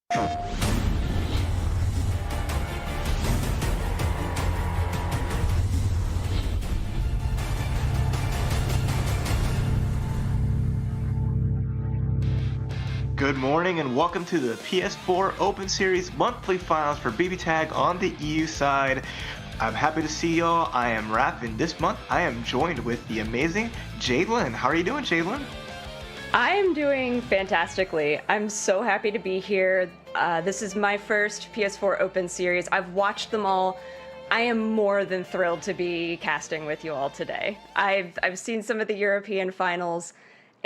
Good morning and welcome to the PS4 Open Series monthly finals for BBTAG on the EU side. I'm happy to see y'all. I am Raph, and this month I am joined with the amazing Jadlyn. How are you doing, Jadlyn? I am doing fantastically. I'm so happy to be here. This is my first PS4 Open Series. I've watched them all. I am more than thrilled to be casting with you all today. I've seen some of the European finals,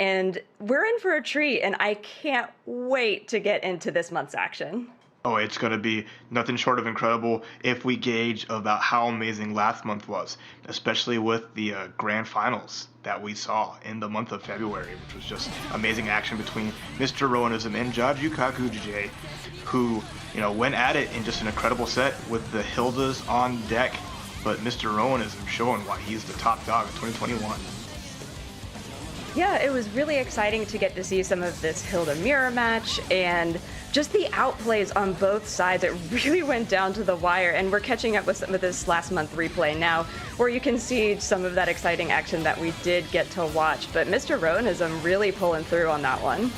and we're in for a treat, and I can't wait to get into this month's action. Oh, it's going to be nothing short of incredible if we gauge about how amazing last month was, especially with the grand finals that we saw in the month of February, which was just amazing action between Mr. Rowanism and Jaju Kakujije, who, went at it in just an incredible set with the Hildas on deck, but Mr. Rowanism showing why he's the top dog of 2021. Yeah, it was really exciting to get to see some of this Hilda mirror match and just the outplays on both sides. It really went down to the wire, and we're catching up with some of this last month replay now, where you can see some of that exciting action that we did get to watch. But Mr. Rowanism really pulling through on that one.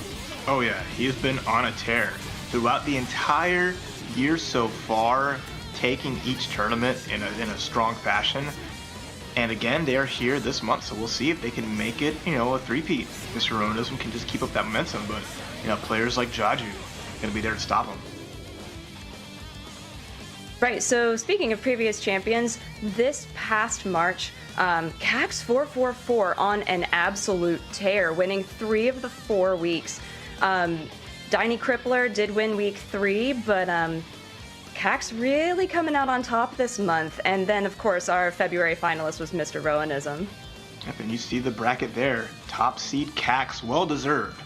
Oh yeah, he's been on a tear throughout the entire year so far, taking each tournament in a strong fashion. And again, they're here this month, so we'll see if they can make it, a three-peat. Mr. Rowanism can just keep up that momentum, but, players like Jaju are going to be there to stop him. Right, so speaking of previous champions, this past March, Cax 444 on an absolute tear, winning 3 of the 4 weeks. Diny Crippler did win week 3, but Cax really coming out on top this month. And then, of course, our February finalist was Mr. Rowanism. Yep, and you see the bracket there. Top seed Cax, well deserved.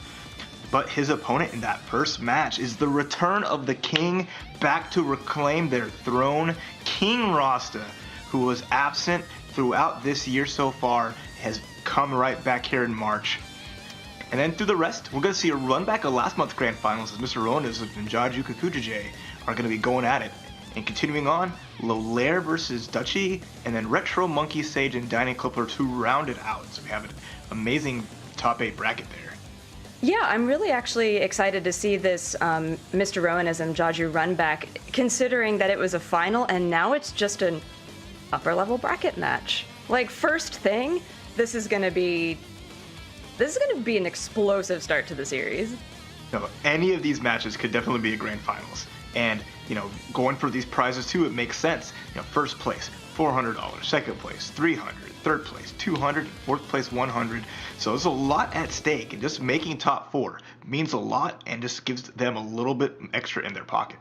But his opponent in that first match is the return of the king back to reclaim their throne. King Rasta, who was absent throughout this year so far, has come right back here in March. And then through the rest, we're going to see a run back of last month's grand finals as Mr. Rowanism and Jaju Kakujije are going to be going at it. And continuing on, Lolaire versus Duchy, and then Retro Monkey Sage and Dining Clipper to round it out. So we have an amazing top 8 bracket there. Yeah, I'm really actually excited to see this Mr. Rowanism Jaju run back, considering that it was a final and now it's just an upper level bracket match. Like, first thing, this is going to be an explosive start to the series. Any of these matches could definitely be a grand finals. And, going for these prizes too, it makes sense. First place, $400. Second place, $300. Third place, $200. Fourth place, $100. So there's a lot at stake, and just making top 4 means a lot and just gives them a little bit extra in their pocket.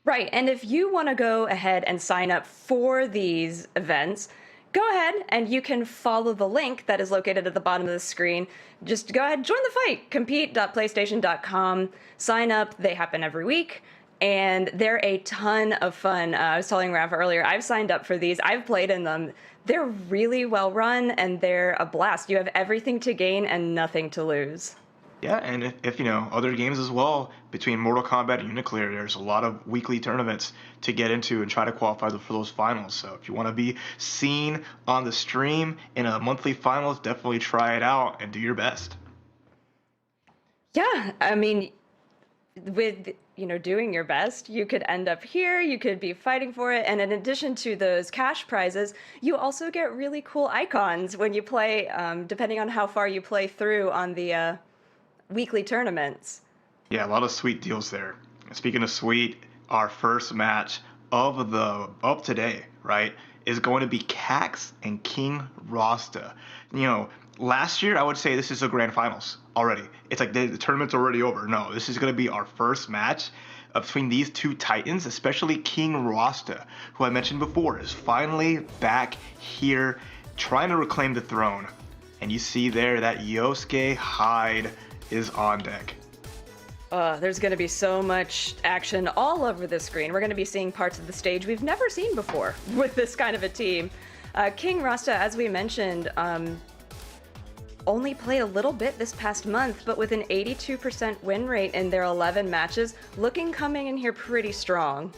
Right, and if you want to go ahead and sign up for these events, go ahead and you can follow the link that is located at the bottom of the screen. Just go ahead, join the fight, compete.playstation.com, sign up. They happen every week, and they're a ton of fun. I was telling Rav earlier, I've signed up for these. I've played in them. They're really well run, and they're a blast. You have everything to gain and nothing to lose. Yeah, and if other games as well, between Mortal Kombat and Uniclear, there's a lot of weekly tournaments to get into and try to qualify for those finals. So if you want to be seen on the stream in a monthly finals, definitely try it out and do your best. Yeah, I mean, with doing your best, you could end up here, you could be fighting for it, and in addition to those cash prizes, you also get really cool icons when you play, depending on how far you play through on the weekly tournaments. Yeah, a lot of sweet deals there. Speaking of sweet, our first match of today, right, is going to be Cax and King Rasta. Last year I would say this is a grand finals already. It's like the tournament's already over. No, this is going to be our first match between these two titans, especially King Rasta, who I mentioned before is finally back here trying to reclaim the throne. And you see there that Yosuke Hyde is on deck. There's going to be so much action all over the screen. We're going to be seeing parts of the stage we've never seen before with this kind of a team. King Rasta, as we mentioned, only played a little bit this past month, but with an 82% win rate in their 11 matches, looking coming in here pretty strong.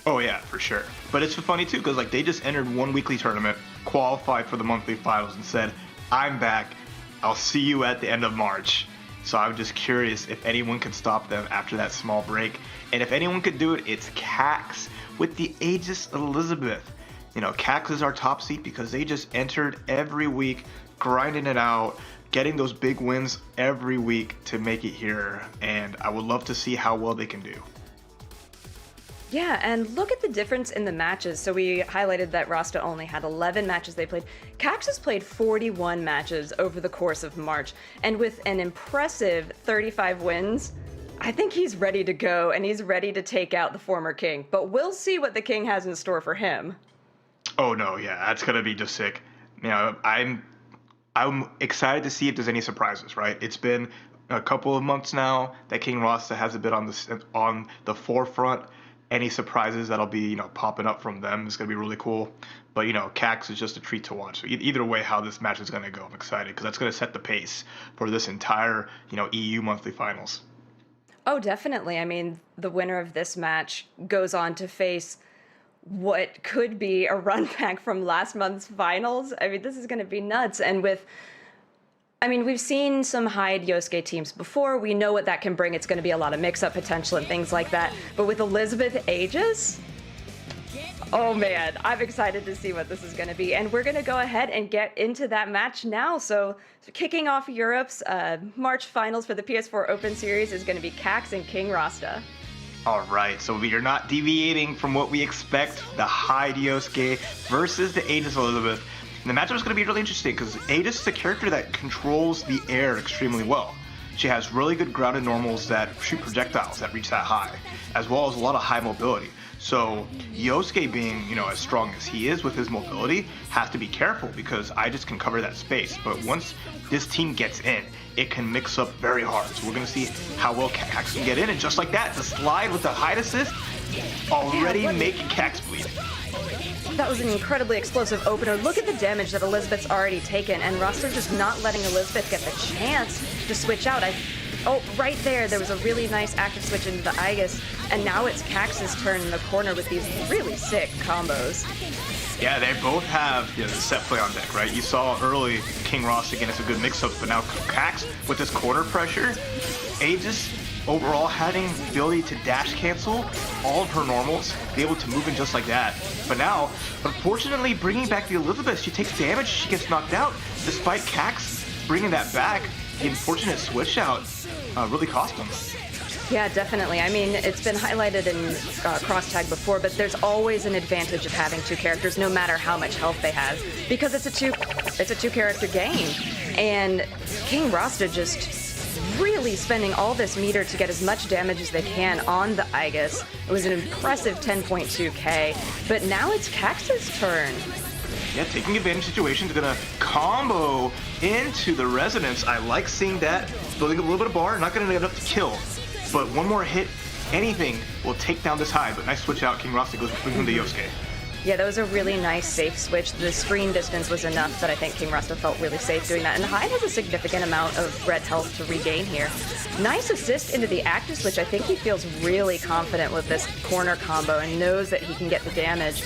Oh yeah, for sure. But it's funny too, because like they just entered one weekly tournament, qualified for the monthly finals, and said, "I'm back. I'll see you at the end of March." So I'm just curious if anyone can stop them after that small break. And if anyone could do it, it's Cax with the Aegis Elizabeth. You know, Cax is our top seed because they just entered every week, grinding it out, getting those big wins every week to make it here. And I would love to see how well they can do. Yeah, and look at the difference in the matches. So we highlighted that Rasta only had 11 matches they played. Cax has played 41 matches over the course of March, and with an impressive 35 wins, I think he's ready to go, and he's ready to take out the former king. But we'll see what the king has in store for him. Oh no, yeah, that's gonna be just sick. You know, I'm excited to see if there's any surprises. Right, it's been a couple of months now that King Rasta hasn't been on the forefront. Any surprises that'll be, you know, popping up from them is going to be really cool. But, you know, Cax is just a treat to watch. So either way, how this match is going to go, I'm excited because that's going to set the pace for this entire, you know, EU monthly finals. Oh, definitely. I mean, the winner of this match goes on to face what could be a run back from last month's finals. I mean, this is going to be nuts. And we've seen some Hyde Yosuke teams before. We know what that can bring. It's going to be a lot of mix-up potential and things like that. But with Elizabeth Aegis, oh man, I'm excited to see what this is going to be. And we're going to go ahead and get into that match now. So kicking off Europe's March finals for the PS4 Open Series is going to be Cax and King Rasta. All right, so we are not deviating from what we expect. The Hyde Yosuke versus the Aegis Elizabeth. And the matchup is going to be really interesting because Aegis is a character that controls the air extremely well. She has really good grounded normals that shoot projectiles that reach that high, as well as a lot of high mobility. So Yosuke, being, you know, as strong as he is with his mobility, has to be careful because Aegis can cover that space. But once this team gets in, it can mix up very hard. So we're going to see how well Cax can get in, and just like that, the slide with the Hyde assist already making Cax bleed. That was an incredibly explosive opener. Look at the damage that Elizabeth's already taken, and Rasta just not letting Elizabeth get the chance to switch out. Right there was a really nice active switch into the Aegis, and now it's Cax's turn in the corner with these really sick combos. Yeah, they both have the set play on deck, right? You saw early King Rasta against a good mix-ups, but now Cax with this corner pressure, Aegis overall having the ability to dash cancel all of her normals, be able to move in just like that. But now, unfortunately, bringing back the Elizabeth, she takes damage, she gets knocked out. Despite Cax bringing that back, the unfortunate switch out really cost them. Yeah, definitely. I mean, it's been highlighted in cross-tag before, but there's always an advantage of having two characters, no matter how much health they have, because it's a two-character game. And King Rasta just really spending all this meter to get as much damage as they can on the Aegis. It was an impressive 10.2k, but now it's Cax's turn. Yeah, taking advantage of situations, they're gonna combo into the Resonance. I like seeing that, building a little bit of bar, not gonna get enough to kill, but one more hit, anything will take down this Hyde. But nice switch out, King Rasta goes between the Yosuke. Yeah, that was a really nice safe switch. The screen distance was enough that I think King Rasta felt really safe doing that. And Hyde has a significant amount of red health to regain here. Nice assist into the active switch. I think he feels really confident with this corner combo and knows that he can get the damage.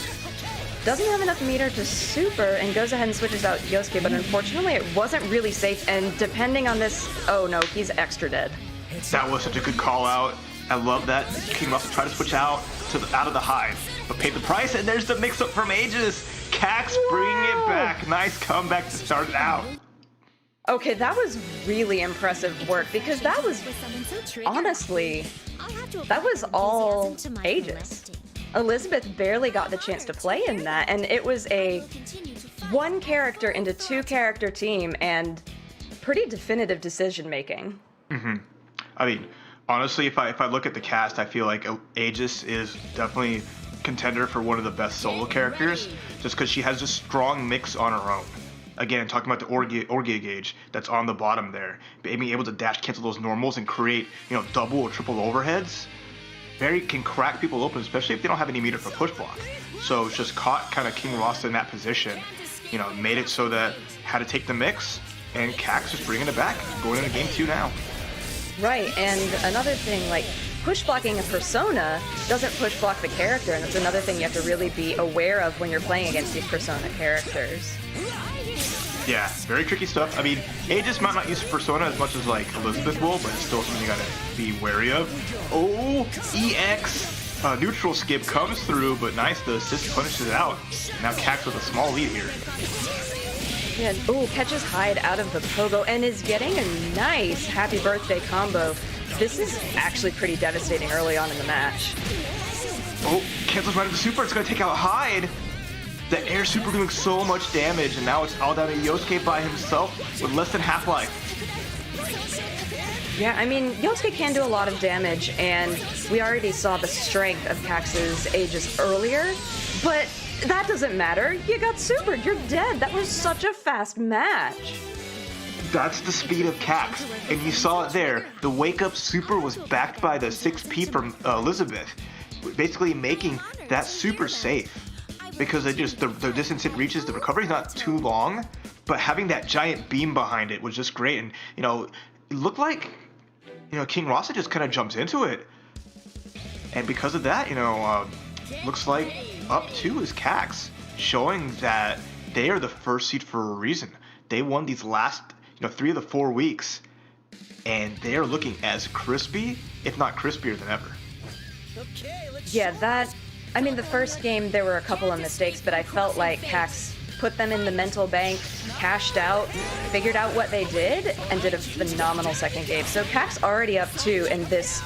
Doesn't have enough meter to super and goes ahead and switches out Yosuke, but unfortunately it wasn't really safe. And depending on this, oh no, he's extra dead. That was such a good call out. I love that. King Rasta tried to switch out of the Hyde, but paid the price, and there's the mix-up from Aegis. Cax bringing it back. Nice comeback to start it out. Okay, that was really impressive work because that was, honestly, that was all Aegis. Elizabeth barely got the chance to play in that, and it was a one character into two character team and pretty definitive decision making. I mean, honestly, if I look at the cast, I feel like Aegis is definitely contender for one of the best solo characters, just because she has a strong mix on her own. Again, talking about the Orgia gauge that's on the bottom there, being able to dash cancel those normals and create, you know, double or triple overheads, can crack people open, especially if they don't have any meter for push block. So it's just caught kind of King Rasta in that position, you know, made it so that had to take the mix, And Cax is bringing it back, going into game 2 now. Right, and another thing, like, push blocking a persona doesn't push block the character, and that's another thing you have to really be aware of when you're playing against these persona characters. Yeah, very tricky stuff. I mean, Aegis might not use persona as much as like Elizabeth will, but it's still something you gotta be wary of. Oh, EX! Neutral skip comes through, but nice, the assist punishes it out. Now Cax with a small lead here. Yeah, ooh, catches Hyde out of the pogo and is getting a nice happy birthday combo. This is actually pretty devastating early on in the match. Oh, cancels right into super, it's gonna take out Hyde. The air super doing so much damage, and now it's all down to Yosuke by himself with less than half life. Yeah, I mean, Yosuke can do a lot of damage, and we already saw the strength of Cax's Aegis earlier, but that doesn't matter. You got supered, you're dead. That was such a fast match. That's the speed of Cax, and you saw it there. The wake-up super was backed by the 6P from Elizabeth, basically making that super safe. Because the distance it reaches, the recovery's not too long, but having that giant beam behind it was just great. And, it looked like, King Rasta just kind of jumps into it. And because of that, looks like up 2 is Cax, showing that they are the first seed for a reason. They won these last, 3 of the 4 weeks, and they are looking as crispy, if not crispier than ever. Yeah, the first game there were a couple of mistakes, but I felt like Cax put them in the mental bank, cashed out, figured out what they did, and did a phenomenal second game. So Cax already up 2 in this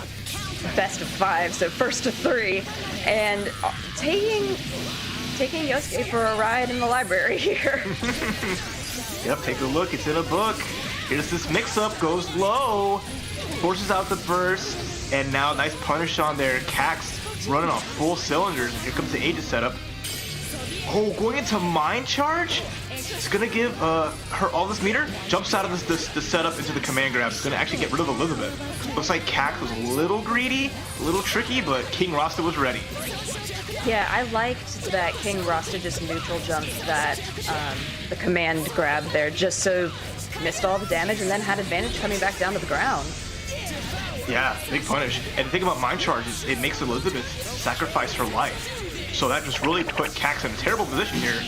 best of 5, so first to 3, and taking Yosuke for a ride in the library here. Yep, take a look, it's in a book. Here's this mix-up, goes low, forces out the burst, and now nice punish on there. Cax running on full cylinders. Here comes the Aegis setup. Oh, going into Mind Charge? It's gonna give her all this meter. Jumps out of the setup into the command grab. It's gonna actually get rid of Elizabeth. Looks like Cax was a little greedy, a little tricky, but King Rasta was ready. Yeah, I liked that King Rasta just neutral jumped that the command grab there, just so missed all the damage and then had advantage coming back down to the ground. Yeah, big punish. And the thing about Mind Charge is it makes Elizabeth sacrifice her life. So that just really put Cax in a terrible position here.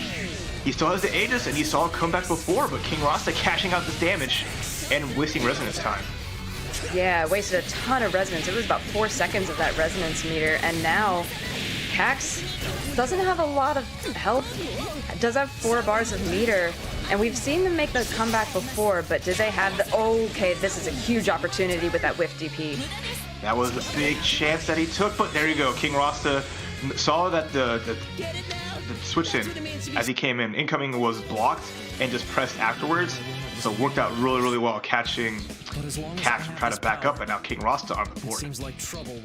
He still has the Aegis, and he saw it come back before, but King Rasta cashing out this damage and wasting resonance time. Yeah, wasted a ton of resonance. It was about 4 seconds of that resonance meter, and now Cax doesn't have a lot of health. Does have 4 bars of meter, and we've seen them make the comeback before, but did they have the... Okay, this is a huge opportunity with that whiff DP. That was a big chance that he took, but there you go. King Rasta saw that the switch in as he came in. Incoming was blocked and just pressed afterwards, so it worked out really, really well, catching Cax from trying to back up, and now King Rasta on the board.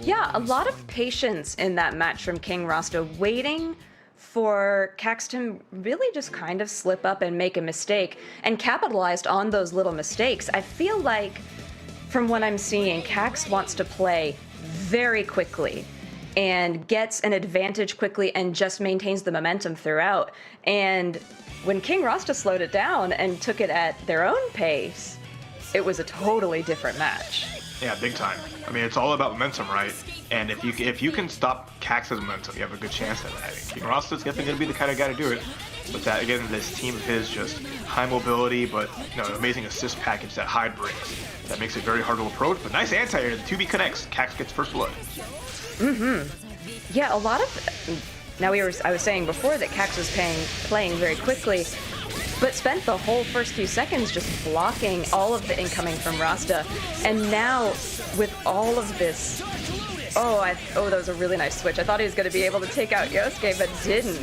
Yeah, a lot of patience in that match from King Rasta, waiting for Cax to really just kind of slip up and make a mistake, and capitalized on those little mistakes. I feel like, from what I'm seeing, Cax wants to play very quickly and gets an advantage quickly and just maintains the momentum throughout. And when King Rasta slowed it down and took it at their own pace, it was a totally different match. Yeah, big time. I mean, it's all about momentum, right? And if you can stop Cax's momentum, you have a good chance at that. King Rasta's definitely going to be the kind of guy to do it. But that, again, this team of his, just high mobility, but amazing assist package that Hyde brings. That makes it very hard to approach, but nice anti-air. The 2B connects. Cax gets first blood. Yeah, a lot of... Now, I was saying before that Cax was playing very quickly, but spent the whole first few seconds just blocking all of the incoming from Rasta. And now, with all of this... that was a really nice switch. I thought he was going to be able to take out Yosuke, but didn't.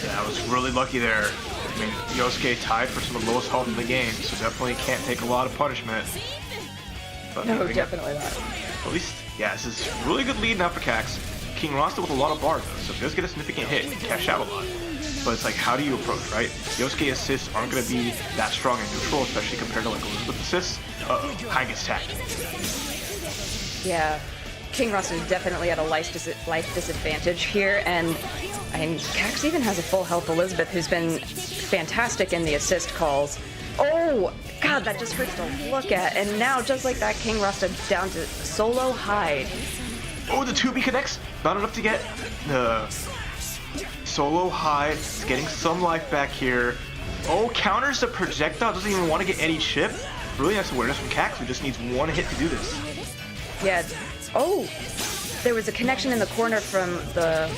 Yeah, I was really lucky there. I mean, Yosuke tied for some of the lowest health in the game, so definitely can't take a lot of punishment. But no, definitely not. At least, yeah, this is a really good lead now for Cax. King Rasta with a lot of bars, though, so if he does get a significant hit, he can cash out a lot. But it's like, how do you approach, right? Yosuke assists aren't going to be that strong and neutral, especially compared to like Elizabeth assists. Hyde gets tagged. Yeah, King Rasta is definitely at a life disadvantage here, and Cax even has a full health Elizabeth, who's been fantastic in the assist calls. Oh, God, that just hurts to look at. And now, just like that, King Rasta down to solo hide. Oh, the 2B connects. Not enough to get the solo hide. It's getting some life back here. Oh, counters the projectile. Doesn't even want to get any chip. Really nice awareness from Cax, who just needs one hit to do this. Yeah. Oh, there was a connection in the corner from the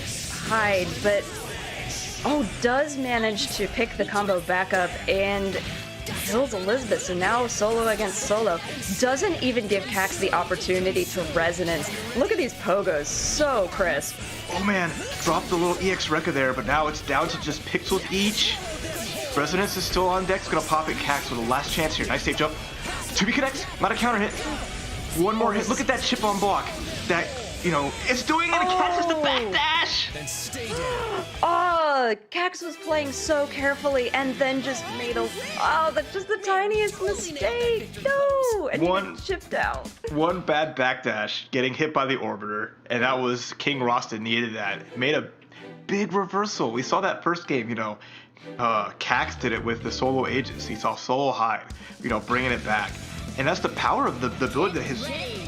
hide, but does manage to pick the combo back up and kills Elizabeth. So now solo against solo. Doesn't even give Cax the opportunity to resonance. Look at these pogos, so crisp. Oh man, dropped the little EX Rekka there, but now it's down to just pixels each. Resonance is still on deck, it's gonna pop at Cax with a last chance here. Nice safe jump. 2B connects, not a counter hit. One more hit. Look at that chip on block. That, it's doing it. It catches the backdash. Then stay down. Oh, Cax was playing so carefully and then just made that's just the tiniest mistake. No, and he didn't chip down. One bad backdash, getting hit by the Orbiter, and that was King Rasta needed that. Made a big reversal. We saw that first game, Cax did it with the solo Aegis. He saw solo hide, bringing it back. And that's the power of the ability, his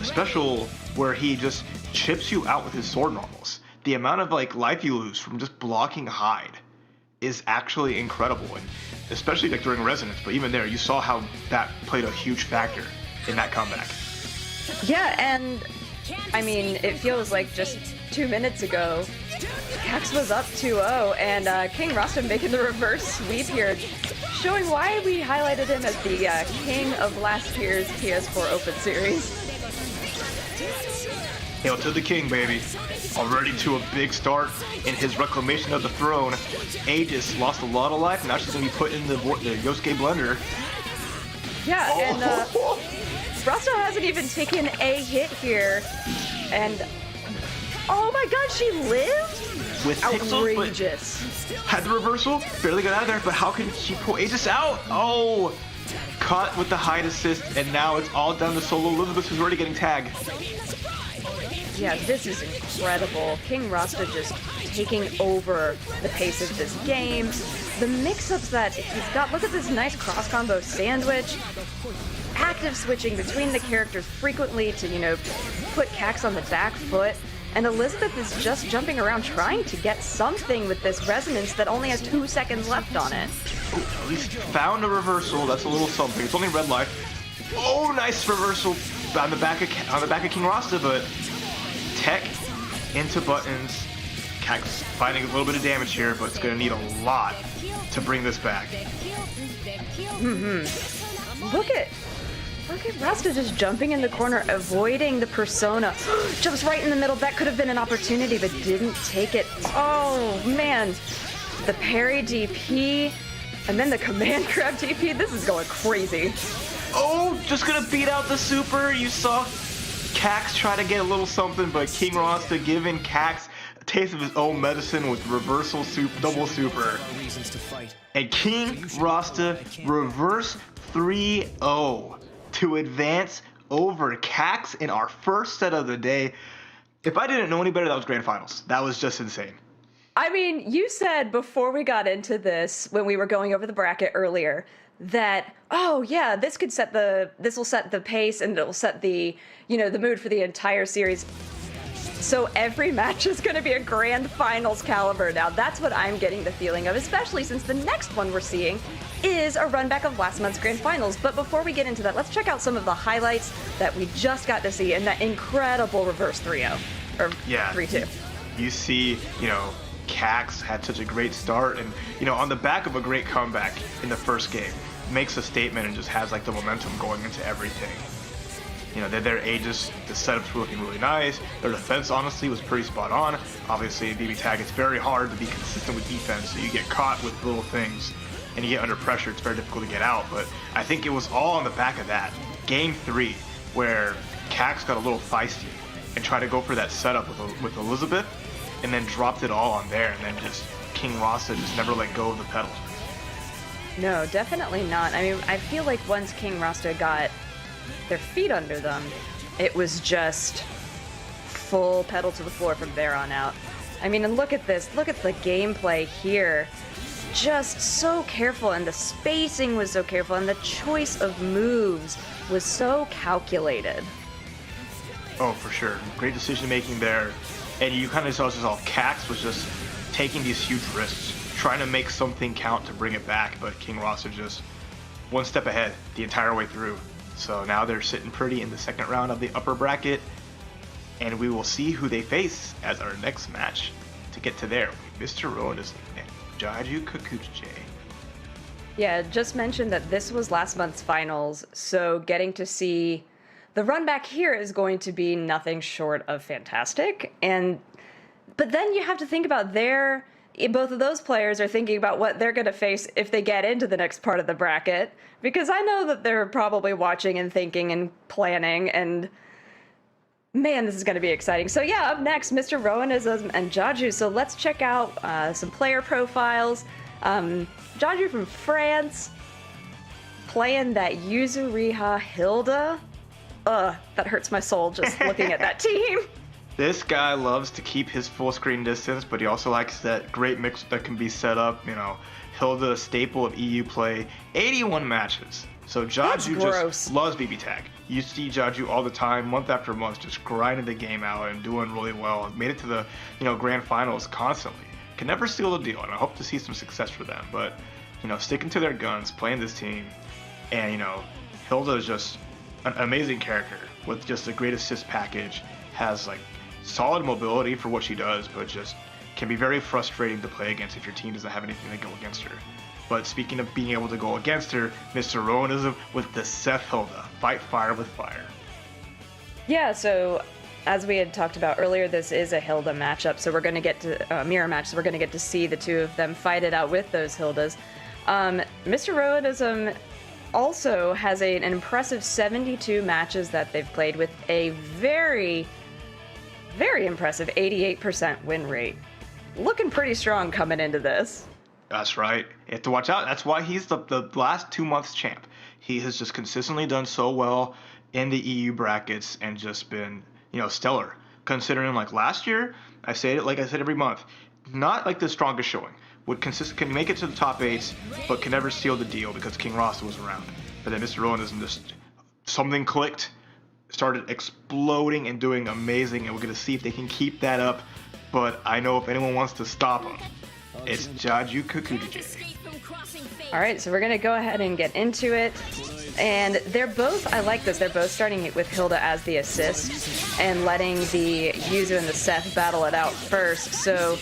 special where he just chips you out with his sword normals. The amount of life you lose from just blocking hide is actually incredible, and especially during resonance. But even there, you saw how that played a huge factor in that comeback. Yeah, and I mean, it feels like just 2 minutes ago, Cax was up 2-0, and King Rasta making the reverse sweep here, showing why we highlighted him as the king of last year's PS4 Open Series. Hail to the king, baby. Already to a big start in his reclamation of the throne. Aegis lost a lot of life, now she's going to be put in the Yosuke blender. Yeah, and Rasta hasn't even taken a hit here, and oh my god, she lived? With outrageous. Pixels, had the reversal, barely got out of there, but how can she pull Aegis out? Oh, caught with the hide assist, and now it's all down to solo Elizabeth, who's already getting tagged. Yeah, this is incredible. King Rasta just taking over the pace of this game. The mix-ups that he's got, look at this nice cross-combo sandwich. Active switching between the characters frequently to, put Cax on the back foot. And Elizabeth is just jumping around trying to get something with this resonance that only has 2 seconds left on it. Ooh, at least found a reversal. That's a little something. It's only red life. Oh, nice reversal on the back of King Rasta, but tech into buttons. Cax finding a little bit of damage here, but it's going to need a lot to bring this back. Look at Rasta just jumping in the corner, avoiding the persona. Jumps right in the middle. That could have been an opportunity, but didn't take it. Oh, man. The parry DP, and then the command grab DP. This is going crazy. Oh, just going to beat out the super. You saw Cax try to get a little something, but King Rasta giving Cax a taste of his own medicine with reversal double super. And King Rasta reverse 3-0 to advance over Cax in our first set of the day. If I didn't know any better, that was grand finals. That was just insane. I mean, you said before we got into this, when we were going over the bracket earlier, that, oh yeah, this will set the pace and it'll set the, the mood for the entire series. So every match is going to be a grand finals caliber now. That's what I'm getting the feeling of, especially since the next one we're seeing is a run back of last month's grand finals. But before we get into that, let's check out some of the highlights that we just got to see in that incredible reverse 3-0, or 3-2. You see, Cax had such a great start, and, on the back of a great comeback in the first game, makes a statement and just has, the momentum going into everything. Their Aegis, the setups were looking really nice. Their defense, honestly, was pretty spot on. Obviously, in BBTAG, it's very hard to be consistent with defense, so you get caught with little things, and you get under pressure. It's very difficult to get out, but I think it was all on the back of that. Game 3, where Cax got a little feisty and tried to go for that setup with Elizabeth, and then dropped it all on there, and then just King Rasta just never let go of the pedals. No, definitely not. I mean, I feel like once King Rasta got their feet under them, it was just full pedal to the floor from there on out. I mean, and look at this. Look at the gameplay here. just so careful, and the spacing was so careful, and the choice of moves was so calculated. Oh, for sure. Great decision making there. And you kind of saw this all. Cax was just taking these huge risks, trying to make something count to bring it back, but King Roster just one step ahead the entire way through. So now they're sitting pretty in the second round of the upper bracket, and we will see who they face as our next match to get to there. Mr. Rowan is and Jaju Kakujije. Yeah, just mentioned that this was last month's finals, so getting to see the run back here is going to be nothing short of fantastic. But then you have to think about both of those players are thinking about what they're going to face if they get into the next part of the bracket, because I know that they're probably watching and thinking and planning, and man, this is going to be exciting. So yeah, up next, Mr. Rowanism and Jaju. So let's check out some player profiles. Jaju from France, playing that Yuzuriha Hilda. That hurts my soul just looking at that team. This guy loves to keep his full screen distance, but he also likes that great mix that can be set up. You know, Hilda, a staple of EU play, 81 matches. So Jaju just loves BBTAG. You see Jaju all the time, month after month, just grinding the game out and doing really well. Made it to the grand finals constantly. Can never seal the deal, and I hope to see some success for them. But sticking to their guns, playing this team, and Hilda is just an amazing character with just a great assist package. Has like solid mobility for what she does, but just can be very frustrating to play against if your team doesn't have anything to go against her. But speaking of being able to go against her, Mr. Rowanism with the Seth Hilda. Fight fire with fire. Yeah, so as we had talked about earlier, this is a Hilda matchup, so we're going to get to mirror match, so we're going to get to see the two of them fight it out with those Hildas. Mr. Rowanism also has an impressive 72 matches that they've played with a very, very impressive 88% win rate. Looking pretty strong coming into this. That's right. You have to watch out. That's why he's the last 2 months champ. He has just consistently done so well in the EU brackets and just been, stellar. Considering like last year, I say it like I said every month, not like the strongest showing. Can make it to the top 8, but can never seal the deal because King Rasta was around. But then Mr. Rowanism just something clicked, started exploding and doing amazing, and we're gonna see if they can keep that up. But I know if anyone wants to stop him, it's Jaju Kakujije. All right, so we're gonna go ahead and get into it. And they're both, I like this, they're both starting with Hilda as the assist and letting the Yuzu and the Seth battle it out first. So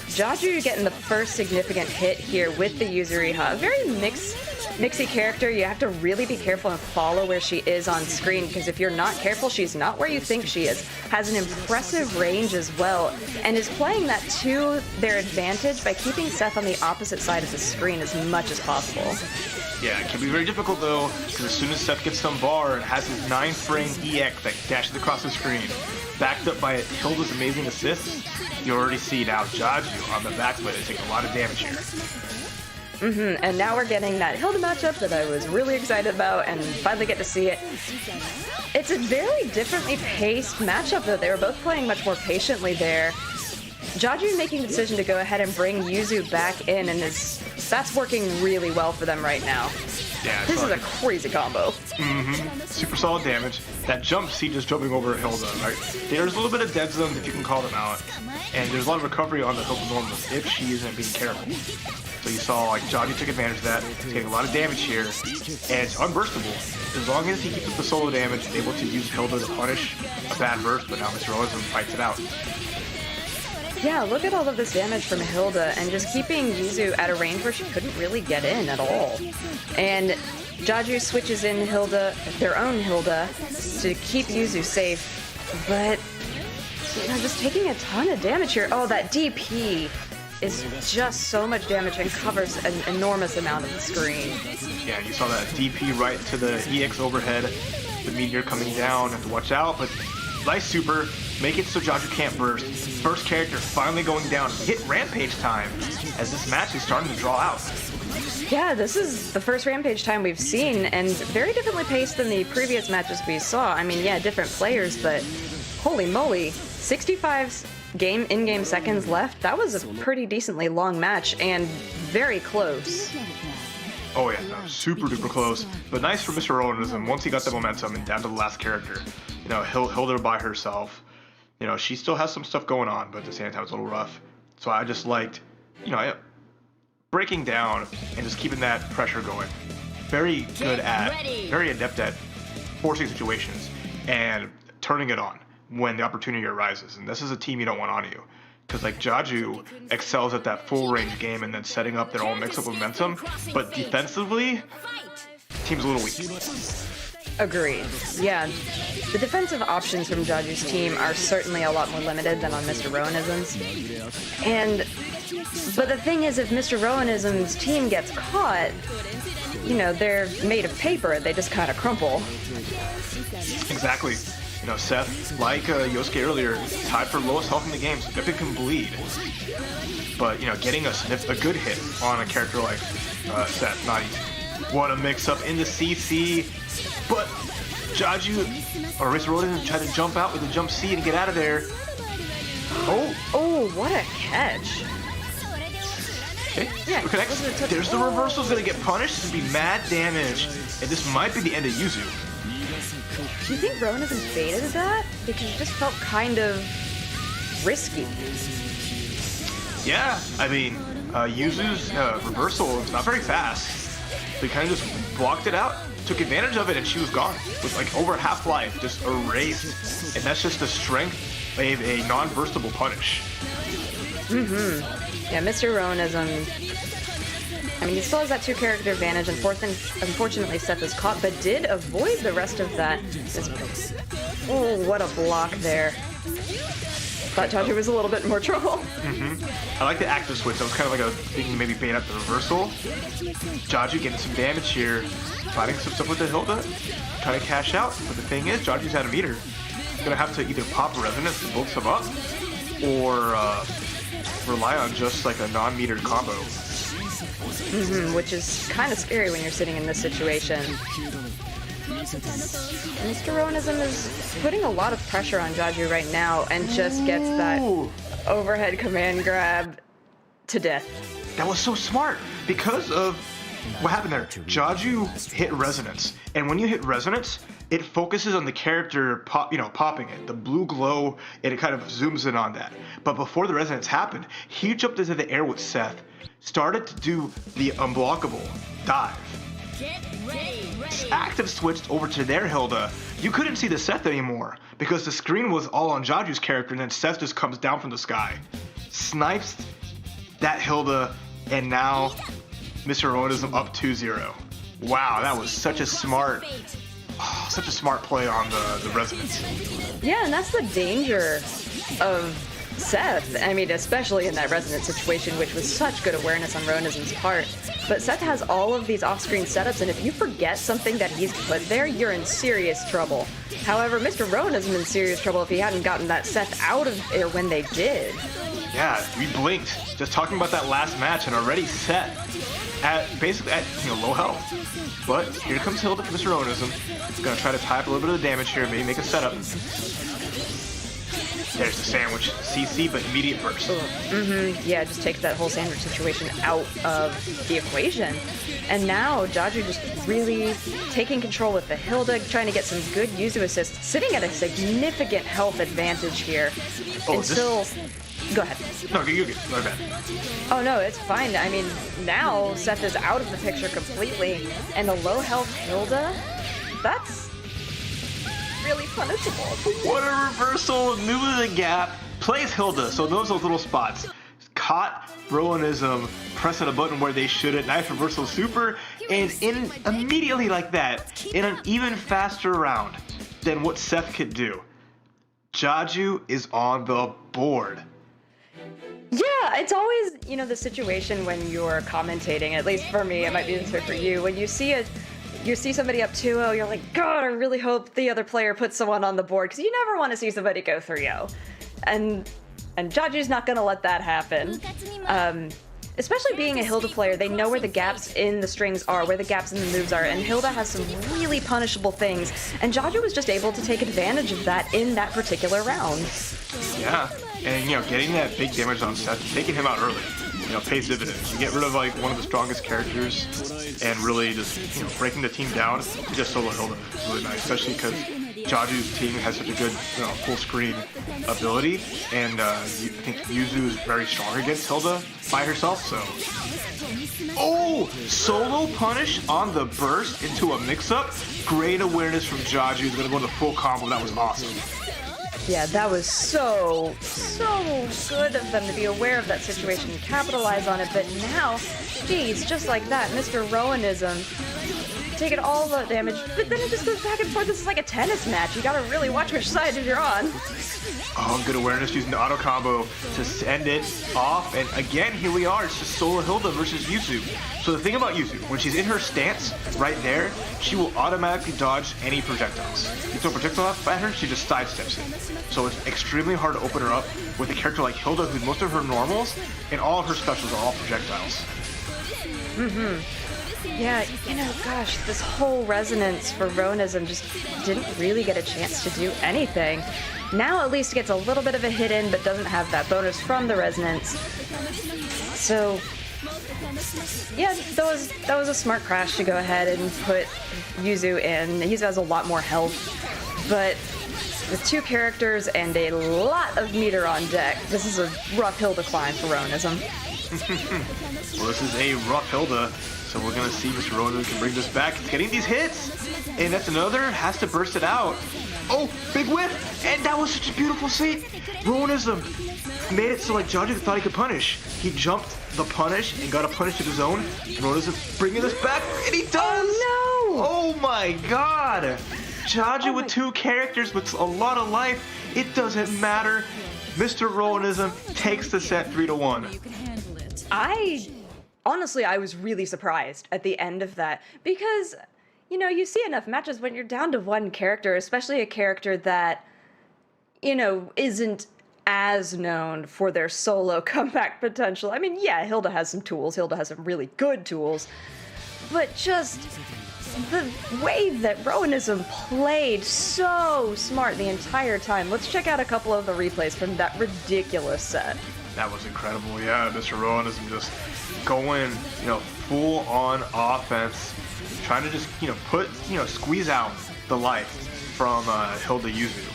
Jaju getting the first significant hit here with the Yuzuriha. A very mixy character. You have to really be careful and follow where she is on screen, because if you're not careful, she's not where you think she is. Has an impressive range as well, and is playing that to their advantage by keeping Seth on the opposite side of the screen as much as possible. Yeah, it can be very difficult though, because as soon as Seth gets some bar and has his 9-frame EX that dashes across the screen, backed up by Hilda's amazing assists, you already see now Jaju on the backsplit is taking a lot of damage here. And now we're getting that Hilda matchup that I was really excited about and finally get to see it. It's a very differently paced matchup though. They were both playing much more patiently there. Jaju making the decision to go ahead and bring Yuzu back in, and that's working really well for them right now. Yeah, this is a crazy combo. Super solid damage. That jump, see, just jumping over Hilda, right? There's a little bit of dead zones if you can call them out, and there's a lot of recovery on the Hilda normals if she isn't being careful. So you saw like Jaju took advantage of that, getting a lot of damage here, and it's unburstable. As long as he keeps up the solo damage, able to use Hilda to punish a bad burst, but now Mr. Rowanism fights it out. Yeah, look at all of this damage from Hilda and just keeping Yuzu at a range where she couldn't really get in at all. And Jaju switches in their own Hilda, to keep Yuzu safe, but just taking a ton of damage here. Oh, that DP is just so much damage and covers an enormous amount of the screen. Yeah, you saw that DP right to the EX overhead, the meteor coming down, have to watch out, but nice super, make it so Jaju can't burst. First character finally going down, hit Rampage time, as this match is starting to draw out. Yeah, this is the first Rampage time we've seen, and very differently paced than the previous matches we saw. I mean, yeah, different players, but holy moly, 65 in-game seconds left. That was a pretty decently long match and very close. Oh yeah, no, super duper close. But nice for Mr. Rowanism. Once he got the momentum and down to the last character, you know, Hilda by herself. You know, she still has some stuff going on, but at the same time it's a little rough. So I just liked, you know, breaking down and just keeping that pressure going. Very good very adept at forcing situations and turning it on when the opportunity arises. And this is a team you don't want on you. Because like Jaju excels at that full range game and then setting up their own mix-up momentum, but defensively, team's a little weak. Agreed. Yeah, the defensive options from Jaju's team are certainly a lot more limited than on Mr. Rowanism's. But the thing is, if Mr. Rowanism's team gets caught, you know, they're made of paper. They just kind of crumple. Exactly. You know, Seth, like Yosuke earlier, tied for lowest health in the game, so if it can bleed. But, you know, getting a good hit on a character like Seth, not easy. What a mix-up in the CC. But Jaju, or Mr. Rowanism, tried to jump out with a jump C and get out of there. Oh, what a catch. Okay, yeah, there's the reversal's gonna get punished and be mad damage. And this might be the end of Yuzu. Do you think Rowanism baited that? Because it just felt kind of risky. Yeah, I mean, Yuzu's reversal is not very fast. They kind of just blocked it out, took advantage of it, and she was gone. With like over half life, just erased. And that's just the strength of a non-burstable punish. Yeah, Mr. Rowanism, I mean, he still has that 2-character advantage, and unfortunately Seth is caught, but did avoid the rest of that. Oh, what a block there. Thought Jaju was a little bit more trouble. I like the active switch. That was kind of like a thing maybe bait out the reversal. Jaju getting some damage here, fighting some stuff with the Hilda, trying to cash out. But the thing is, Jaju's out of meter. He's gonna have to either pop resonance to bulk some up, or rely on just like a non-metered combo. Which is kind of scary when you're sitting in this situation. Mr. Rowanism is putting a lot of pressure on Jaju right now and just gets that overhead command grab to death. That was so smart because of what happened there. Jaju hit resonance, and when you hit resonance, it focuses on the character popping it. The blue glow, it kind of zooms in on that. But before the resonance happened, he jumped into the air with Seth, started to do the unblockable dive. Active switched over to their Hilda. You couldn't see the Seth anymore because the screen was all on Jaju's character, and then Seth just comes down from the sky, snipes that Hilda, and now Mr. Rowanism up 2-0. Wow, that was such a smart play on the resonance. Yeah, and that's the danger of Seth. I mean, especially in that resonance situation, which was such good awareness on Rowanism's part. But Seth has all of these off-screen setups, and if you forget something that he's put there, you're in serious trouble. However, Mr. Rowanism in serious trouble if he hadn't gotten that Seth out of there when they did. Yeah, we blinked just talking about that last match, and already Seth basically at low health. But here comes Hilda for Mr. Rowanism. He's gonna try to tie up a little bit of the damage here, maybe make a setup. There's the sandwich, CC, but immediate burst. Yeah, just take that whole sandwich situation out of the equation. And now Jaju just really taking control with the Hilda, trying to get some good Yuzu assists, sitting at a significant health advantage here. Go ahead. No, you're good. My bad. Oh no, it's fine. I mean, now Seth is out of the picture completely, and a low health Hilda, that's really punishable. What a reversal! Knew the gap. Plays Hilda, so knows those little spots. Caught Rowanism pressing a button where they shouldn't. Knife reversal super, and immediately like that, in an even faster round than what Seth could do. Jaju is on the board. Yeah, it's always, the situation when you're commentating, at least for me, it might be this way for you, when you see somebody up 2-0, you're like, God, I really hope the other player puts someone on the board, because you never want to see somebody go 3-0. And Jaju's not going to let that happen. especially being a Hilda player, they know where the gaps in the strings are, where the gaps in the moves are, and Hilda has some really punishable things, and Jaju was just able to take advantage of that in that particular round. Yeah, and getting that big damage on Seth, taking him out early, pays dividends. You get rid of like one of the strongest characters, and really just breaking the team down. Just solo Hilda is really nice, especially because Jaju's team has such a good full screen ability, and I think Yuzu is very strong against Hilda by herself. So, solo punish on the burst into a mix-up. Great awareness from Jaju. He's gonna go into full combo. That was awesome. Yeah, that was so good of them to be aware of that situation and capitalize on it. But now, geez, just like that, Mr. Rowanism taking all the damage, but then it just goes back and forth. This is like a tennis match. You gotta really watch which side you're on. Oh, good awareness using the auto combo to send it off. And again, here we are. It's just solo Hilda versus Yuzu. So the thing about Yuzu, when she's in her stance right there, she will automatically dodge any projectiles. You throw a projectile at her, she just sidesteps it. So it's extremely hard to open her up with a character like Hilda, who's most of her normals and all of her specials are all projectiles. Yeah, gosh, this whole resonance for Ronism just didn't really get a chance to do anything. Now at least gets a little bit of a hit in, but doesn't have that bonus from the resonance. So, yeah, that was a smart crash to go ahead and put Yuzu in. Yuzu has a lot more health, but with two characters and a lot of meter on deck, this is a rough hill to climb for Ronism. Well, this is a rough Hilda. So we're going to see Mr. Rowan can bring this back. It's getting these hits. And that's another. Has to burst it out. Oh, big whiff. And that was such a beautiful scene. Rowanism made it so like Jaju thought he could punish. He jumped the punish and got a punish of his own. Rowanism bringing this back. And he does. Oh, no. Oh, my God. Jaju with two characters with a lot of life. It doesn't matter. Mr. Rowanism takes the set 3-1. Honestly, I was really surprised at the end of that because, you see enough matches when you're down to one character, especially a character that, isn't as known for their solo comeback potential. I mean, yeah, Hilda has some tools. Hilda has some really good tools. But just the way that Rowanism played so smart the entire time. Let's check out a couple of the replays from that ridiculous set. That was incredible. Yeah, Mr. Rowanism just going, full on offense, trying to just, squeeze out the life from Hilda Yuzu.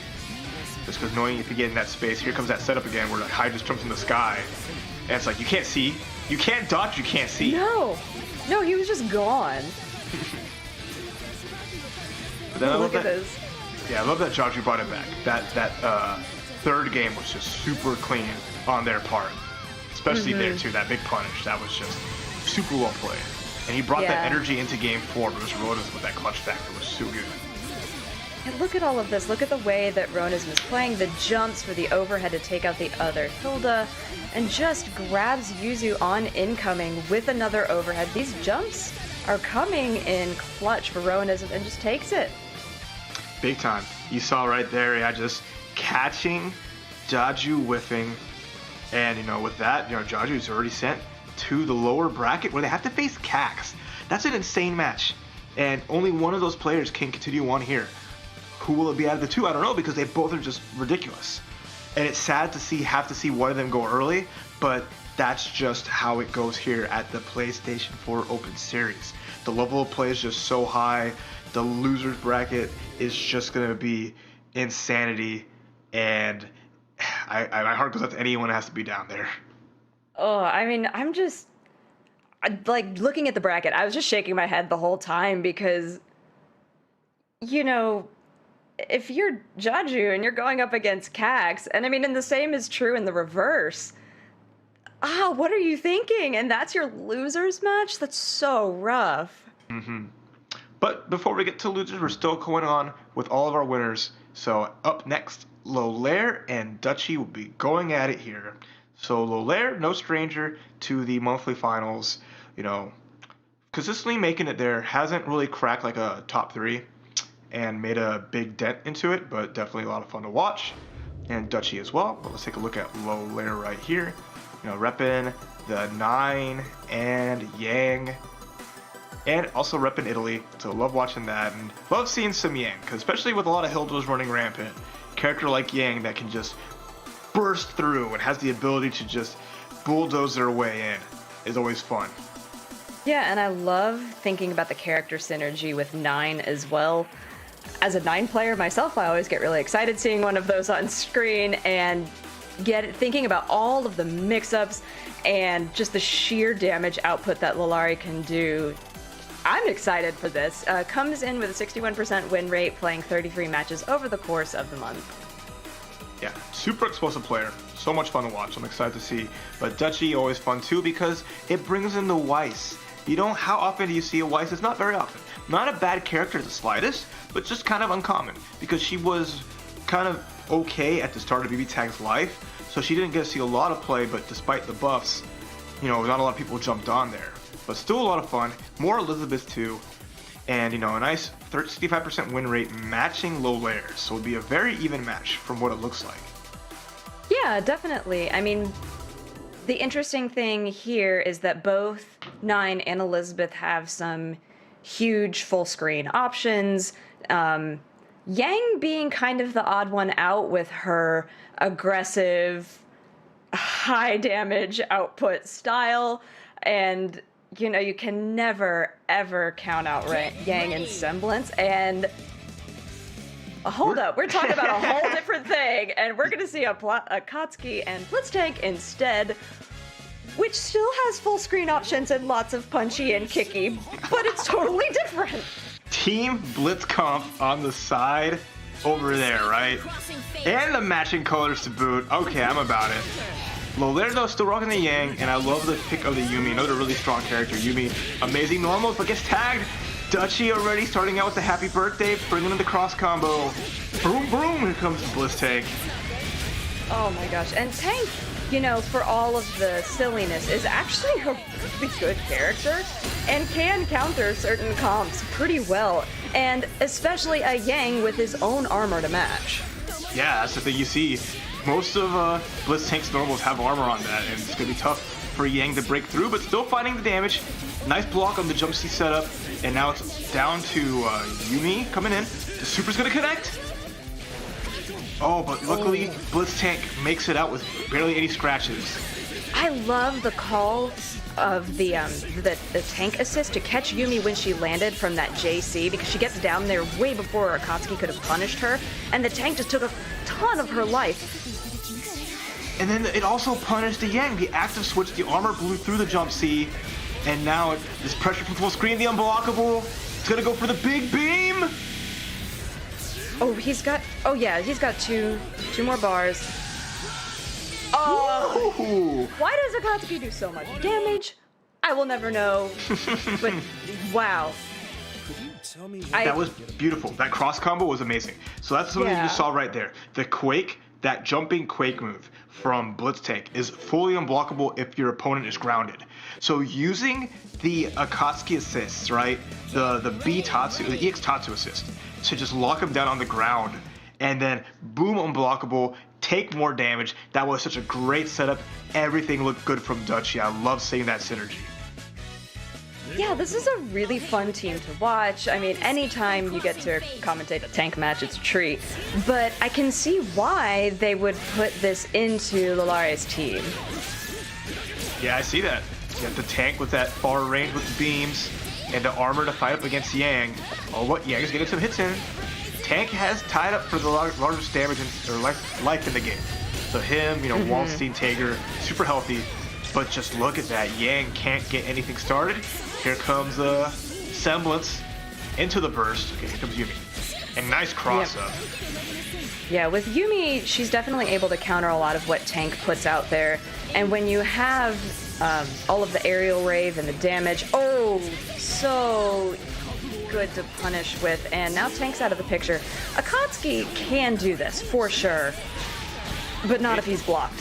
Just because knowing if you get in that space, here comes that setup again where Hai just jumps in the sky, and it's like you can't see, you can't dodge, you can't see. No, he was just gone. But then Look at this. Yeah, I love that Jaju brought it back. That third game was just super clean on their part. Especially there too, that big punish, that was just super well played. And he brought that energy into game 4, but Mr. Rowanism with that clutch factor was so good. And look at all of this. Look at the way that Ronism is playing the jumps for the overhead to take out the other Hilda, and just grabs Yuzu on incoming with another overhead. These jumps are coming in clutch for Ronism and just takes it. Big time. You saw right there, just catching, Jaju whiffing, and with that, Jaju's already sent to the lower bracket where they have to face Cax. That's an insane match, and only one of those players can continue on here. Who will it be out of the two? I don't know, because they both are just ridiculous. And it's sad to have to see one of them go early, but that's just how it goes here at the PlayStation 4 Open Series. The level of play is just so high. The losers bracket is just going to be insanity, and my heart goes out to anyone that has to be down there. Oh, I mean, I'm just, like, looking at the bracket, I was just shaking my head the whole time because, if you're Jaju and you're going up against Cax, and I mean, and the same is true in the reverse, what are you thinking? And that's your losers match? That's so rough. But before we get to losers, we're still going on with all of our winners. So up next, Lolaire and Dutchy will be going at it here. So Lolaire, no stranger to the monthly finals, consistently making it there, hasn't really cracked like a top 3 and made a big dent into it, but definitely a lot of fun to watch. and Dutchy as well. But let's take a look at low layer right here. Reppin' the 9 and Yang. And also reppin' Italy, so love watching that, and love seeing some Yang, because especially with a lot of Hildos running rampant, a character like Yang that can just burst through and has the ability to just bulldoze their way in is always fun. Yeah, and I love thinking about the character synergy with 9 as well. As a 9 player myself, I always get really excited seeing one of those on screen and thinking about all of the mix-ups and just the sheer damage output that Lolari can do. I'm excited for this. Comes in with a 61% win rate, playing 33 matches over the course of the month. Yeah, super explosive player. So much fun to watch. I'm excited to see. But Dutchy, always fun too, because it brings in the Weiss. How often do you see a Weiss? It's not very often. Not a bad character the slightest, but just kind of uncommon, because she was kind of okay at the start of BBTAG's life, so she didn't get to see a lot of play, but despite the buffs, not a lot of people jumped on there. But still a lot of fun. More Elizabeth too. And, a nice 65% win rate matching low layers. So it would be a very even match from what it looks like. Yeah, definitely. I mean, the interesting thing here is that both 9 and Elizabeth have some huge full screen options. Yang being kind of the odd one out with her aggressive, high damage output style. And you can never, ever count out Yang in Semblance. And hold up, we're talking about a whole different thing. And we're going to see a Kotsky and BlazBlue instead, which still has full screen options and lots of punchy and kicky, but it's totally different. Team Blitzkampf on the side over there, right? And the matching colors to boot. Okay, I'm about it. Lolerdo still rocking the Yang, and I love the pick of the Yuumi. Another really strong character. Yuumi, amazing normals, but gets tagged. Dutchy already starting out with the happy birthday, bringing in the cross combo. Boom, boom, here comes the Blitz Tank. Oh my gosh, and Tank, for all of the silliness, is actually a really good character and can counter certain comps pretty well, and especially a Yang with his own armor to match. Yeah, that's the thing you see. Most of Blitz Tank's normals have armor on that, and it's going to be tough for Yang to break through, but still finding the damage. Nice block on the jump C setup, and now it's down to Yuumi coming in. The super's going to connect. Oh, but luckily Blitz Tank makes it out with barely any scratches. I love the call of the tank assist to catch Yuumi when she landed from that JC, because she gets down there way before Akatsuki could have punished her, and the tank just took a ton of her life. And then it also punished the Yang. The active switch, the armor blew through the jump C, and now this pressure from full screen, the unblockable. It's gonna go for the big beam. He's got two more bars. Oh! Ooh. Why does Akatsuki do so much damage? I will never know. But wow. That was beautiful. That cross combo was amazing. So that's something you saw right there. The Quake, that jumping Quake move from BlazBlue is fully unblockable if your opponent is grounded. So using the Akatsuki assists, right? The B Tatsu, the EX Tatsu assist, to just lock him down on the ground, and then boom, unblockable, take more damage. That was such a great setup. Everything looked good from Dutchy. I love seeing that synergy. Yeah, this is a really fun team to watch. I mean, anytime you get to commentate a tank match, it's a treat. But I can see why they would put this into Lolari's team. Yeah, I see that. You have the tank with that far range with the beams, and the armor to fight up against Yang. Oh, what? Yang is getting some hits in. Tank has tied up for the largest damage or life in the game. So him, Wallstein, Tager, super healthy. But just look at that. Yang can't get anything started. Here comes Semblance into the burst. Okay, here comes Yuumi. And nice cross up. Yeah, with Yuumi, she's definitely able to counter a lot of what Tank puts out there. And when you have all of the aerial rave and the damage, so good to punish with. And now Tank's out of the picture. Akatsuki can do this, for sure. But not if he's blocked.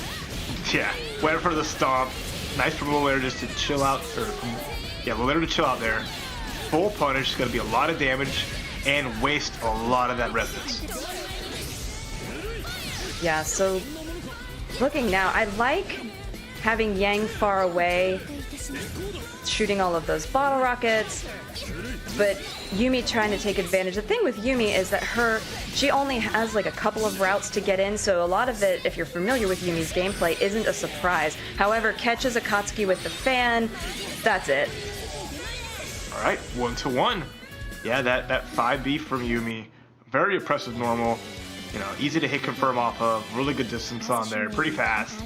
Yeah, wait for the stomp. Nice from Lolero just to chill out. Lolero to chill out there. Full punish is going to be a lot of damage and waste a lot of that resonance. Yeah, so looking now, I like having Yang far away, shooting all of those bottle rockets, but Yumi trying to take advantage. The thing with Yumi is that she only has like a couple of routes to get in, so a lot of it, if you're familiar with Yumi's gameplay, isn't a surprise. However, catches Akatsuki with the fan, that's it. All right, 1-1. Yeah, that 5B from Yumi, very impressive normal. You know, easy to hit confirm off of, really good distance on there, pretty fast.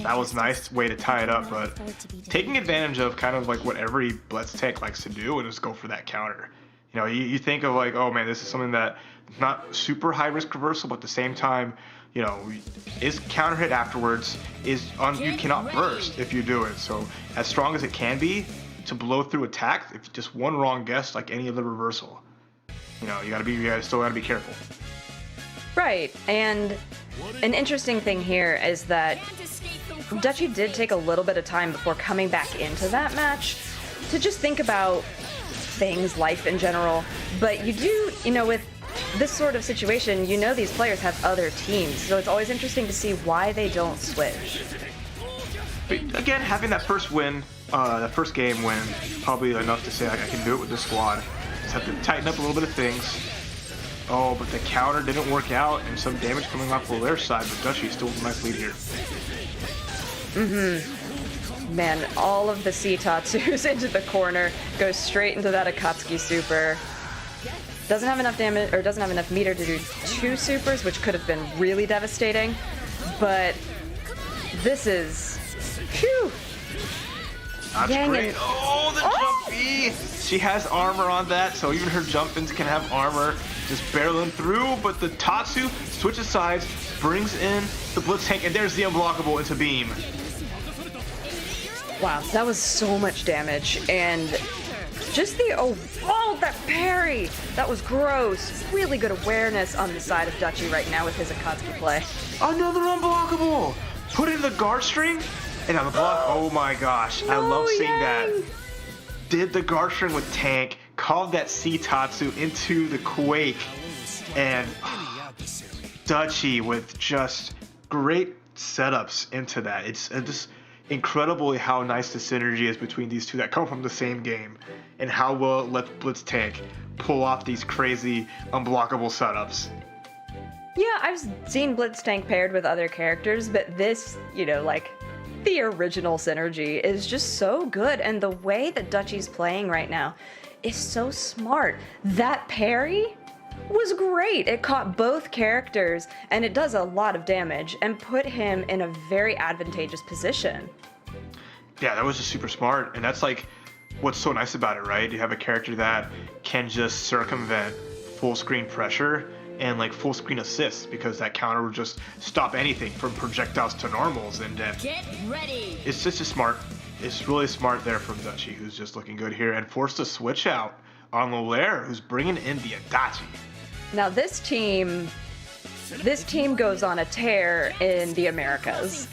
That was a nice way to tie it up, but taking advantage of kind of like what every BlazBlue likes to do and just go for that counter. You know, you think of like, oh man, this is something that not super high risk reversal, but at the same time, you know, is counter hit afterwards, you cannot burst if you do it. So as strong as it can be to blow through attacks, if just one wrong guess, like any other reversal, you know, you still gotta be careful. Right, and an interesting thing here is that Dutchy did take a little bit of time before coming back into that match to just think about things, life in general. But you do, you know, with this sort of situation, you know these players have other teams, so it's always interesting to see why they don't switch. But again, having that first win, that first game win, probably enough to say like, I can do it with this squad. Just have to tighten up a little bit of things. Oh, but the counter didn't work out, and some damage coming off their side, but Dutchy still with a nice lead here. Man, all of the C tattoos into the corner, goes straight into that Akatsuki super. Doesn't have enough damage, or doesn't have enough meter to do 2 supers, which could have been really devastating, but this is, phew. That's great. Oh, the jump B! She has armor on that, so even her jump-ins can have armor. Just barreling through, but the Tatsu switches sides, brings in the Blitz tank, and there's the unblockable into beam. Wow, that was so much damage, and just that parry! That was gross. Really good awareness on the side of Dutchy right now with his Akatsuki play. Another unblockable! Put in the guard string, and on the block, oh my gosh, I love seeing that. Did the guard string with tank, called that C Tatsu into the Quake, and Dutchy with just great setups into that. It's just incredible how nice the synergy is between these two that come from the same game, and how well it lets Blitz Tank pull off these crazy unblockable setups. Yeah, I've seen Blitz Tank paired with other characters, but this, you know, like, the original synergy is just so good, and the way that Dutchy's playing right now is so smart. That parry was great. It caught both characters, and it does a lot of damage, and put him in a very advantageous position. Yeah, that was just super smart, and that's like what's so nice about it, right? You have a character that can just circumvent full screen pressure and like full screen assists, because that counter would just stop anything from projectiles to normals, and Get ready. it's just smart. It's really smart there from Dutchy, who's just looking good here, and forced to switch out on Lolaire, who's bringing in the Adachi. Now this team goes on a tear in the Americas.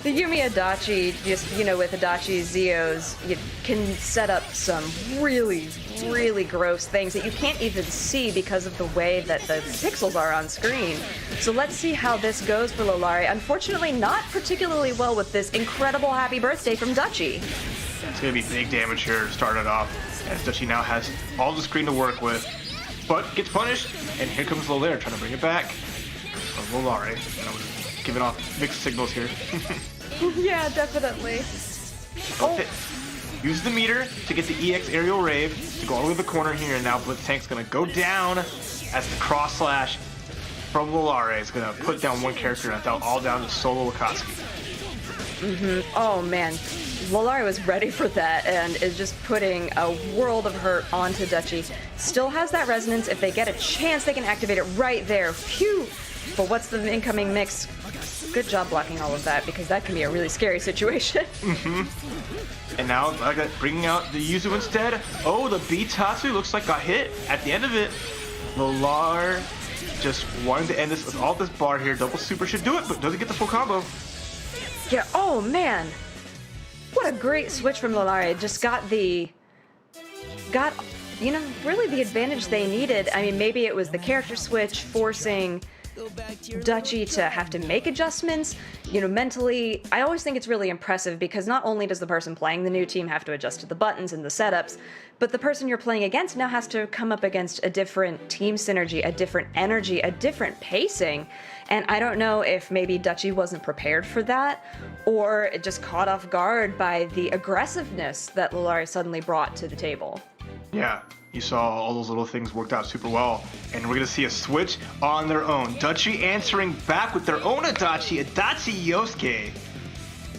The Yumi Adachi, just, you know, with Adachi Zeos, you can set up some really, really gross things that you can't even see because of the way that the pixels are on screen. So let's see how this goes for Lolare. Unfortunately, not particularly well with this incredible happy birthday from Dutchy. It's going to be big damage here to start it off, as Dutchy now has all the screen to work with, but gets punished, and here comes Lolaire trying to bring it back. Or Lolare, giving off mixed signals here. Yeah, definitely. Oh. Use the meter to get the EX aerial rave to go all the way to the corner here, and now Blitz Tank's gonna go down as the cross slash from Lolare is gonna put down one character and all down to solo Akatsuki. Oh man, Lolare was ready for that and is just putting a world of hurt onto Dutchy. Still has that resonance. If they get a chance, they can activate it right there. Phew! But what's the incoming mix? Good job blocking all of that, because that can be a really scary situation. And now bringing out the Yuzu instead. Oh, the B Tatsu looks like got hit at the end of it. Lolare just wanted to end this with all this bar here. Double super should do it, but doesn't get the full combo. Yeah, oh man. What a great switch from Lolare. Just got really the advantage they needed. I mean, maybe it was the character switch forcing Dutchy to have to make adjustments, mentally. I always think it's really impressive because not only does the person playing the new team have to adjust to the buttons and the setups, but the person you're playing against now has to come up against a different team synergy, a different energy, a different pacing. And I don't know if maybe Dutchy wasn't prepared for that, or it just caught off guard by the aggressiveness that Lalari suddenly brought to the table. Yeah, you saw all those little things worked out super well. And we're going to see a switch on their own. Dutchy answering back with their own Adachi Yosuke.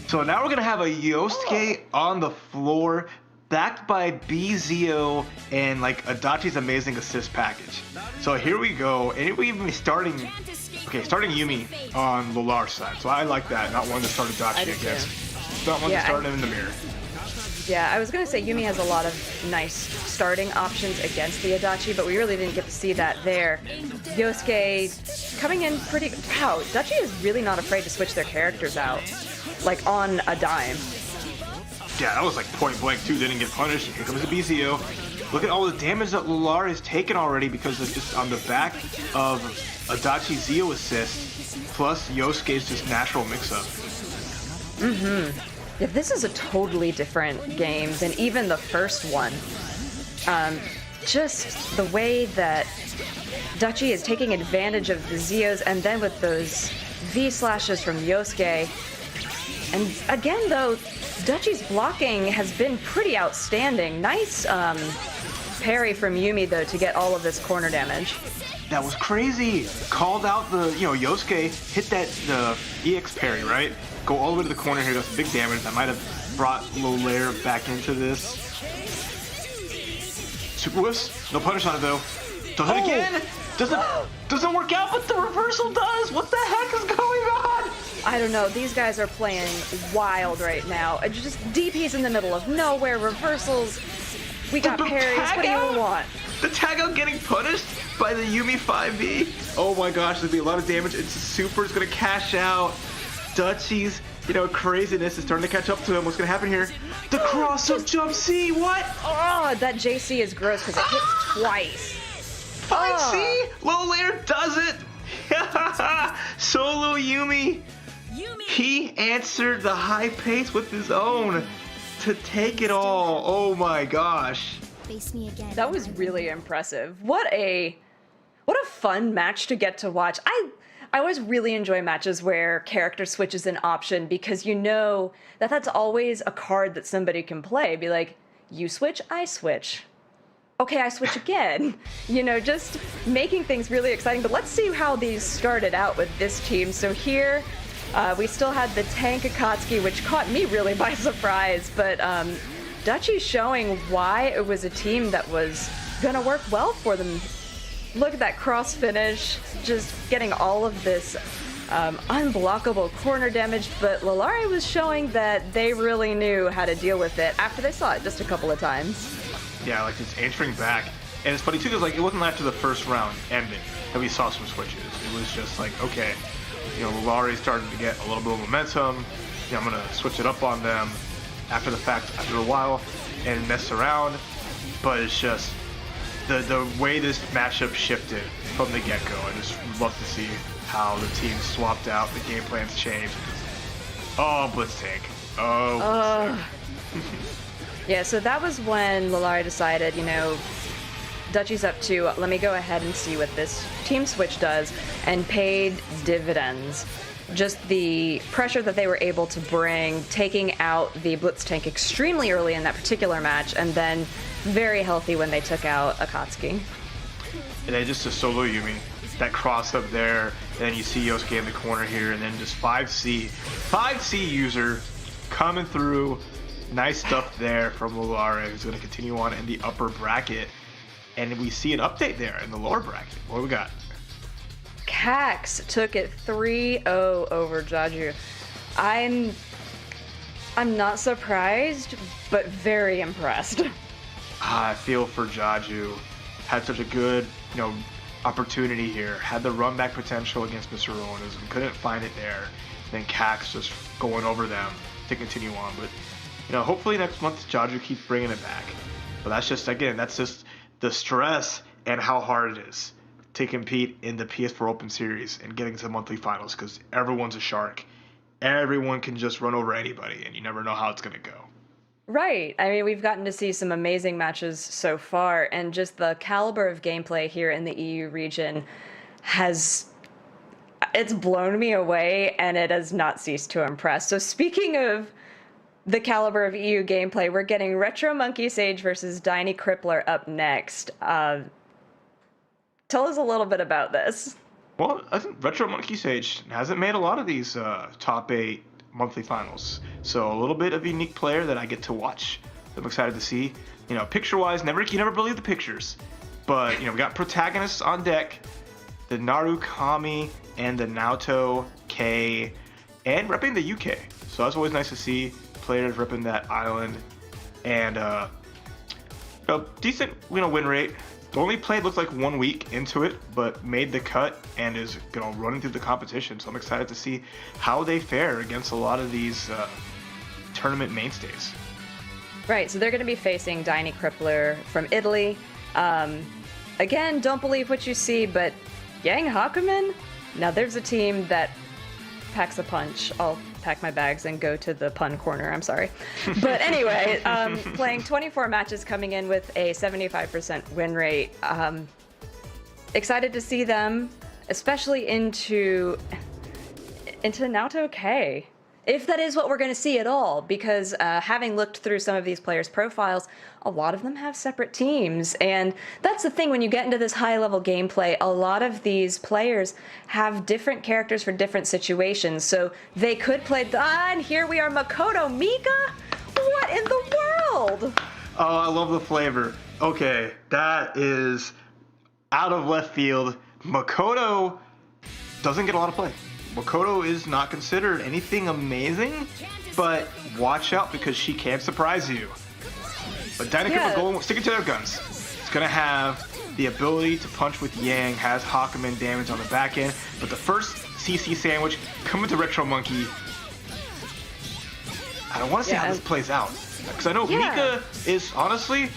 So now we're going to have a Yosuke on the floor, backed by BZO and Adachi's amazing assist package. So here we go. And we're even starting Yumi on Lalari's side. So I like that, not one to start Adachi against. Not one to start him in the mirror. Yeah, I was going to say Yumi has a lot of nice starting options against the Adachi, but we really didn't get to see that there. Yosuke coming in pretty... Wow, Dutchy is really not afraid to switch their characters out, on a dime. Yeah, that was point blank too, didn't get punished. Here comes the BZO. Look at all the damage that Lalari has taken already because it's just on the back of Adachi Zio assist, plus Yosuke's just natural mix-up. Yeah, this is a totally different game than even the first one. Just the way that Dutchy is taking advantage of the Zios, and then with those V-slashes from Yosuke. And again, though, Dutchy's blocking has been pretty outstanding. Nice parry from Yumi, though, to get all of this corner damage. That was crazy. Called out the, Yosuke hit the EX parry, right? Go all the way to the corner here, does big damage. That might have brought Lolaire back into this. Super whiffs, no punish on it though. Does it again? Doesn't work out, but the reversal does. What the heck is going on? I don't know. These guys are playing wild right now. Just DPs in the middle of nowhere, reversals. We got parries. What do you want? The tag out getting punished by the Yumi 5B. Oh my gosh, there's gonna be a lot of damage. It's Super's gonna cash out. Dutchy's, craziness is starting to catch up to him. What's gonna happen here? The cross-up jump C, what? Oh, that JC is gross because it hits twice. Fine C, Lolaire does it. Solo Yumi. He answered the high pace with his own to take it all. Oh my gosh. Face me again. That was really impressive. What a fun match to get to watch. I always really enjoy matches where character switch is an option because that's always a card that somebody can play. Be like, you switch, I switch. Okay, I switch again. Just making things really exciting. But let's see how these started out with this team. So here, we still had the tank Akatsuki, which caught me really by surprise. But Dutchy showing why it was a team that was gonna work well for them. Look at that cross finish, just getting all of this unblockable corner damage, but Lalari was showing that they really knew how to deal with it after they saw it just a couple of times. Yeah, just answering back. And it's funny too, because it wasn't after the first round ended that we saw some switches. It was just okay, Lalari's starting to get a little bit of momentum. I'm gonna switch it up on them after the fact, after a while, and mess around. But it's just the way this matchup shifted from the get-go. I just love to see how the teams swapped out, the game plans changed. Oh, Blitz Tank. Oh. Yeah, so that was when Lalari decided, Dutchy's up to, let me go ahead and see what this team switch does, and paid dividends. Just the pressure that they were able to bring, taking out the Blitz Tank extremely early in that particular match, and then very healthy when they took out Akatsuki. And then just a solo Yumi, that cross up there, and then you see Yosuke in the corner here, and then just 5C user coming through. Nice stuff there from Lalari, who's going to continue on in the upper bracket. And we see an update there in the lower bracket. What do we got? Cax took it 3-0 over Jaju. I'm not surprised, but very impressed. I feel for Jaju. Had such a good, opportunity here. Had the run back potential against Mr. Rowanism. Couldn't find it there. Then Cax just going over them to continue on. But, hopefully next month Jaju keeps bringing it back. But that's just the stress and how hard it is to compete in the PS4 Open Series and getting to the monthly finals, because everyone's a shark. Everyone can just run over anybody, and you never know how it's going to go. Right. I mean, we've gotten to see some amazing matches so far, and just the caliber of gameplay here in the EU region it's blown me away, and it has not ceased to impress. So speaking of the caliber of EU gameplay, we're getting Retro Monkey Sage versus Dynie Crippler up next. Tell us a little bit about this. Well, I think Retro Monkey Sage hasn't made a lot of these top 8 monthly finals. So a little bit of a unique player that I get to watch. I'm excited to see. Picture-wise, you never believe the pictures. But, we got protagonists on deck. The Narukami and the Naoto K. And repping the UK. So that's always nice to see players repping that island. And, decent, win rate. Only played looks like 1 week into it, but made the cut and is running through the competition. So I'm excited to see how they fare against a lot of these tournament mainstays. Right, so they're going to be facing Dynie Crippler from Italy. Again, don't believe what you see, but Yang Hakumen? Now there's a team that packs a punch. I'll pack my bags and go to the pun corner, I'm sorry. But anyway, playing 24 matches, coming in with a 75% win rate. Excited to see them, especially into Naoto K. If that is what we're going to see at all, because having looked through some of these players' profiles, a lot of them have separate teams. And that's the thing, when you get into this high-level gameplay, a lot of these players have different characters for different situations. So they could play, and here we are, Makoto Mika? What in the world? Oh, I love the flavor. Okay, that is out of left field. Makoto doesn't get a lot of play. Makoto is not considered anything amazing, but watch out because she can surprise you. But Dynie Crippler sticking to their guns. It's going to have the ability to punch with Yang, has Hakumen damage on the back end, but the first CC sandwich coming to Retro Monkey. I don't want to see how this plays out, because I know Mika is honestly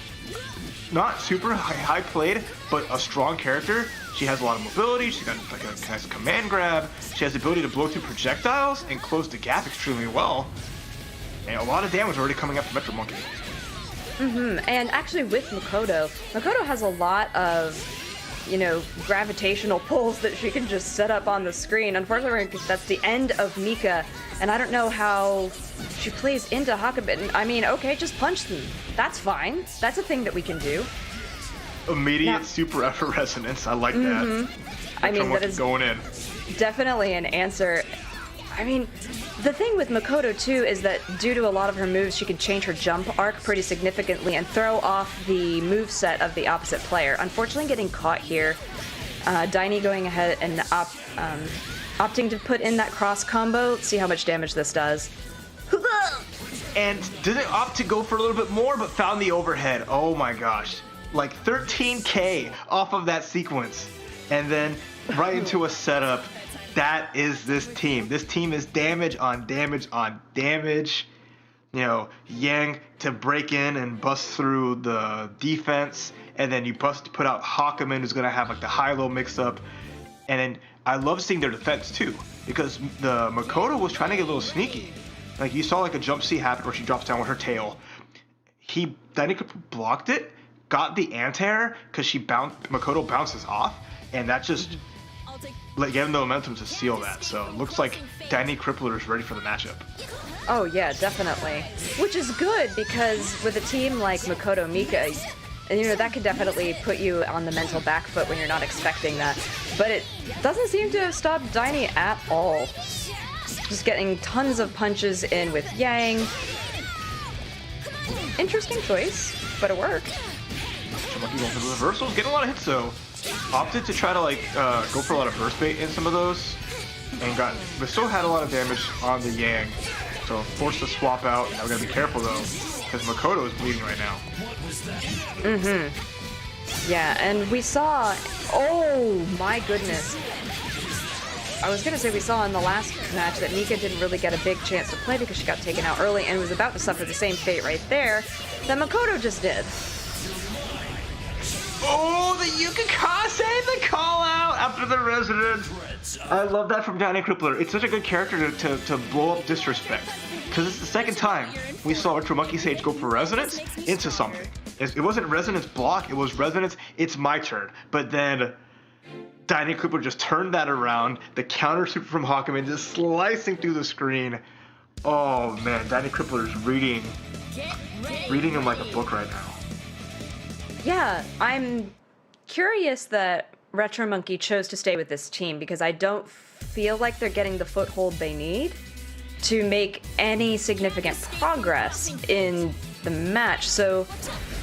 not super high played, but a strong character. She has a lot of mobility. She's got a nice command grab. She has the ability to blow through projectiles and close the gap extremely well. And a lot of damage already coming up from Retro Monkey. And actually with Makoto has a lot of, gravitational pulls that she can just set up on the screen. Unfortunately, that's the end of Mika, and I don't know how she plays into Hakumen. I mean, okay, just punch them. That's fine. That's a thing that we can do. Immediate super effort resonance. I like that. I mean, that is going in. Definitely an answer. I mean, the thing with Makoto too is that due to a lot of her moves, she can change her jump arc pretty significantly and throw off the moveset of the opposite player. Unfortunately, getting caught here. Dynie going ahead and opting to put in that cross combo. Let's see how much damage this does. And didn't opt to go for a little bit more, but found the overhead. Oh my gosh. Like 13k off of that sequence. And then right into a setup. That is this team. This team is damage on damage on damage. Yang to break in and bust through the defense. And then you put out Hakumen, who's going to have like the high-low mix-up. And then I love seeing their defense too, because the Makoto was trying to get a little sneaky. Like you saw like a jump C happen where she drops down with her tail. Dynie blocked it, got the anti-air because Makoto bounces off, and that just gave him the momentum to seal that. So it looks like Dynie Crippler is ready for the matchup. Oh yeah, definitely. Which is good, because with a team like Makoto Mika, that could definitely put you on the mental back foot when you're not expecting that. But it doesn't seem to have stopped Dynie at all. Just getting tons of punches in with Yang. Interesting choice, but it worked. Monkey going for the reversals, getting a lot of hits though. Opted to try to go for a lot of burst bait in some of those, but still had a lot of damage on the Yang. So forced to swap out. Now we gotta be careful though, because Makoto is bleeding right now. Yeah, and we saw, oh my goodness. I was gonna say we saw in the last match that Mika didn't really get a big chance to play because she got taken out early and was about to suffer the same fate right there that Makoto just did. you can save the call out after the Resonance. I love that from Danny Crippler. It's such a good character to blow up Disrespect. Because it's the second time we saw Retro Monkey Sage go for Resonance into something. It wasn't Resonance block, it was Resonance, it's my turn. But then Danny Crippler just turned that around. The counter super from Hakumen just slicing through the screen. Oh man, Danny Crippler is reading him like a book right now. Yeah, I'm curious that Retro Monkey chose to stay with this team because I don't feel like they're getting the foothold they need to make any significant progress in the match. So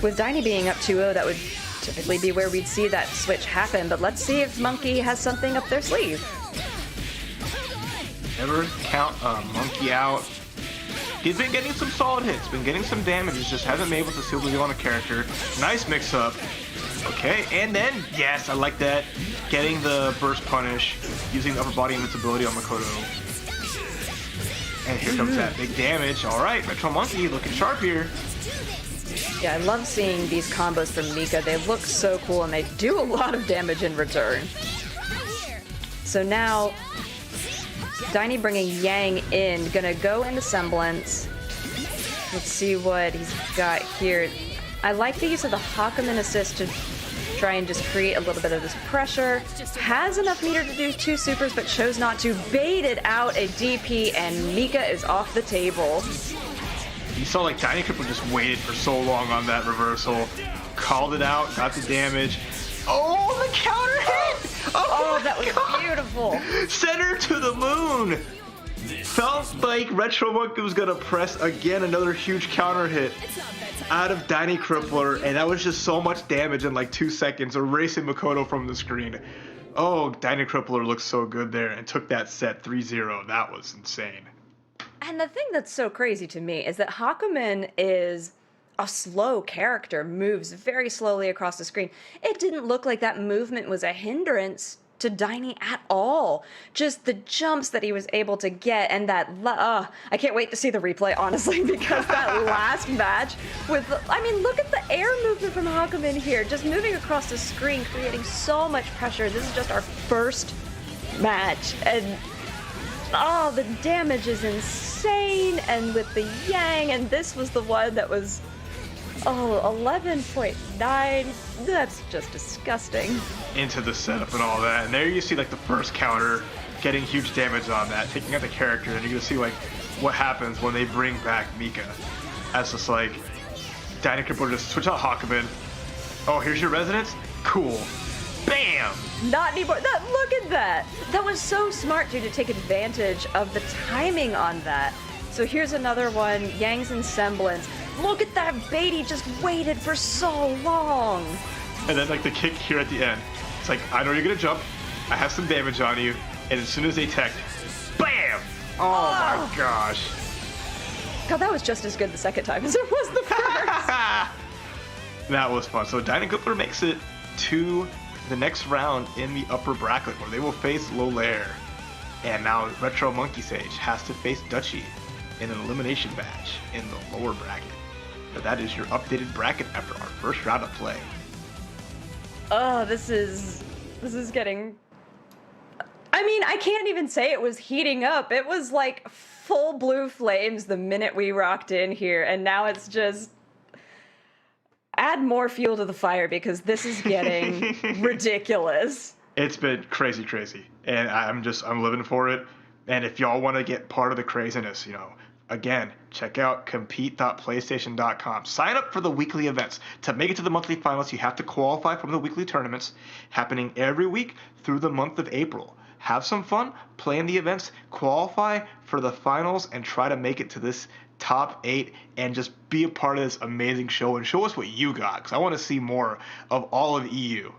with Diney being up 2-0, that would typically be where we'd see that switch happen, but let's see if Monkey has something up their sleeve. Never count a Monkey out. He's been getting some solid hits, been getting some damage, he just hasn't been able to seal the deal on a character. Nice mix-up. Okay, and then, yes, I like that. Getting the burst punish, using the upper body invincibility on Makoto. And here comes that big damage. All right, Retro Monkey looking sharp here. Yeah, I love seeing these combos from Mika. They look so cool, and they do a lot of damage in return. So now, Diney bringing Yang in, gonna go into Semblance. Let's see what he's got here. I like the use of the Hakumen assist to try and just create a little bit of this pressure. Has enough meter to do 2 supers, but chose not to. Baited out a DP, and Mika is off the table. You saw like Diney Crippler just waited for so long on that reversal. Called it out, got the damage. Oh, the counter hit! Oh, that was beautiful. Sent her to the moon. Felt like Retro Monkey was gonna press again another huge counter hit out of Diney Crippler, and that was just so much damage in like 2 seconds, erasing Makoto from the screen. Oh, Diney Crippler looked so good there and took that set 3-0. That was insane. And the thing that's so crazy to me is that Hakumen is a slow character, moves very slowly across the screen. It didn't look like that movement was a hindrance to Diney at all. Just the jumps that he was able to get, and that, I can't wait to see the replay, honestly, because that last match with, I mean, look at the air movement from Hakumen here, just moving across the screen, creating so much pressure. This is just our first match, and oh, the damage is insane, and with the Yang, and this was the one that was, 11.9, that's just disgusting. Into the setup and all that, and there you see like the first counter, getting huge damage on that, taking out the character, and you're gonna see like what happens when they bring back Mika. That's just like, Diney Crippler just switch out Hakumen. Oh, here's your Resonance? Cool. Bam! Not anymore. Look at that. That was so smart, too, to take advantage of the timing on that. So here's another one, Yang's in Semblance. Look at that bait, he just waited for so long. And then like the kick here at the end. It's like, I know you're gonna jump, I have some damage on you, and as soon as they tech, BAM! Oh my gosh. God, that was just as good the second time as it was the first. That was fun. So Diney Crippler makes it to the next round in the upper bracket where they will face Lolaire. And now Retro Monkey Sage has to face Dutchy in an elimination match in the lower bracket. But that is your updated bracket after our first round of play. Oh, this is getting, I mean, I can't even say it was heating up. It was like full blue flames the minute we rocked in here, and now it's just add more fuel to the fire because this is getting ridiculous. It's been crazy, and I'm living for it. And if y'all want to get part of the craziness, again, check out compete.playstation.com. Sign up for the weekly events. To make it to the monthly finals, you have to qualify from the weekly tournaments happening every week through the month of April. Have some fun, play in the events, qualify for the finals, and try to make it to this top 8 and just be a part of this amazing show and show us what you got, because I want to see more of all of EU.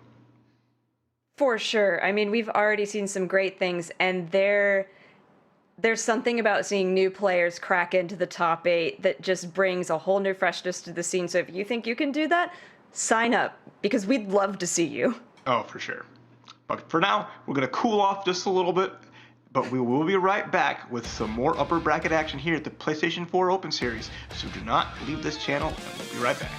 For sure. I mean, we've already seen some great things, and there's something about seeing new players crack into the top 8 that just brings a whole new freshness to the scene. So if you think you can do that, sign up, because we'd love to see you. Oh, for sure. But for now, we're going to cool off just a little bit, but we will be right back with some more upper bracket action here at the PlayStation 4 Open Series. So do not leave this channel, and we'll be right back.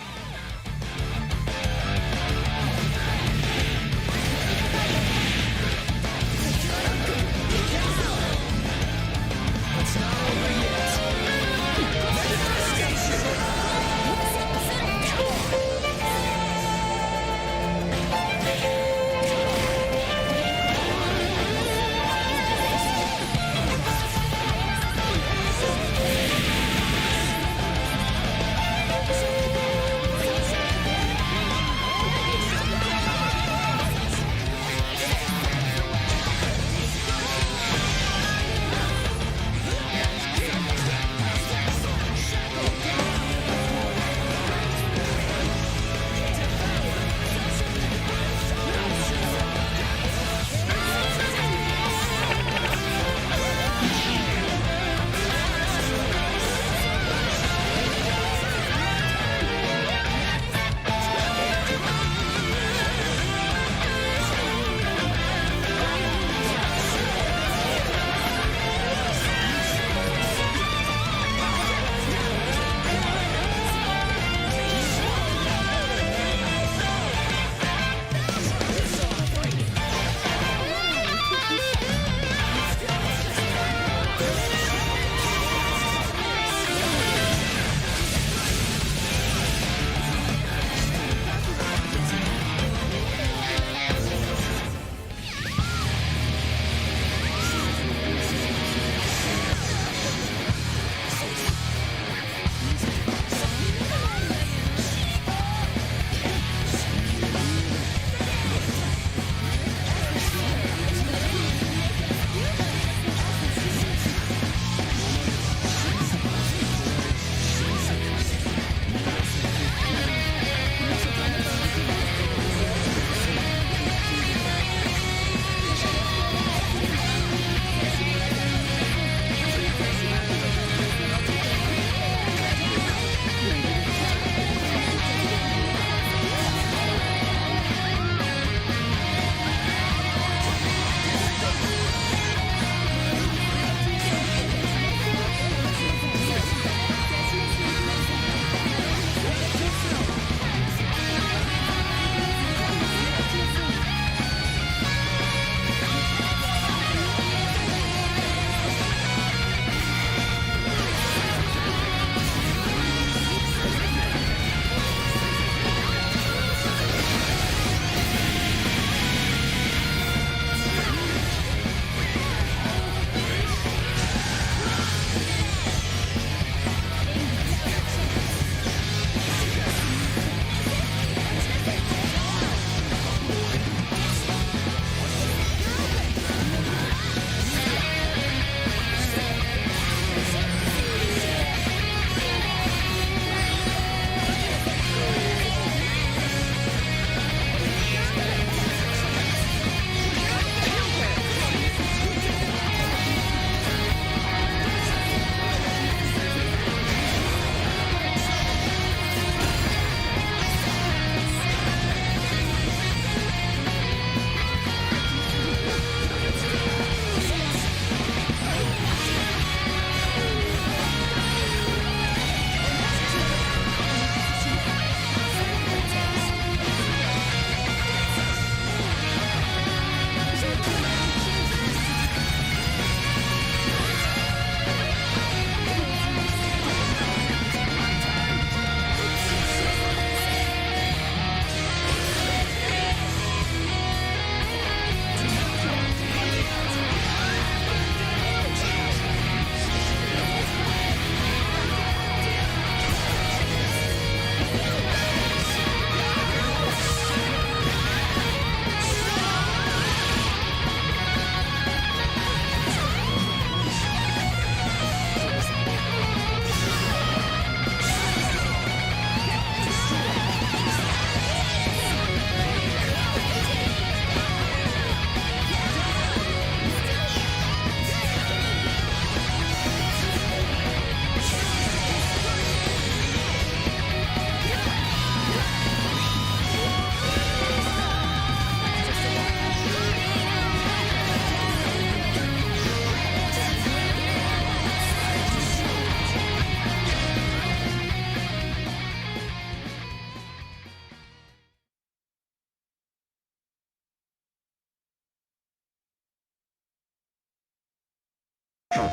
Hi,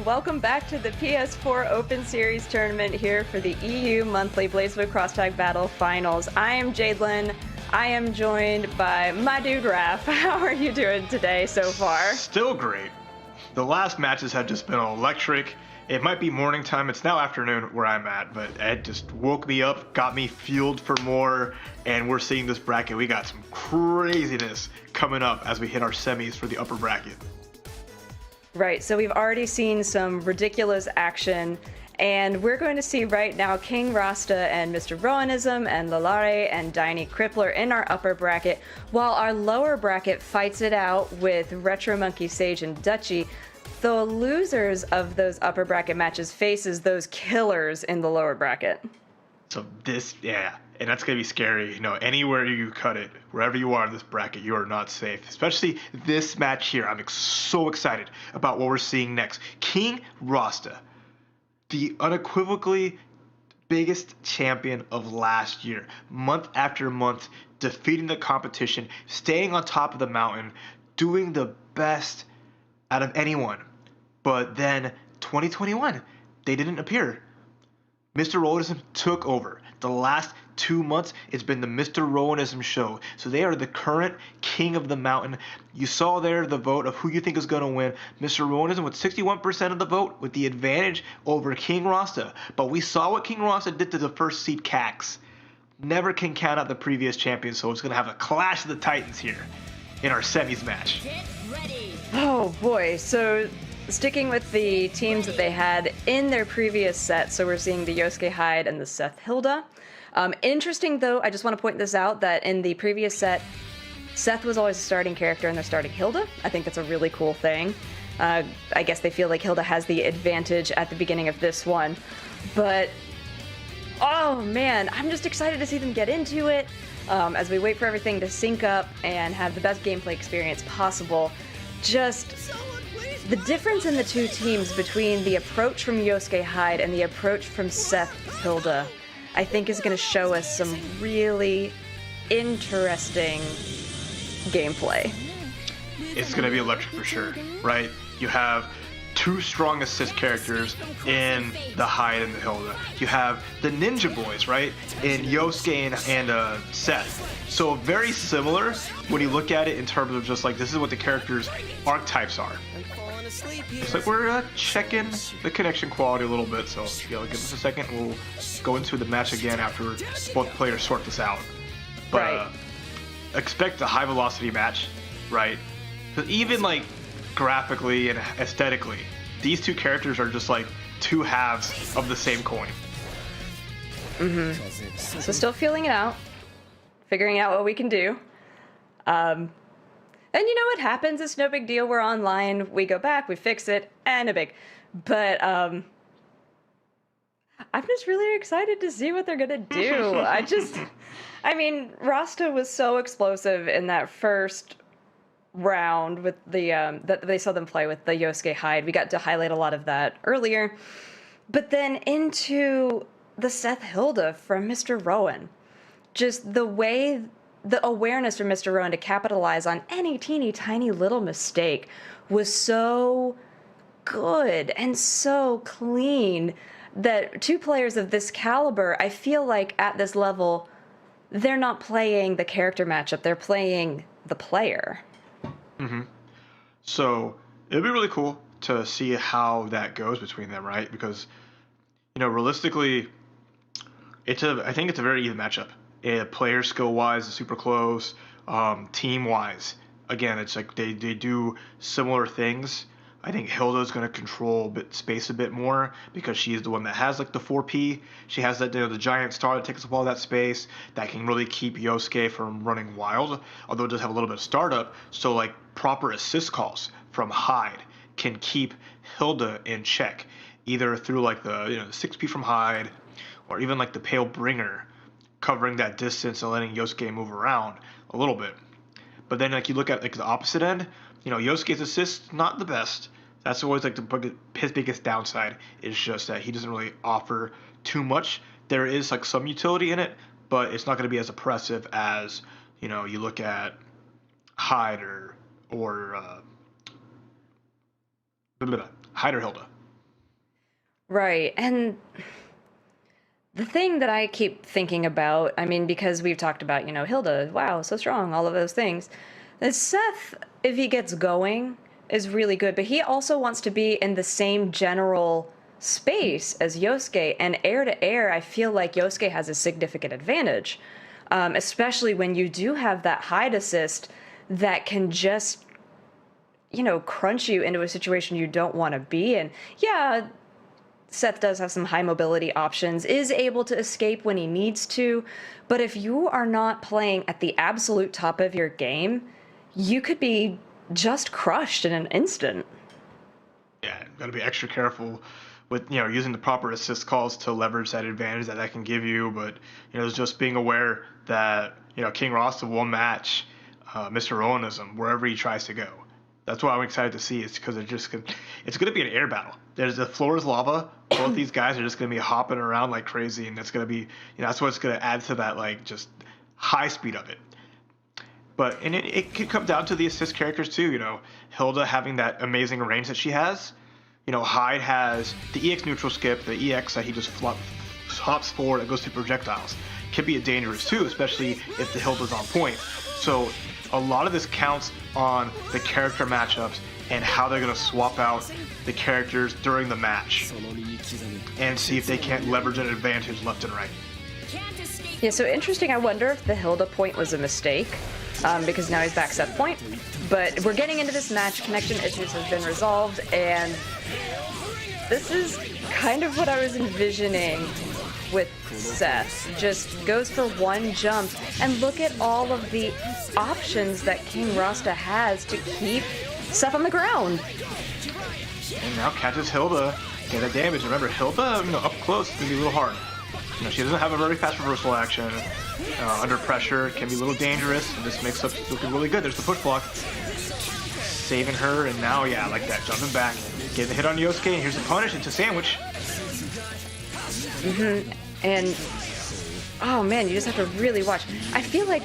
welcome back to the PS4 Open Series tournament here for the EU monthly BlazBlue Cross Tag Battle Finals. I am Jadelyn. I am joined by my dude Raph. How are you doing today so far? Still great. The last matches have just been electric. It might be morning time. It's now afternoon where I'm at, but Ed just woke me up, got me fueled for more, and we're seeing this bracket. We got some craziness coming up as we hit our semis for the upper bracket. Right, so we've already seen some ridiculous action, and we're going to see right now King Rasta and Mr. Rowanism and Lalare and Diney Crippler in our upper bracket, while our lower bracket fights it out with Retro Monkey, Sage, and Dutchy. The losers of those upper bracket matches faces those killers in the lower bracket. So and that's going to be scary. Anywhere you cut it, wherever you are in this bracket, you are not safe. Especially this match here. I'm so excited about what we're seeing next. King Rasta, the unequivocally biggest champion of last year. Month after month, defeating the competition, staying on top of the mountain, doing the best out of anyone. But then 2021, they didn't appear. Mr. Rowanism took over. The last 2 months, it's been the Mr. Rowanism show. So they are the current king of the mountain. You saw there the vote of who you think is going to win. Mr. Rowanism with 61% of the vote with the advantage over King Rasta. But we saw what King Rasta did to the first seed Cax. Never can count out the previous champion, so it's going to have a clash of the titans here in our semis match. Get ready. Oh boy, so sticking with the teams that they had in their previous set, so we're seeing the Yosuke Hyde and the Seth Hilda. Interesting though, I just want to point this out, that in the previous set, Seth was always a starting character and they're starting Hilda. I think that's a really cool thing. I guess they feel like Hilda has the advantage at the beginning of this one. But, oh man, I'm just excited to see them get into it as we wait for everything to sync up and have the best gameplay experience possible. Just the difference in the two teams between the approach from Yosuke Hyde and the approach from Seth Hilda, I think is going to show us some really interesting gameplay. It's going to be electric for sure, right? You have two strong assist characters in the Hyde and the Hilda. You have the Ninja Boys, right? In Yosuke and Seth. So very similar when you look at it in terms of just like, this is what the characters' archetypes are. It's like we're checking the connection quality a little bit, so give us a second. We'll go into the match again after both players sort this out. But Right. Expect a high velocity match, right? Because even like graphically and aesthetically, these two characters are just like two halves of the same coin. So still feeling it out, figuring out what we can do. And you know what happens? It's no big deal. We're online. We go back, we fix it, and no big. But I'm just really excited to see what they're gonna do. I mean, Rasta was so explosive in that first round with the that they saw them play with the Yosuke Hyde. We got to highlight a lot of that earlier. But then into the Seth Hilda from Mr. Rowan. Just the way, the awareness from Mr. Rowan to capitalize on any teeny tiny little mistake was so good and so clean that two players of this caliber, I feel like at this level, they're not playing the character matchup, they're playing the player. So it'd be really cool to see how that goes between them, right? Because, realistically, I think it's a very even matchup. Player skill wise, it's super close. Team wise, again, it's like they do similar things. I think Hilda's going to control space a bit more because she's the one that has like the 4P. She has that the giant star that takes up all that space that can really keep Yosuke from running wild. Although it does have a little bit of startup, so like proper assist calls from Hyde can keep Hilda in check, either through like the the 6P from Hyde, or even like the Pale Bringer covering that distance and letting Yosuke move around a little bit. But then like you look at like the opposite end, Yosuke's assist not the best. That's always like his biggest downside is just that he doesn't really offer too much. There is like some utility in it, but it's not going to be as oppressive as you look at Hyde or Hyde or Hilda. Right. And the thing that I keep thinking about, I mean, because we've talked about, Hilda, wow, so strong, all of those things, that Seth, if he gets going, is really good, but he also wants to be in the same general space as Yosuke, and air to air, I feel like Yosuke has a significant advantage, especially when you do have that Hyde assist that can just, crunch you into a situation you don't want to be in. Yeah, Seth does have some high mobility options, is able to escape when he needs to, but if you are not playing at the absolute top of your game, you could be just crushed in an instant. Yeah, got to be extra careful with using the proper assist calls to leverage that advantage that can give you, but just being aware that King Rasta will match Mr. Owenism wherever he tries to go. That's what I'm excited to see. It's because it's going to be an air battle. There's the floor is lava. Both these guys are just going to be hopping around like crazy, and that's going to be that's what's going to add to that like just high speed of it. But it could come down to the assist characters too. Hilda having that amazing range that she has. Hyde has the EX neutral skip, the EX that he just hops forward and goes to projectiles. Can be dangerous too, especially if the Hilda's on point. So a lot of this counts on the character matchups and how they're going to swap out the characters during the match and see if they can't leverage an advantage left and right. Yeah, so interesting. I wonder if the Hilda point was a mistake, because now he's back set point. But we're getting into this match. Connection issues have been resolved, and this is kind of what I was envisioning with Seth. Just goes for one jump, and look at all of the options that King Rasta has to keep Seth on the ground. And now catches Hilda. Get that damage. Remember, Hilda, up close is going to be a little hard. She doesn't have a very fast reversal action. Under pressure, can be a little dangerous, and this makes up looking really good. There's the push block. Saving her, and now, yeah, like that, jumping back. Getting the hit on Yosuke, and here's the punish. It's a sandwich. And, oh man, you just have to really watch. I feel like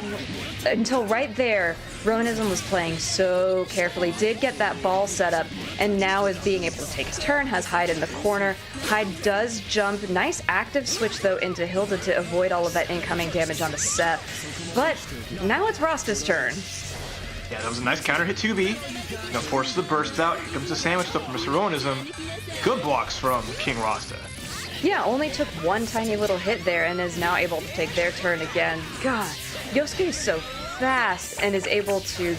until right there, Ronism was playing so carefully, did get that ball set up, and now is being able to take his turn, has Hyde in the corner. Hyde does jump. Nice active switch, though, into Hilda to avoid all of that incoming damage onto Seth. But now it's Rasta's turn. Yeah, that was a nice counter hit 2B. Forces the burst out. Here comes the sandwich stuff from Mr. Ronism. Good blocks from King Rasta. Yeah, only took one tiny little hit there and is now able to take their turn again. God, Yosuke is so fast and is able to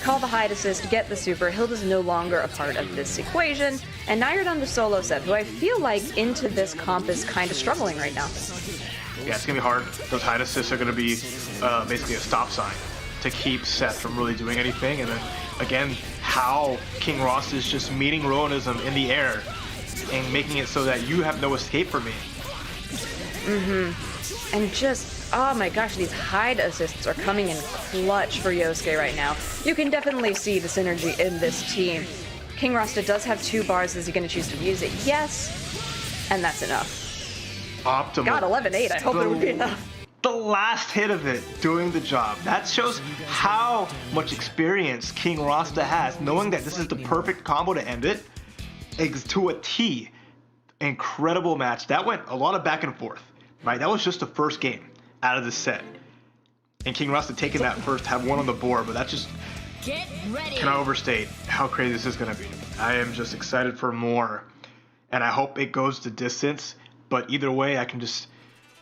call the Hyde assist, get the super. Hilda's no longer a part of this equation. And now you're down to solo Seth, who I feel like into this comp is kind of struggling right now. Yeah, it's going to be hard. Those Hyde assists are going to be basically a stop sign to keep Seth from really doing anything. And then, again, how King Ross is just meeting Ronism in the air and making it so that you have no escape from me. And just, oh my gosh, these Hyde assists are coming in clutch for Yosuke right now. You can definitely see the synergy in this team. King Rasta does have 2 bars. Is he going to choose to use it? Yes. And that's enough. Optimal. God, 11-8. I hope it would be enough. The last hit of it doing the job. That shows how much experience King Rasta has, knowing that this is the perfect combo to end it. To a T. Incredible match. That went a lot of back and forth, right? That was just the first game out of the set. And King Rasta taking that first, have one on the board, but that just cannot overstate how crazy this is going to be. I am just excited for more, and I hope it goes the distance, but either way, I can just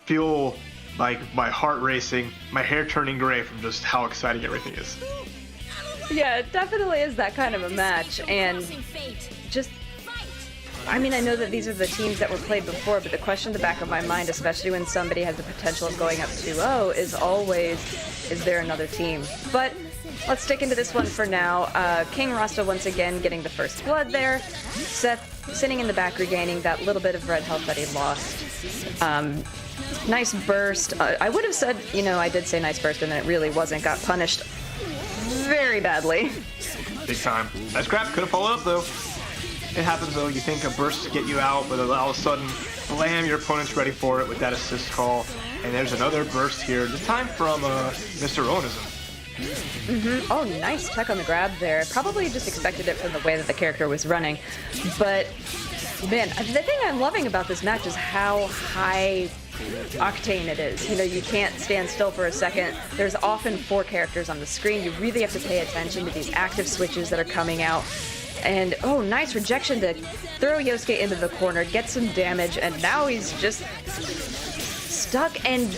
feel like my heart racing, my hair turning gray from just how exciting everything is. Yeah, it definitely is that kind of a match, and just, I mean, I know that these are the teams that were played before, but the question in the back of my mind, especially when somebody has the potential of going up 2-0, is always, is there another team? But let's stick into this one for now. King Rasta once again getting the first blood there. Seth sitting in the back, regaining that little bit of red health that he lost. Nice burst. I would have said, I did say nice burst, and then it really wasn't. Got punished very badly. Big time. Nice grab. Could have followed up, though. It happens though. You think a burst to get you out, but all of a sudden, blam, your opponent's ready for it with that assist call. And there's another burst here, this time from Mr. Onism. Oh, nice tech on the grab there. Probably just expected it from the way that the character was running. But, man, the thing I'm loving about this match is how high octane it is. You know, you can't stand still for a second. There's often 4 characters on the screen. You really have to pay attention to these active switches that are coming out. And, oh, nice rejection to throw Yosuke into the corner, get some damage, and now he's just stuck and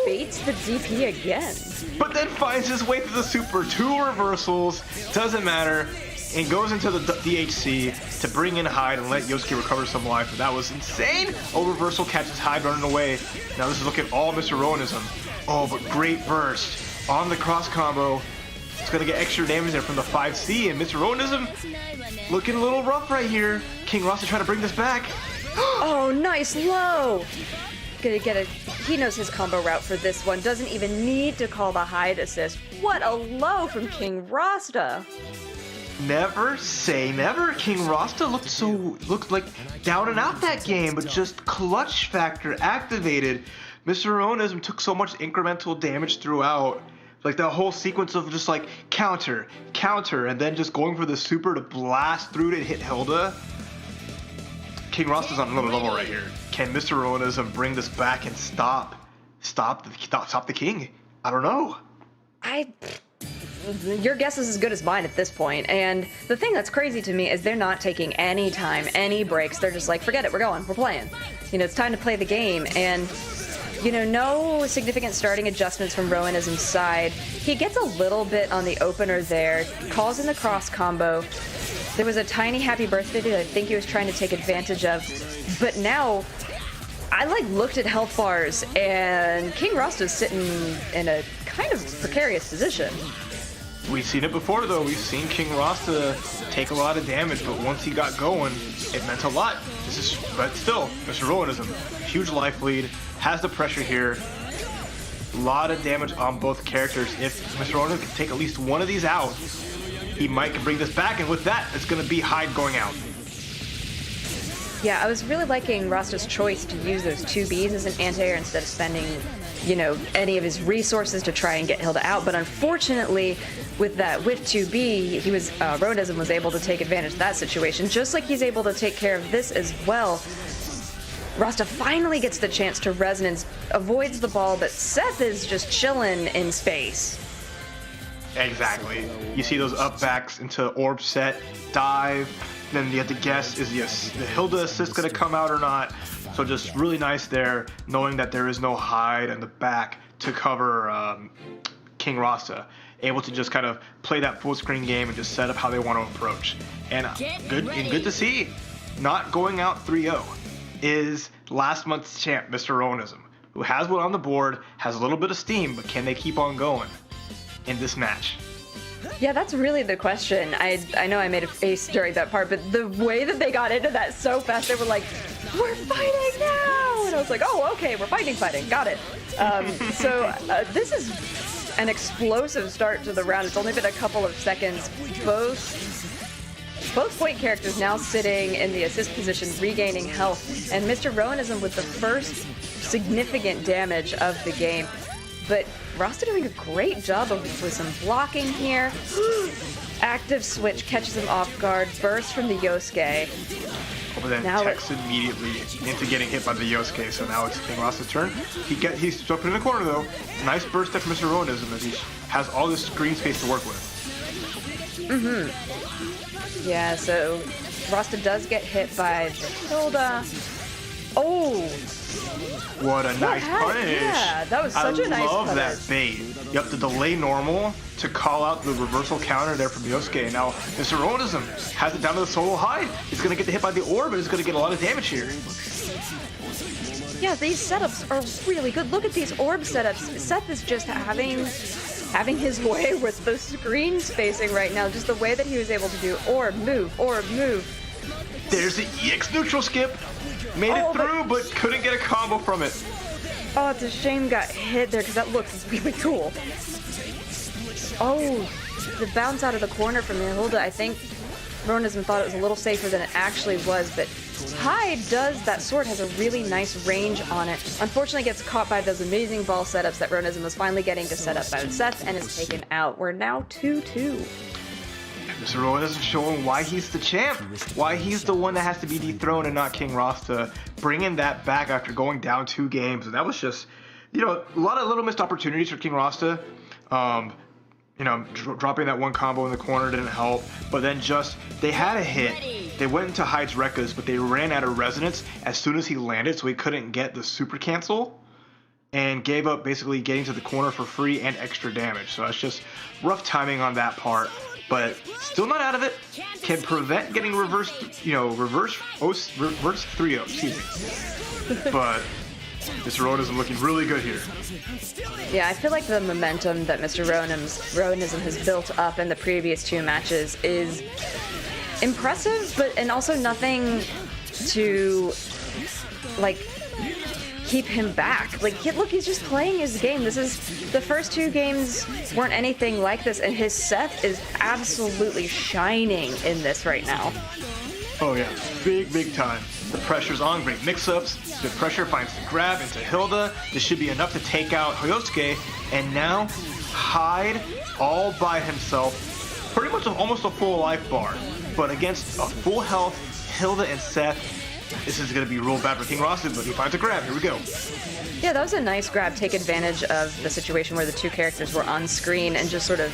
baits the DP again. But then finds his way through the super, 2 reversals, doesn't matter, and goes into the DHC to bring in Hyde and let Yosuke recover some life. But that was insane. Oh, reversal catches Hyde running away. Now this is looking all Mr. Rowanism. Oh, but great burst on the cross combo. It's going to get extra damage there from the 5C, and Mr. Rowanism looking a little rough right here. King Rasta trying to bring this back. Oh, nice low. Gonna get a, he knows his combo route for this one. Doesn't even need to call the Hyde assist. What a low from King Rasta. Never say never. King Rasta looked like down and out that game, but just clutch factor activated. Mr. Ronism took so much incremental damage throughout. Like that whole sequence of just like counter, and then just going for the super to blast through to hit Hilda. King Rasta's on another level right here. Can Mr. Rowanism bring this back and stop the king? I don't know. Your guess is as good as mine at this point. And the thing that's crazy to me is they're not taking any time, any breaks. They're just like, forget it, we're going, we're playing. You know, it's time to play the game. And, you know, no significant starting adjustments from Rowanism's side. He gets a little bit on the opener there, calls in the cross combo. There was a tiny happy birthday that I think he was trying to take advantage of. But now, I looked at health bars, and King Rasta's sitting in a kind of precarious position. We've seen it before though. We've seen King Rasta take a lot of damage, but once he got going, it meant a lot. But still, Mr. Rowanism, huge life lead, has the pressure here. A lot of damage on both characters. If Mr. Rowanism can take at least one of these out, he might can bring this back, and with that, it's going to be Hyde going out. Yeah, I was really liking Rasta's choice to use those 2Bs as an anti-air instead of spending, you know, any of his resources to try and get Hilda out. But unfortunately, with 2B, Rowanism was able to take advantage of that situation, just like he's able to take care of this as well. Rasta finally gets the chance to resonance, avoids the ball, but Seth is just chilling in space. Exactly. You see those up backs into orb set, dive, then you have to guess, is the Hilda assist going to come out or not? So just really nice there, knowing that there is no Hyde in the back to cover King Rasta. Able to just kind of play that full screen game and just set up how they want to approach. And good to see, not going out 3-0 is last month's champ, Mr. Rowanism, who has one on the board, has a little bit of steam, but can they keep on going in this match? Yeah, that's really the question. I know I made a face during that part, but the way that they got into that so fast, they were like, we're fighting now! And I was like, oh, okay, we're fighting, got it. This is an explosive start to the round. It's only been a couple of seconds. Both point characters now sitting in the assist position, regaining health, and Mr. Rowanism with the first significant damage of the game. But Rasta doing a great job with some blocking here. Active switch catches him off guard, burst from the Yosuke. But then techs immediately into getting hit by the Yosuke, so now it's King Rasta's turn. He's jumping in the corner though. Nice burst there from Mr. Rowanism as he has all this screen space to work with. Yeah, so Rasta does get hit by the Hilda. Oh! What a nice punish! Yeah, that was such a nice punish. I love that bait. You have to delay normal to call out the reversal counter there from Yosuke. And now Mr. Rowanism has it down to the solo Hyde. He's going to get hit by the orb, but he's going to get a lot of damage here. Yeah, these setups are really good. Look at these orb setups. Seth is just having his way with the screen spacing right now. Just the way that he was able to do orb, move, orb, move. There's the EX neutral skip. Made it through, but couldn't get a combo from it. Oh, it's a shame got hit there because that looks really cool. Oh, the bounce out of the corner from the Hilda, I think Ronism thought it was a little safer than it actually was, but Hyde that sword has a really nice range on it. Unfortunately gets caught by those amazing ball setups that Ronism was finally getting to set up by Seth and is taken out. We're now 2-2. Mr. Ronism showing why he's the champ, why he's the one that has to be dethroned and not King Rasta, bringing that back after going down 2 games. And that was just, a lot of little missed opportunities for King Rasta. Dropping that one combo in the corner didn't help, but then they had a hit. They went into Hyde's Rekkas, but they ran out of resonance as soon as he landed, so he couldn't get the super cancel and gave up basically getting to the corner for free and extra damage. So that's just rough timing on that part, but still not out of it. Can prevent getting reverse 3-0, excuse me. But Mr. Ronism looking really good here. Yeah, I feel like the momentum that Mr. Ronism has built up in the previous 2 matches is impressive, and also nothing to, keep him back. Look, he's just playing his game. The first 2 games weren't anything like this, and his Seth is absolutely shining in this right now. Oh yeah, big time. The pressure's on, great mix-ups. The pressure finds the grab into Hilda. This should be enough to take out Hoyosuke. And now, Hyde all by himself. Pretty much almost a full life bar. But against a full health Hilda and Seth, this is going to be real bad for King Rasta, but he finds a grab. Here we go. Yeah, that was a nice grab. Take advantage of the situation where the 2 characters were on screen and just sort of,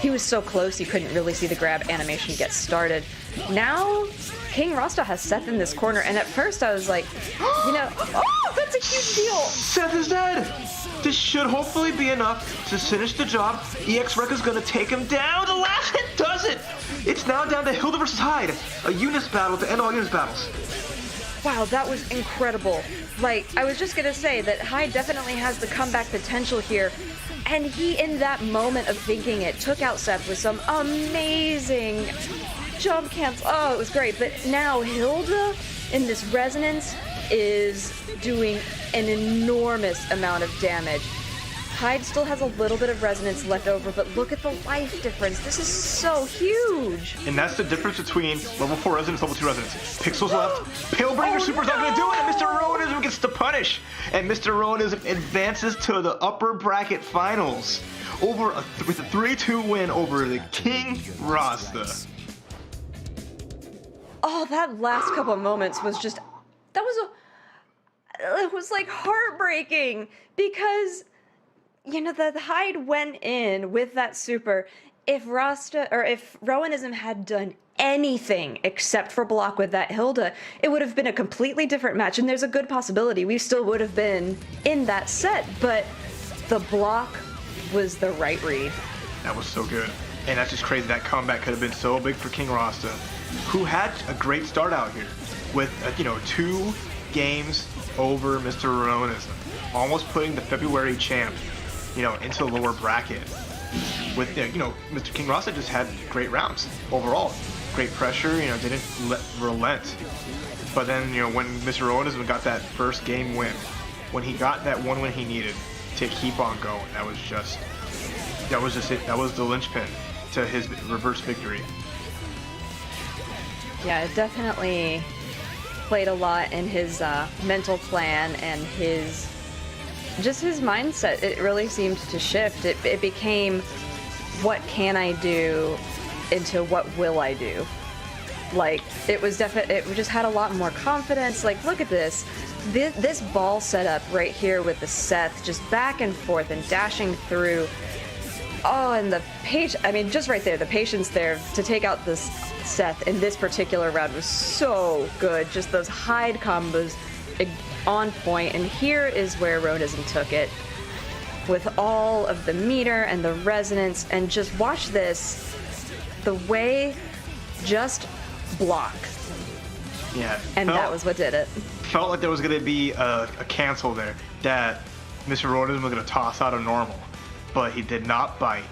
he was so close you couldn't really see the grab animation get started. Now, King Rasta has Seth in this corner, and at first I was like, oh, that's a huge deal. Seth is dead. This should hopefully be enough to finish the job. EX Rekka's gonna take him down. The last hit does it. It's now down to Hilda versus Hyde, a Unis battle to end all Unis battles. Wow, that was incredible. I was just gonna say that Hyde definitely has the comeback potential here. And he, in that moment of thinking it, took out Seth with some amazing jump cancel. Oh, it was great. But now Hilda in this resonance is doing an enormous amount of damage. Hyde still has a little bit of resonance left over, but look at the life difference. This is so huge. And that's the difference between level 4 resonance, level 2 resonance. Pixels left. Palebringer Super's not going to do it, and Mr. Ronism gets to punish. And Mr. Ronism advances to the upper bracket finals with a 3-2 win over the King Rasta. Oh, that last couple of moments was just, it was heartbreaking because, the Hyde went in with that super. If Ronism had done anything except for block with that Hilda, it would have been a completely different match, and there's a good possibility we still would have been in that set, but the block was the right read. That was so good. And that's just crazy. That comeback could have been so big for King Rasta, who had a great start out here with, 2 games over Mr. Ronism, almost putting the February champ, into the lower bracket. With, Mr. King Rasta just had great rounds overall. Great pressure, didn't relent. But then, when Mr. Ronism got that first game win, when he got that one win he needed to keep on going, that was just it. That was the linchpin to his reverse victory. Yeah, it definitely played a lot in his mental plan and his mindset. It really seemed to shift. It became, what can I do into what will I do? It just had a lot more confidence. Look at this. This ball setup right here with the Seth just back and forth and dashing through. Oh, and just right there, the patience there to take out this Seth in this particular round was so good. Just those Hyde combos on point, and here is where Ronism took it with all of the meter and the resonance, and just watch this, the way just block. Yeah. And that was what did it. Felt like there was going to be a cancel there, that Mr. Ronism was going to toss out a normal, but he did not bite,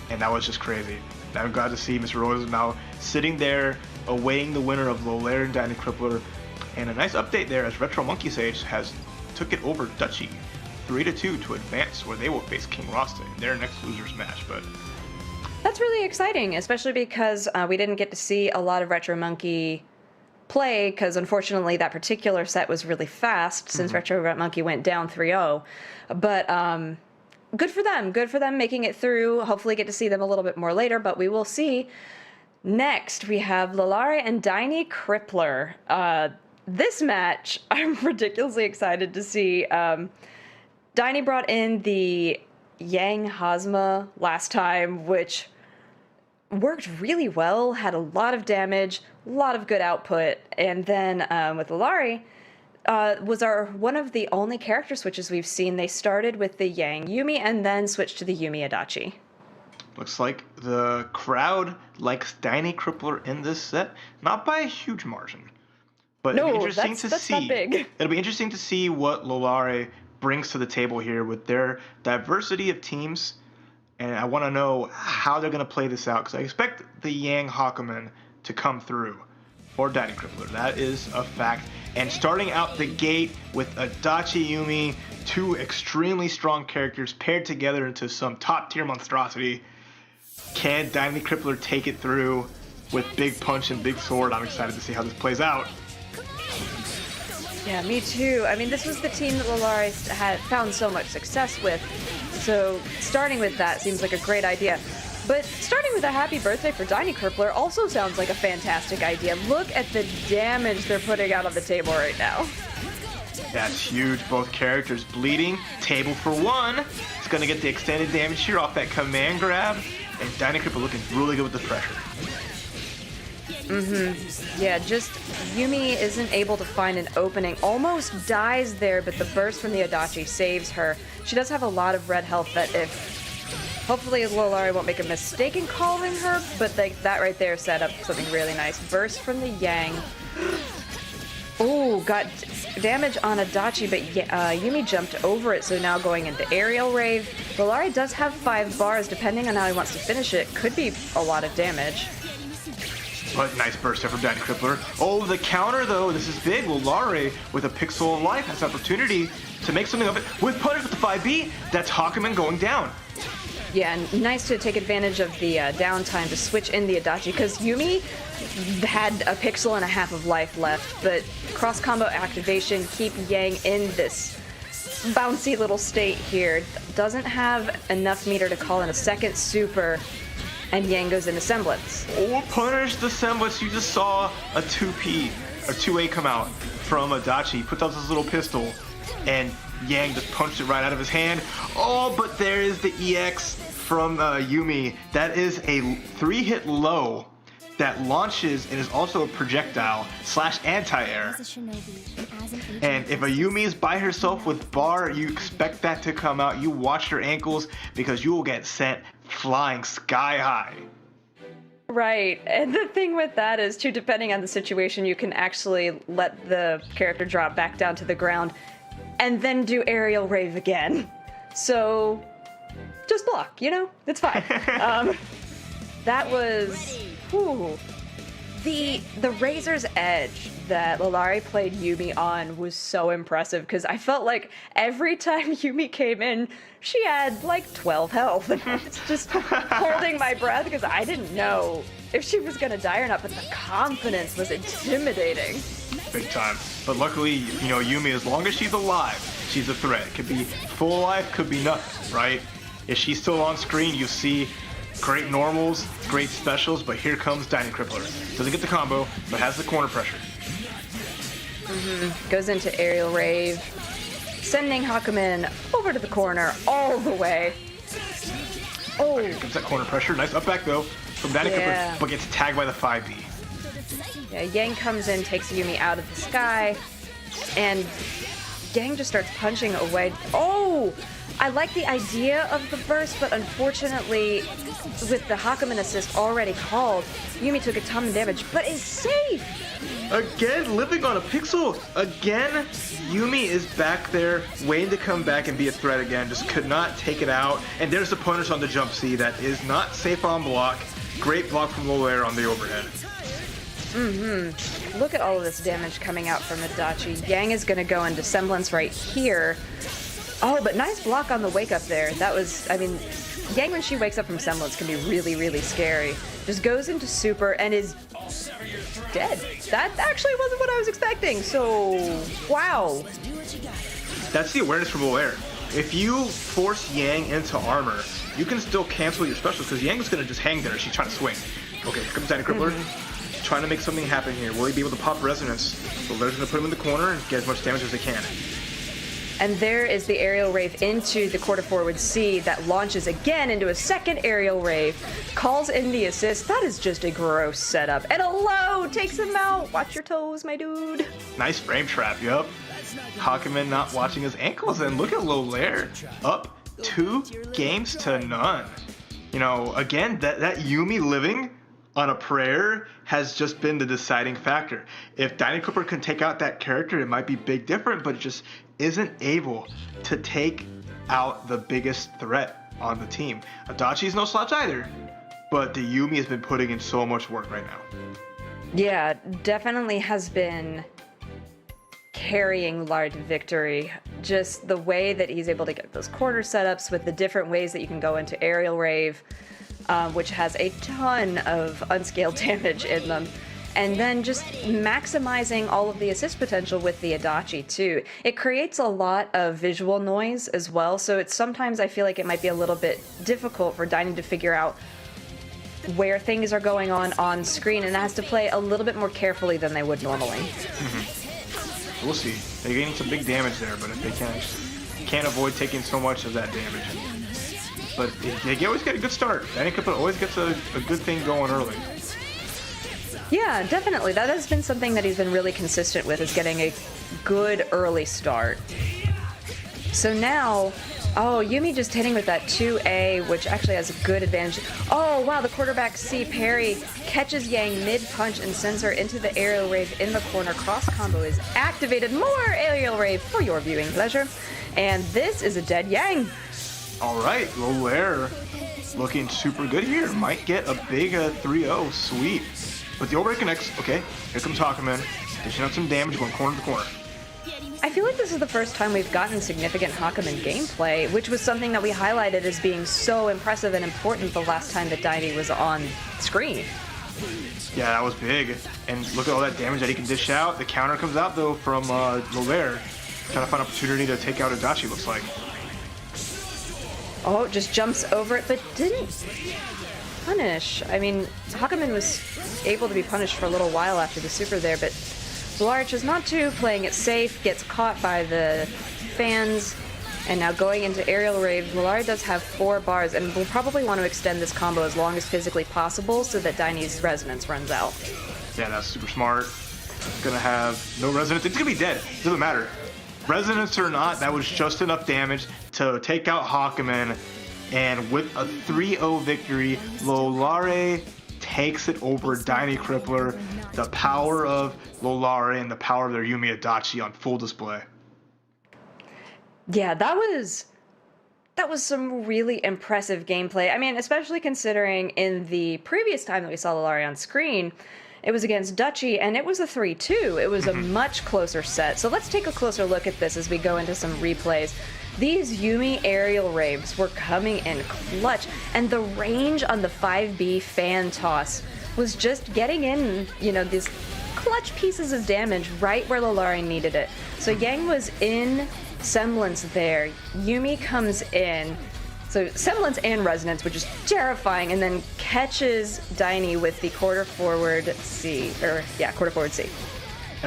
and that was just crazy. I'm glad to see Mr. Ronism now sitting there awaiting the winner of Lolaire and Danny Crippler. And a nice update there as Retro Monkey Sage has took it over Dutchy 3-2 to advance, where they will face King Rasta in their next losers match. But That's really exciting, especially because we didn't get to see a lot of Retro Monkey play, because unfortunately that particular set was really fast since Retro Monkey went down 3-0. But good for them. Good for them making it through. Hopefully get to see them a little bit more later, but we will see. Next, we have Lalare and Diney Crippler. This match, I'm ridiculously excited to see. Diney brought in the Yang Hazma last time, which worked really well, had a lot of damage, a lot of good output, and then with Lalare, was one of the only character switches we've seen. They started with the Yang Yumi and then switched to the Yumi Adachi. Looks like the crowd likes Diney Crippler in this set, not by a huge margin. But No, it'll be interesting to that's see. not big. It'll be interesting to see what Lalare brings to the table here with their diversity of teams. And I want to know how they're going to play this out, because I expect the Yang Hakumen to come through for Diney Crippler. That is a fact. And starting out the gate with Adachi Yumi, two extremely strong characters paired together into some top-tier monstrosity. Can Diney Crippler take it through with big punch and big sword? I'm excited to see how this plays out. Yeah, me too. I mean, this was the team that Lalare had found so much success with, so starting with that seems like a great idea. But starting with a happy birthday for Diney Crippler also sounds like a fantastic idea. Look at the damage they're putting out on the table right now. That's huge. Both characters bleeding. Table for one. It's going to get the extended damage here off that command grab. And Diney Crippler looking really good with the pressure. Yeah, just Yumi isn't able to find an opening. Almost dies there, but the burst from the Adachi saves her. She does have a lot of red health that hopefully Lalare won't make a mistake in calling her, but that right there set up something really nice. Burst from the Yang. Oh, got damage on Adachi, but Yumi jumped over it, so now going into Aerial Rave. Lalare does have 5 bars. Depending on how he wants to finish it, could be a lot of damage. But nice burst there from Diney Crippler. Oh, the counter though, this is big. Lalare with a pixel of life has opportunity to make something of it. With punish with the 5B, that's Hakumen going down. Yeah, and nice to take advantage of the downtime to switch in the Adachi, because Yumi had a pixel and a half of life left, but cross-combo activation keep Yang in this bouncy little state here. Doesn't have enough meter to call in a second super, and Yang goes into Semblance. Oh, punish the Semblance. You just saw a 2P, or 2A come out from Adachi. Puts out this little pistol, and Yang just punched it right out of his hand. Oh, but there is the EX from Yumi. That is a 3-hit low that launches and is also a projectile / anti-air. And if a Yumi is by herself with bar, you expect that to come out. You watch her ankles, because you will get sent flying sky high. Right, and the thing with that is, too, depending on the situation, you can actually let the character drop back down to the ground and then do Aerial Rave again. So, just block, it's fine. That was, the Razor's Edge that Lalare played Yumi on was so impressive, because I felt like every time Yumi came in, she had like 12 health, and I was just holding my breath because I didn't know if she was gonna die or not, but the confidence was intimidating. Big time. But luckily, Yumi, as long as she's alive, she's a threat. Could be full life, could be nothing, right? If she's still on screen, you see great normals, great specials, but here comes Diney Crippler. Doesn't get the combo, but has the corner pressure. Goes into Aerial Rave, sending Hakumen over to the corner all the way. Oh, here comes that corner pressure. Nice up back though from Diney Crippler, but gets tagged by the 5B. Yeah, Yang comes in, takes Yumi out of the sky, and Yang just starts punching away. Oh! I like the idea of the burst, but unfortunately, with the Hakumen assist already called, Yumi took a ton of damage, but is safe! Again, living on a pixel. Again, Yumi is back there, waiting to come back and be a threat again. Just could not take it out. And there's the punish on the jump C that is not safe on block. Great block from Lalare on the overhead. Look at all of this damage coming out from Adachi. Yang is going to go into Semblance right here. Oh, but nice block on the wake up there. That was, I mean, Yang when she wakes up from Semblance can be really, really scary. Just goes into super and is dead. That actually wasn't what I was expecting, so wow. That's the awareness from Blair. If you force Yang into armor, you can still cancel your specials because Yang is going to just hang there. She's trying to swing. Okay, here comes Tiny Crippler. Trying to make something happen here. Will he be able to pop resonance? So Blair's going to put him in the corner and get as much damage as they can. And there is the aerial rave into the quarter forward C that launches again into a second aerial rave, calls in the assist. That is just a gross setup. And a low takes him out. Watch your toes, my dude. Nice frame trap, yup. Hakumen not watching his ankles, and look at Lolaire. Up 2-0. You know, again, that Yumi living on a prayer has just been the deciding factor. If Dino Cooper can take out that character, it might be big different, but it just isn't able to take out the biggest threat on the team. Adachi's no slouch either, but the Yumi has been putting in so much work right now. Yeah, definitely has been carrying Lard to victory. Just the way that he's able to get those corner setups with the different ways that you can go into aerial rave, which has a ton of unscaled damage in them. And then just maximizing all of the assist potential with the Adachi too. It creates a lot of visual noise as well, so it's sometimes I feel like it might be a little bit difficult for Diney to figure out where things are going on screen, and it has to play a little bit more carefully than they would normally. We'll see. They're getting some big damage there, but if they can't avoid taking so much of that damage. But they always get a good start. Diney Cooper always gets a good thing going early. Yeah, definitely. That has been something that he's been really consistent with, is getting a good early start. So now, oh, Yumi just hitting with that 2A, which actually has a good advantage. Oh, wow, the quarterback C parry catches Yang mid-punch and sends her into the aerial rave in the corner. Cross combo is activated. More aerial rave for your viewing pleasure. And this is a dead Yang. All right, Lolaire looking super good here. Might get a big 3-0 sweep. But the overhead connects. Okay, here comes Hakumen. Dishing out some damage, going corner to corner. I feel like this is the first time we've gotten significant Hakumen gameplay, which was something that we highlighted as being so impressive and important the last time that Diney was on screen. Yeah, that was big. And look at all that damage that he can dish out. The counter comes out, though, from Lolaire. Trying to find an opportunity to take out Adachi, looks like. Oh, just jumps over it, but didn't punish. I mean, Hakumen was able to be punished for a little while after the super there, but Larch is not too, playing it safe, gets caught by the fans, and now going into aerial rave. Millard does have 4 bars, and will probably want to extend this combo as long as physically possible so that Diney's resonance runs out. Yeah, that's super smart. Gonna have no resonance. It's gonna be dead. Doesn't matter. Resonance or not, that was just enough damage to take out Hakumen. And with a 3-0 victory, Lolaire takes it over Diney Crippler. The power of Lolaire and the power of their Yumi Adachi on full display. Yeah, that was some really impressive gameplay. I mean, especially considering in the previous time that we saw Lolaire on screen, it was against Dutchy, and it was a 3-2. It was a much closer set. So let's take a closer look at this as we go into some replays. These Yumi aerial raves were coming in clutch, and the range on the 5B fan toss was just getting in, you know, these clutch pieces of damage right where Lolaire needed it. So Yang was in Semblance there. Yumi comes in. So Semblance and Resonance, which is terrifying, and then catches Diney with the quarter forward C. And